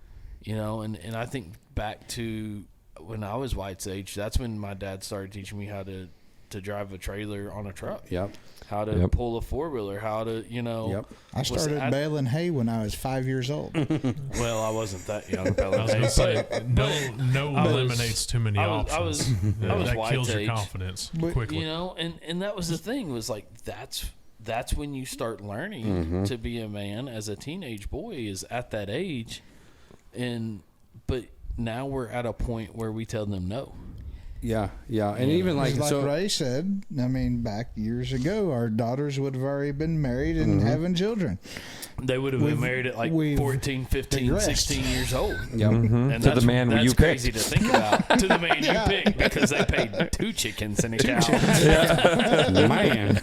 [SPEAKER 1] You know, and I think back to when I was White's age, that's when my dad started teaching me how to to drive a trailer on a truck.
[SPEAKER 3] Yep.
[SPEAKER 1] How to pull a 4-wheeler, how to,
[SPEAKER 3] Yep.
[SPEAKER 2] I started baling hay when I was 5 years old.
[SPEAKER 1] Well, I wasn't that young.
[SPEAKER 4] I was going to say, no eliminates too many options.
[SPEAKER 1] I was
[SPEAKER 4] that
[SPEAKER 1] white
[SPEAKER 4] kills
[SPEAKER 1] age.
[SPEAKER 4] your confidence
[SPEAKER 2] But,
[SPEAKER 4] quickly.
[SPEAKER 1] You know, and that was the thing, was like, that's when you start learning to be a man as a teenage boy, is at that age. But now we're at a point where we tell them no.
[SPEAKER 3] Yeah, and even like
[SPEAKER 2] Like
[SPEAKER 3] so.
[SPEAKER 2] Ray said, I mean, back years ago, our daughters would have already been married and having children.
[SPEAKER 1] They would have been married at like
[SPEAKER 2] we've
[SPEAKER 1] 14, 15,
[SPEAKER 2] digressed.
[SPEAKER 1] 16 years old.
[SPEAKER 3] Yep.
[SPEAKER 1] And
[SPEAKER 5] To the man
[SPEAKER 1] that's
[SPEAKER 5] you
[SPEAKER 1] crazy
[SPEAKER 5] picked.
[SPEAKER 1] to think about. To the man you picked, because they paid 2 chickens and a cow.
[SPEAKER 3] Man.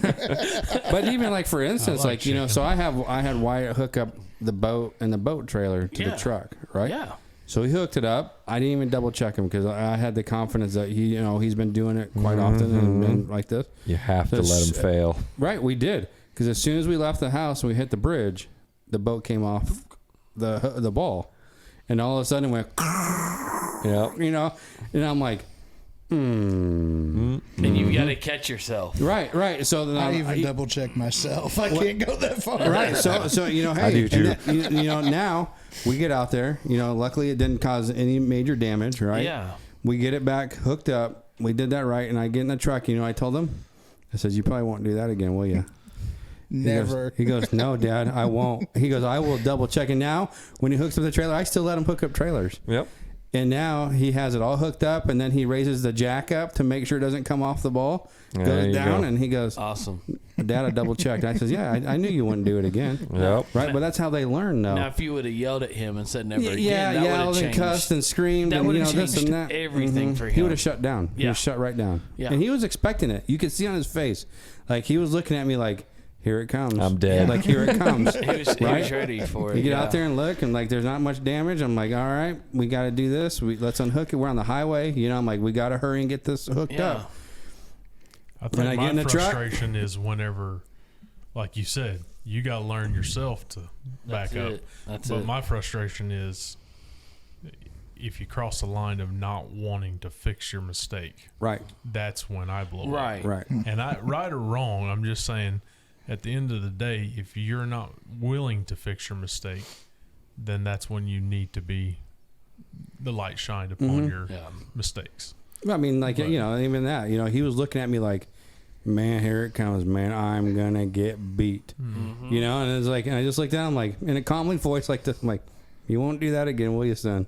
[SPEAKER 3] But even like for instance,
[SPEAKER 4] like
[SPEAKER 3] you know, so I had Wyatt hook up the boat and the boat trailer to
[SPEAKER 1] Yeah.
[SPEAKER 3] the truck, right?
[SPEAKER 1] Yeah.
[SPEAKER 3] So he hooked it up. I didn't even double check him because I had the confidence that he's been doing it quite often and like this.
[SPEAKER 5] You have to let him fail.
[SPEAKER 3] Right, we did, because as soon as we left the house and we hit the bridge, the boat came off the ball, and all of a sudden it went,
[SPEAKER 5] Yeah.
[SPEAKER 3] you know, and I'm like,
[SPEAKER 1] And you got to catch yourself.
[SPEAKER 3] right. So then
[SPEAKER 2] I even double check myself. I can't go that far.
[SPEAKER 3] Right. So you know, hey,
[SPEAKER 5] I do too.
[SPEAKER 3] and then, you know, now we get out there. You know, luckily it didn't cause any major damage. Right.
[SPEAKER 1] Yeah.
[SPEAKER 3] We get it back hooked up. We did that right, and I get in the truck. You know, I told him, I said, "You probably won't do that again, will you?"
[SPEAKER 2] Never.
[SPEAKER 3] He goes, "No, Dad, I won't." He goes, "I will double check." And now, when he hooks up the trailer, I still let him hook up trailers.
[SPEAKER 5] Yep.
[SPEAKER 3] And now he has it all hooked up, and then he raises the jack up to make sure it doesn't come off the ball.
[SPEAKER 5] There
[SPEAKER 3] Goes
[SPEAKER 5] you
[SPEAKER 3] down,
[SPEAKER 5] go.
[SPEAKER 3] and he goes,
[SPEAKER 1] Awesome.
[SPEAKER 3] "Dad, I double checked." I says, "Yeah, I knew you wouldn't do it again."
[SPEAKER 5] Yep.
[SPEAKER 3] Right, but that's how they learn, though.
[SPEAKER 1] Now, if you would have yelled at him and said never again,
[SPEAKER 3] Yeah,
[SPEAKER 1] that would have
[SPEAKER 3] yelled and
[SPEAKER 1] changed.
[SPEAKER 3] cussed and screamed
[SPEAKER 1] That
[SPEAKER 3] and
[SPEAKER 1] would've
[SPEAKER 3] this
[SPEAKER 1] changed
[SPEAKER 3] and that.
[SPEAKER 1] everything for
[SPEAKER 3] He
[SPEAKER 1] him.
[SPEAKER 3] would have shut down. He
[SPEAKER 1] Yeah.
[SPEAKER 3] was shut right down.
[SPEAKER 1] Yeah.
[SPEAKER 3] And he was expecting it. You could see on his face, like he was looking at me like, "Here it comes.
[SPEAKER 5] I'm dead."
[SPEAKER 3] Like here it comes."
[SPEAKER 1] He was
[SPEAKER 3] Right?
[SPEAKER 1] ready for it.
[SPEAKER 3] You get
[SPEAKER 1] yeah.
[SPEAKER 3] out there and look, and like there's not much damage. I'm like, all right, we got to do this. Let's unhook it. We're on the highway. You know, I'm like, we got to hurry and get this hooked
[SPEAKER 1] Yeah.
[SPEAKER 3] up.
[SPEAKER 4] I
[SPEAKER 3] When I
[SPEAKER 4] think
[SPEAKER 3] get in
[SPEAKER 4] my
[SPEAKER 3] the truck-
[SPEAKER 4] frustration is whenever, like you said, you got to learn yourself to back
[SPEAKER 1] That's
[SPEAKER 4] up.
[SPEAKER 1] it. That's
[SPEAKER 4] But
[SPEAKER 1] it.
[SPEAKER 4] my frustration is if you cross the line of not wanting to fix your mistake,
[SPEAKER 3] Right,
[SPEAKER 4] that's when I blow up.
[SPEAKER 1] Right.
[SPEAKER 3] right.
[SPEAKER 4] And right or wrong, I'm just saying, at the end of the day, if you're not willing to fix your mistake, then that's when you need to be the light shined upon your
[SPEAKER 1] Yeah.
[SPEAKER 4] mistakes.
[SPEAKER 3] I mean, like,
[SPEAKER 4] But-
[SPEAKER 3] you know, even that, you know, he was looking at me like, "Man, here it comes, man. I'm going to get beat."
[SPEAKER 1] Mm-hmm.
[SPEAKER 3] You know, and it's like, and I just looked down, I'm like, in a calmly voice like this, I'm like, "You won't do that again, will you, son?"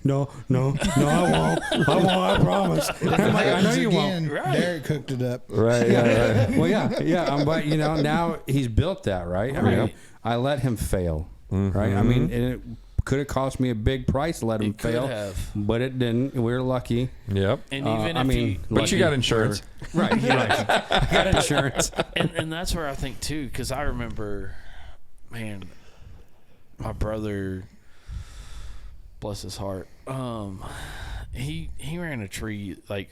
[SPEAKER 3] No, I won't. I promise. I'm like, "I know you won't."
[SPEAKER 2] Again,
[SPEAKER 1] Right.
[SPEAKER 2] Derek cooked it up.
[SPEAKER 5] Right. Yeah. Right.
[SPEAKER 3] Well, yeah. But you know, now he's built that, right? I mean,
[SPEAKER 1] Right.
[SPEAKER 3] I let him fail, right? I mean, and it could have cost me a big price to let him
[SPEAKER 1] It could
[SPEAKER 3] fail,
[SPEAKER 1] have.
[SPEAKER 3] but it didn't. We're lucky,
[SPEAKER 5] Yep.
[SPEAKER 1] And even
[SPEAKER 3] I
[SPEAKER 1] if
[SPEAKER 3] mean,
[SPEAKER 1] you,
[SPEAKER 5] But
[SPEAKER 3] lucky
[SPEAKER 5] you got insurance.
[SPEAKER 3] right? Right. I got insurance.
[SPEAKER 1] and that's where I think too, because I remember, man, my brother, bless his heart, he ran a tree, like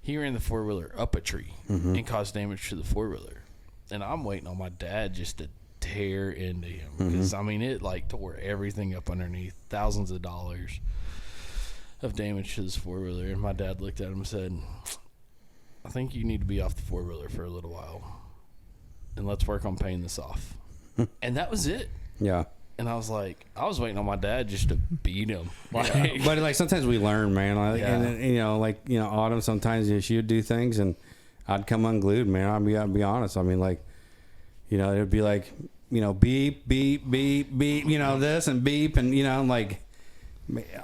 [SPEAKER 1] he ran the 4-wheeler up a tree and caused damage to the 4-wheeler, and I'm waiting on my dad just to tear into him, because I mean it like tore everything up underneath, thousands of dollars of damage to this 4-wheeler, and my dad looked at him and said, "I think you need to be off the 4-wheeler for a little while, and let's work on paying this off." And that was it.
[SPEAKER 3] Yeah.
[SPEAKER 1] And I was like, I was waiting on my dad just to beat him. Like,
[SPEAKER 3] But like sometimes we learn, man. Like,
[SPEAKER 1] Yeah.
[SPEAKER 3] and you know, like Autumn. Sometimes she would do things, and I'd come unglued, man. I'd be honest. I mean, like, you know, it'd be like, you know, beep, beep, beep, beep. You know, this and beep, and you know, I'm like,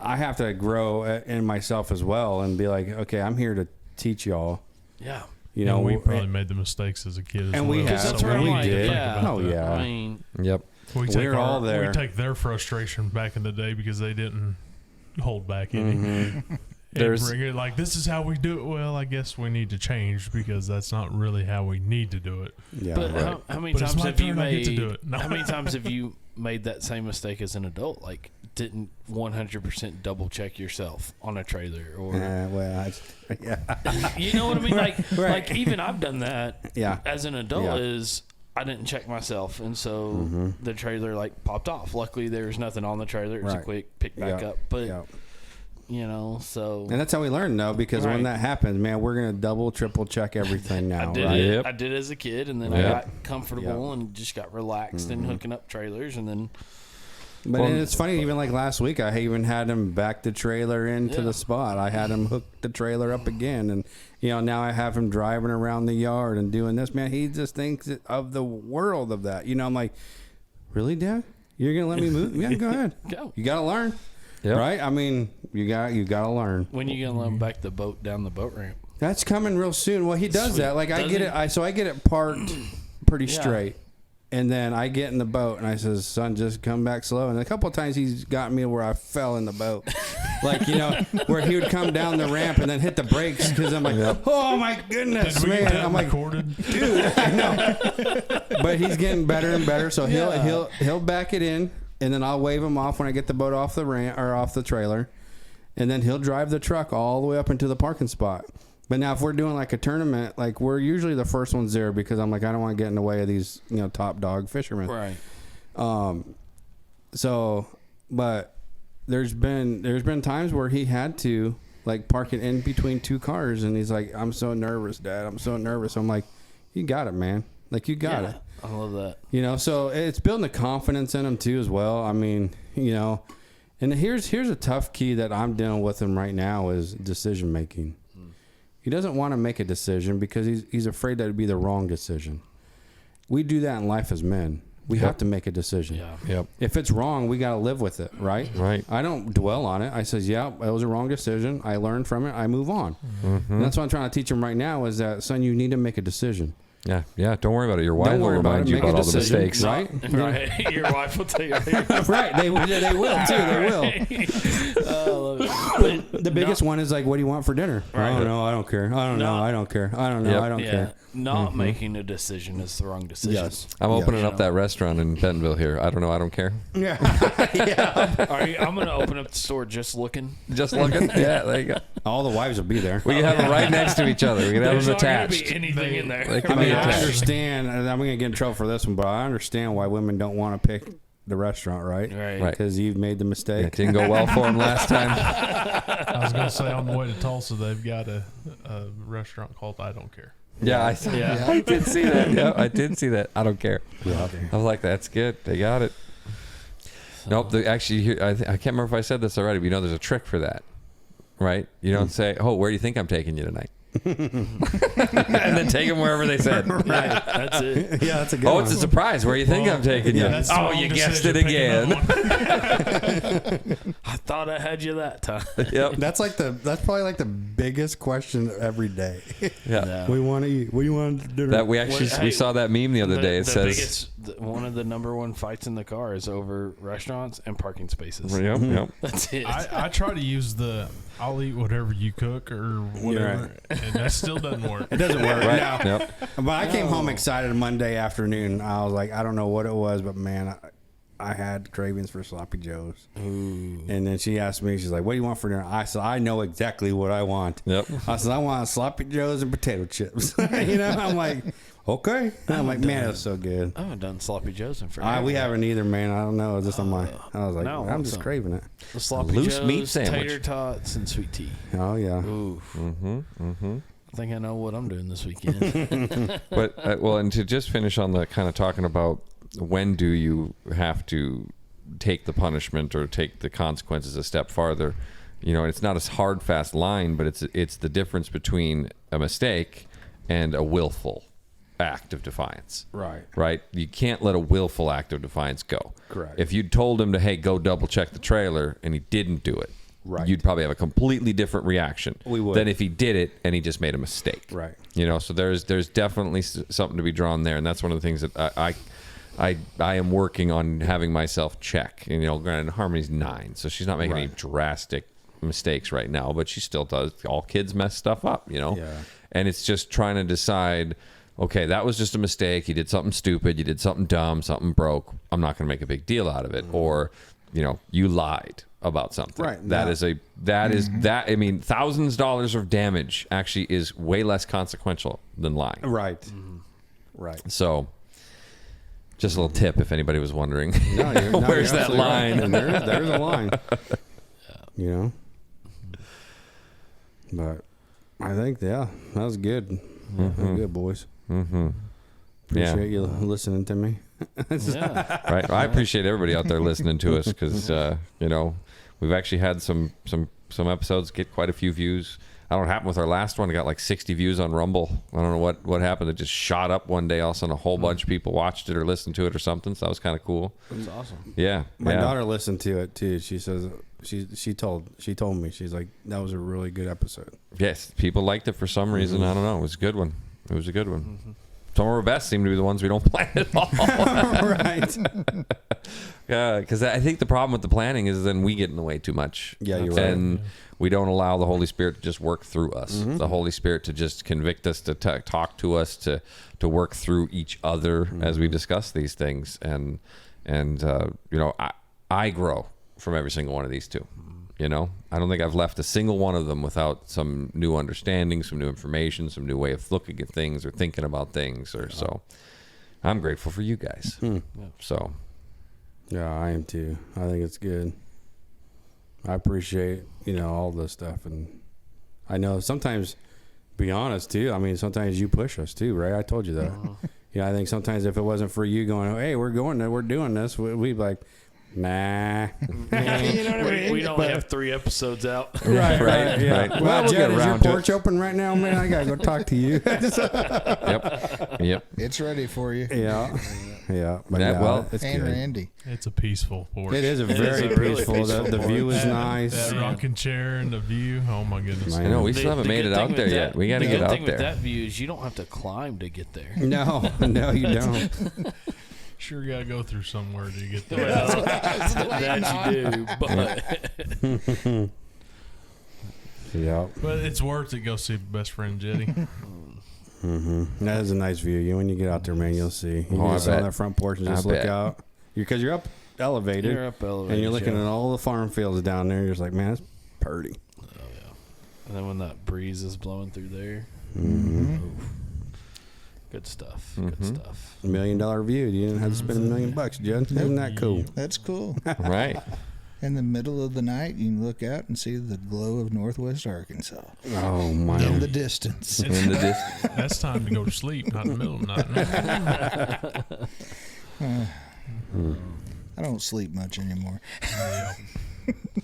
[SPEAKER 3] I have to grow in myself as well, and be like, okay, I'm here to teach y'all.
[SPEAKER 1] yeah.
[SPEAKER 3] You know,
[SPEAKER 4] and we probably made the mistakes as a kid as
[SPEAKER 3] and
[SPEAKER 4] well.
[SPEAKER 3] we have.
[SPEAKER 1] Because that's
[SPEAKER 4] So
[SPEAKER 1] where
[SPEAKER 3] we
[SPEAKER 1] I'm like,
[SPEAKER 3] did.
[SPEAKER 1] yeah.
[SPEAKER 3] Oh, yeah.
[SPEAKER 1] I mean,
[SPEAKER 5] Yep.
[SPEAKER 4] We take
[SPEAKER 3] We're all there.
[SPEAKER 4] We take their frustration back in the day because they didn't hold back any. And
[SPEAKER 5] There's-
[SPEAKER 4] bring it like, this is how we do it. Well, I guess we need to change because that's not really how we need to do it.
[SPEAKER 3] Yeah.
[SPEAKER 1] but
[SPEAKER 5] Right.
[SPEAKER 1] how many
[SPEAKER 4] But it's
[SPEAKER 1] times
[SPEAKER 4] my
[SPEAKER 1] have you
[SPEAKER 4] turn, I get to
[SPEAKER 1] made?
[SPEAKER 4] do it. No.
[SPEAKER 1] How many times have you made that same mistake as an adult? Like, didn't 100% double check yourself on a trailer, or
[SPEAKER 3] well, yeah.
[SPEAKER 1] you know what I mean? Like,
[SPEAKER 3] Right.
[SPEAKER 1] like even I've done that.
[SPEAKER 3] Yeah.
[SPEAKER 1] As an adult,
[SPEAKER 3] Yeah.
[SPEAKER 1] is I didn't check myself, and so the trailer like popped off. Luckily, there was nothing on the trailer. It was a
[SPEAKER 3] Right.
[SPEAKER 1] quick pick back
[SPEAKER 3] Yeah.
[SPEAKER 1] up, but
[SPEAKER 3] Yeah.
[SPEAKER 1] So.
[SPEAKER 3] And that's how we learn, though, because when that happens, man, we're going to double, triple check everything now.
[SPEAKER 1] I did it as a kid, and then I got comfortable and just got relaxed in hooking up trailers, and then.
[SPEAKER 3] But it's funny, even like last week, I even had him back the trailer into the spot. I had him hook the trailer up again, and now I have him driving around the yard and doing this. Man, he just thinks of the world of that. I'm like, really, Dad? You're gonna let me move? Yeah, go ahead.
[SPEAKER 1] Go.
[SPEAKER 3] You gotta learn, right? I mean, you gotta learn.
[SPEAKER 1] When you gonna let him back the boat down the boat ramp?
[SPEAKER 3] That's coming real soon. Well, he does that. Like I get it. I get it parked pretty straight. And then I get in the boat and I says, son, just come back slow. And a couple of times he's gotten me where I fell in the boat. Like, where he would come down the ramp and then hit the brakes because I'm like, oh my goodness, man. I'm like, dude, I know. But he's getting better and better. So he'll back it in, and then I'll wave him off when I get the boat off the ramp or off the trailer. And then he'll drive the truck all the way up into the parking spot. But now if we're doing like a tournament, like we're usually the first ones there because I'm like, I don't want to get in the way of these, top dog fishermen.
[SPEAKER 1] Right.
[SPEAKER 3] But there's been times where he had to like park it in between two cars, and he's like, I'm so nervous, Dad. I'm so nervous. I'm like, you got it, man. Like you got it.
[SPEAKER 1] I love that.
[SPEAKER 3] So it's building the confidence in him too as well. I mean, and here's a tough key that I'm dealing with him right now is decision making. He doesn't want to make a decision because he's afraid that it'd be the wrong decision. We do that in life as men. We have to make a decision.
[SPEAKER 1] Yeah.
[SPEAKER 5] Yep.
[SPEAKER 3] If it's wrong, we got to live with it, right?
[SPEAKER 5] Right.
[SPEAKER 3] I don't dwell on it. I says, yeah, it was a wrong decision. I learned from it. I move on. Mm-hmm. And that's what I'm trying to teach him right now is that, son, you need to make a decision.
[SPEAKER 5] Yeah. Don't worry about it. Your wife will remind you about all the mistakes.
[SPEAKER 3] Right?
[SPEAKER 1] Right. Your wife will tell you.
[SPEAKER 3] Right. They will, too. They will. The biggest one is like, what do you want for dinner? Right. I don't know. I don't care. I don't know. I don't care. I don't know. I don't care.
[SPEAKER 1] Not making a decision is the wrong decision.
[SPEAKER 3] Yes.
[SPEAKER 5] I'm opening up that restaurant in Bentonville here. I don't know. I don't care.
[SPEAKER 3] Yeah.
[SPEAKER 1] I'm going to open up the store just looking.
[SPEAKER 5] Just looking? Yeah, there you go.
[SPEAKER 3] All the wives will be there.
[SPEAKER 5] We can have them right next to each other. We can have them attached.
[SPEAKER 1] There's not going to be anything in there.
[SPEAKER 5] They can
[SPEAKER 3] I
[SPEAKER 5] be
[SPEAKER 3] mean, I
[SPEAKER 5] attached.
[SPEAKER 3] understand. I'm going to get in trouble for this one, but I understand why women don't want to pick the restaurant, right?
[SPEAKER 1] Right.
[SPEAKER 3] Because you've made the mistake.
[SPEAKER 5] It didn't go well for them last time.
[SPEAKER 4] I was going to say on the way to Tulsa, they've got a restaurant called I Don't Care.
[SPEAKER 5] Yeah, I did see that. Yeah, I did see that. I don't care.
[SPEAKER 3] Yeah.
[SPEAKER 5] I was like, that's good. They got it. Nope. Actually, I can't remember if I said this already, but there's a trick for that, right? You don't say, oh, where do you think I'm taking you tonight? And then take them wherever they said.
[SPEAKER 1] Right. That's it.
[SPEAKER 3] Yeah, that's a good one.
[SPEAKER 5] It's a surprise. Where you think I'm taking you?
[SPEAKER 4] That's the
[SPEAKER 5] Oh,
[SPEAKER 4] wrong
[SPEAKER 5] you guessed it
[SPEAKER 4] decision, picking
[SPEAKER 5] again.
[SPEAKER 1] I thought I had you that time.
[SPEAKER 5] Yep.
[SPEAKER 3] That's probably like the biggest question every day.
[SPEAKER 5] Yeah.
[SPEAKER 3] We want to eat. What do you want to do?
[SPEAKER 5] That we saw that meme the other day. It says
[SPEAKER 1] one of the number one fights in the car is over restaurants and parking spaces.
[SPEAKER 5] Yep.
[SPEAKER 1] That's it.
[SPEAKER 4] I try to use I'll eat whatever you cook or whatever, and that still doesn't work.
[SPEAKER 3] It doesn't work.
[SPEAKER 5] Right.
[SPEAKER 3] No.
[SPEAKER 5] Yep.
[SPEAKER 3] But I came home excited Monday afternoon. I was like, I don't know what it was, but man, I had cravings for sloppy joes.
[SPEAKER 1] Ooh.
[SPEAKER 3] And then she asked me, she's like, what do you want for dinner? I said, I know exactly what I want.
[SPEAKER 5] Yep.
[SPEAKER 3] I said, I want sloppy joes and potato chips. I'm like, okay. And I'm like, man, it was so good.
[SPEAKER 1] I haven't done sloppy joes in forever.
[SPEAKER 3] We haven't either, man. I don't know. It's just on my. I was like,
[SPEAKER 1] no,
[SPEAKER 3] I'm just craving it.
[SPEAKER 1] The sloppy
[SPEAKER 5] Loose
[SPEAKER 1] joes,
[SPEAKER 5] meat sandwich.
[SPEAKER 1] tater tots, and sweet tea.
[SPEAKER 3] Oh yeah.
[SPEAKER 1] Ooh.
[SPEAKER 5] Mm-hmm.
[SPEAKER 1] I think I know what I'm doing this weekend.
[SPEAKER 5] But and to just finish on the kind of talking about when do you have to take the punishment or take the consequences a step farther, it's not a hard fast line, but it's the difference between a mistake and a willful act of defiance. Right. You can't let a willful act of defiance go.
[SPEAKER 3] Correct.
[SPEAKER 5] If you told him to, hey, go double check the trailer, and he didn't do it,
[SPEAKER 3] right,
[SPEAKER 5] you'd probably have a completely different reaction
[SPEAKER 3] We would.
[SPEAKER 5] than if he did it and he just made a mistake.
[SPEAKER 3] Right.
[SPEAKER 5] So there's definitely something to be drawn there, and that's one of the things that I am working on having myself check. And granted, Harmony's 9, so she's not making any drastic mistakes right now, but she still does. All kids mess stuff up,
[SPEAKER 3] Yeah.
[SPEAKER 5] And it's just trying to decide, okay, that was just a mistake. You did something stupid. You did something dumb. Something broke. I'm not going to make a big deal out of it. Or, you lied about something.
[SPEAKER 3] Right.
[SPEAKER 5] That is I mean, thousands of dollars of damage actually is way less consequential than lying.
[SPEAKER 3] Right. Right.
[SPEAKER 5] So, just a little tip if anybody was wondering.
[SPEAKER 3] No,
[SPEAKER 5] Where's
[SPEAKER 3] you're
[SPEAKER 5] that
[SPEAKER 3] absolutely
[SPEAKER 5] line?
[SPEAKER 3] Right. There's a line. But I think, that was good. That was good, boys.
[SPEAKER 5] Mm-hmm.
[SPEAKER 3] Appreciate you listening to me.
[SPEAKER 1] Yeah.
[SPEAKER 5] Right. I appreciate everybody out there listening to us because, we've actually had some episodes get quite a few views. I don't know what happened with our last one. It got like 60 views on Rumble. I don't know what happened. It just shot up one day. All of a sudden, a whole bunch of people watched it or listened to it or something. So that was kind of cool.
[SPEAKER 1] That's awesome.
[SPEAKER 5] Yeah.
[SPEAKER 3] My
[SPEAKER 5] yeah.
[SPEAKER 3] daughter listened to it too. She says she told me, she's like, that was a really good episode.
[SPEAKER 5] Yes. People liked it for some reason. I don't know. It was a good one. It was a good one.
[SPEAKER 1] Mm-hmm.
[SPEAKER 5] Some of our best seem to be the ones we don't plan at all.
[SPEAKER 3] Right.
[SPEAKER 5] Yeah, because I think the problem with the planning is then we get in the way too much.
[SPEAKER 3] Yeah, you're right.
[SPEAKER 5] And we don't allow the Holy Spirit to just work through us. The Holy Spirit to just convict us, to talk to us, to work through each other as we discuss these things. And I grow from every single one of these two. I don't think I've left a single one of them without some new understanding, some new information, some new way of looking at things or thinking about things. So I'm grateful for you guys. So.
[SPEAKER 3] Yeah, I am too. I think it's good. I appreciate, all this stuff. And I know sometimes, be honest too, I mean, sometimes you push us too, right? I told you that. I think sometimes if it wasn't for you going, hey, we're doing this, we'd be like, nah.
[SPEAKER 1] We only have 3 episodes out.
[SPEAKER 3] Right.
[SPEAKER 5] Right.
[SPEAKER 3] Well,
[SPEAKER 5] We'll
[SPEAKER 3] Jed,
[SPEAKER 5] get
[SPEAKER 3] is your
[SPEAKER 5] around to
[SPEAKER 3] porch
[SPEAKER 5] it.
[SPEAKER 3] open right now, man? I got to go talk to you.
[SPEAKER 5] Yep.
[SPEAKER 2] It's ready for you.
[SPEAKER 3] Yeah. But
[SPEAKER 5] Yeah, well,
[SPEAKER 3] it's
[SPEAKER 2] And
[SPEAKER 3] good.
[SPEAKER 2] Randy.
[SPEAKER 4] It's a peaceful porch.
[SPEAKER 3] It is a very
[SPEAKER 1] a really
[SPEAKER 3] peaceful.
[SPEAKER 1] peaceful
[SPEAKER 3] The view is
[SPEAKER 4] That
[SPEAKER 3] nice.
[SPEAKER 4] rocking chair and the view. Oh my goodness.
[SPEAKER 3] Man.
[SPEAKER 5] I know we
[SPEAKER 1] The-
[SPEAKER 5] still haven't
[SPEAKER 1] the
[SPEAKER 5] made
[SPEAKER 1] good
[SPEAKER 5] it
[SPEAKER 1] thing
[SPEAKER 5] out
[SPEAKER 1] with
[SPEAKER 5] there
[SPEAKER 1] that-
[SPEAKER 5] yet. We got to
[SPEAKER 1] the
[SPEAKER 5] get
[SPEAKER 1] good
[SPEAKER 5] out
[SPEAKER 1] thing
[SPEAKER 5] there.
[SPEAKER 1] with that view is you don't have to climb to get there.
[SPEAKER 3] No, you don't.
[SPEAKER 4] Sure, you got to go through somewhere to get there.
[SPEAKER 1] Well, that you do, but
[SPEAKER 3] Yeah.
[SPEAKER 4] But it's worth it. Go see best friend Jetty.
[SPEAKER 3] That is a nice view. When you get out there, man, you'll see. You
[SPEAKER 5] Oh, I
[SPEAKER 3] can sit on
[SPEAKER 5] bet.
[SPEAKER 3] that front porch and
[SPEAKER 5] I
[SPEAKER 3] just look
[SPEAKER 5] bet.
[SPEAKER 3] out. Because you're up elevated.
[SPEAKER 1] you're up elevated.
[SPEAKER 3] And you're looking at all the farm fields down there. You're just like, man, it's pretty.
[SPEAKER 1] And then when that breeze is blowing through there, oof. Good stuff. Good stuff.
[SPEAKER 3] $1 million view. You didn't have to spend $1 million, Jed. Isn't that cool?
[SPEAKER 2] That's cool.
[SPEAKER 5] Right.
[SPEAKER 2] In the middle of the night, you can look out and see the glow of Northwest Arkansas
[SPEAKER 3] Oh, my.
[SPEAKER 2] in the distance.
[SPEAKER 5] In the distance.
[SPEAKER 4] That's time to go to sleep, not in the middle of the night.
[SPEAKER 2] I don't sleep much anymore.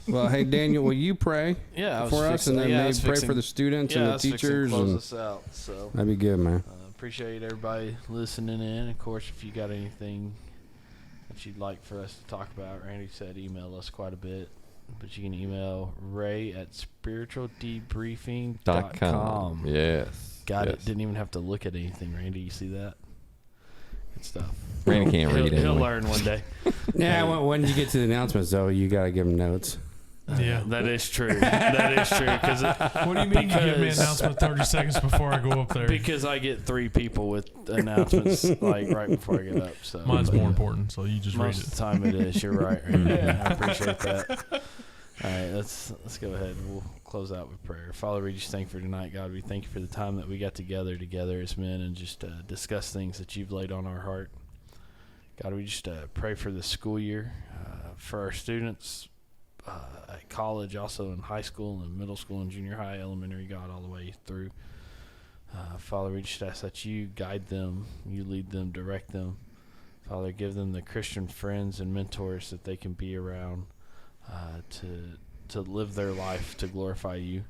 [SPEAKER 3] Well, hey, Daniel, will you pray
[SPEAKER 1] Yeah, I was
[SPEAKER 3] for us?
[SPEAKER 1] fixing-
[SPEAKER 3] And then
[SPEAKER 1] yeah, I
[SPEAKER 3] maybe
[SPEAKER 1] was
[SPEAKER 3] pray
[SPEAKER 1] fixing-
[SPEAKER 3] for the students
[SPEAKER 1] Yeah, I
[SPEAKER 3] and the
[SPEAKER 1] was fixing to
[SPEAKER 3] teachers.
[SPEAKER 1] close
[SPEAKER 3] And
[SPEAKER 1] us out. So
[SPEAKER 3] that'd be good, man.
[SPEAKER 1] appreciate everybody listening in. Of course, if you got anything that you'd like for us to talk about, Randy said email us quite a bit. But you can email Ray at spiritualdebriefing.com.
[SPEAKER 5] Yes.
[SPEAKER 1] Got
[SPEAKER 5] yes.
[SPEAKER 1] it. Didn't even have to look at anything, Randy. You see that? Good stuff.
[SPEAKER 5] Randy can't read
[SPEAKER 1] He'll
[SPEAKER 5] anyway.
[SPEAKER 1] learn one day.
[SPEAKER 3] Yeah, when you get to the announcements, though, you got to give them notes.
[SPEAKER 4] Yeah.
[SPEAKER 1] That is true. That is true.
[SPEAKER 4] What do you mean you give me an
[SPEAKER 1] Because-
[SPEAKER 4] announcement 30 seconds before I go up there?
[SPEAKER 1] Because I get 3 people with announcements like right before I get up. So
[SPEAKER 4] Mine's more important, so you just read
[SPEAKER 1] most of
[SPEAKER 4] it.
[SPEAKER 1] the time it is. You're right, Randy. I appreciate that. All right, let's go ahead. We'll close out with prayer. Father, we just thank you for tonight, God. We thank you for the time that we got together as men and just discuss things that you've laid on our heart. God, we just pray for the school year, for our students at college, also in high school and middle school and junior high, elementary, God, all the way through. Father, we just ask that you guide them, you lead them, direct them. Father, give them the Christian friends and mentors that they can be around to live their life to glorify you.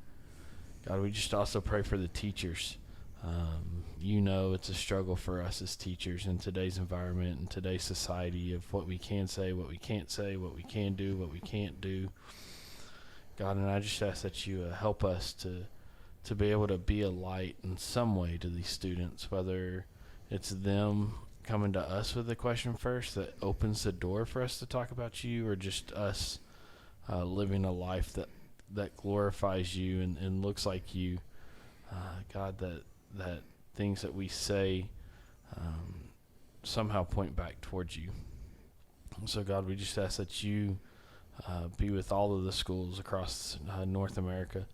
[SPEAKER 1] God, we just also pray for the teachers. It's a struggle for us as teachers in today's environment and today's society of what we can say, what we can't say, what we can do, what we can't do. God, and I just ask that you help us to be able to be a light in some way to these students, whether it's them coming to us with a question first that opens the door for us to talk about you, or just us living a life that glorifies you and looks like you. God, that things that we say somehow point back towards you. So God, we just ask that you be with all of the schools across North America,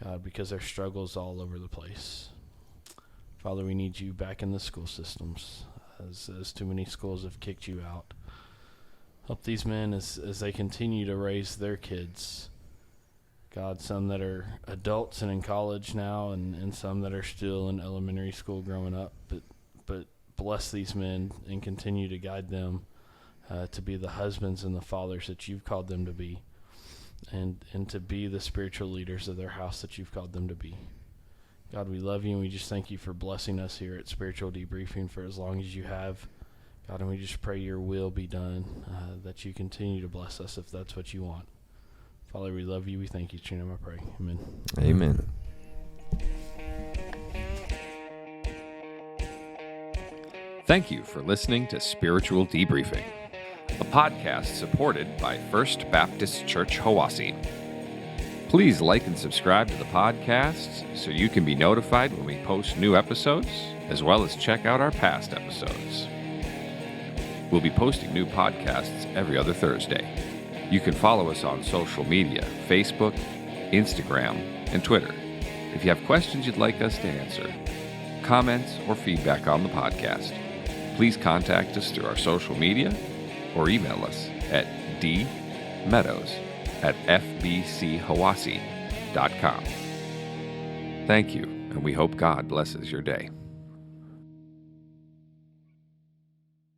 [SPEAKER 1] God, because there's struggles all over the place. Father, we need you back in the school systems, as too many schools have kicked you out. Help these men as they continue to raise their kids, God, some that are adults and in college now, and some that are still in elementary school growing up. But bless these men and continue to guide them to be the husbands and the fathers that you've called them to be, and to be the spiritual leaders of their house that you've called them to be. God, we love you, and we just thank you for blessing us here at Spiritual Debriefing for as long as you have. God, and we just pray your will be done, that you continue to bless us if that's what you want. Father, we love you. We thank you. In your name I pray. Amen.
[SPEAKER 5] Amen. Thank you for listening to Spiritual Debriefing, a podcast supported by First Baptist Church Hiwasse. Please like and subscribe to the podcast so you can be notified when we post new episodes, as well as check out our past episodes. We'll be posting new podcasts every other Thursday. You can follow us on social media, Facebook, Instagram, and Twitter. If you have questions you'd like us to answer, comments, or feedback on the podcast, please contact us through our social media or email us at dmeadows@fbchiwasse.com. Thank you, and we hope God blesses your day.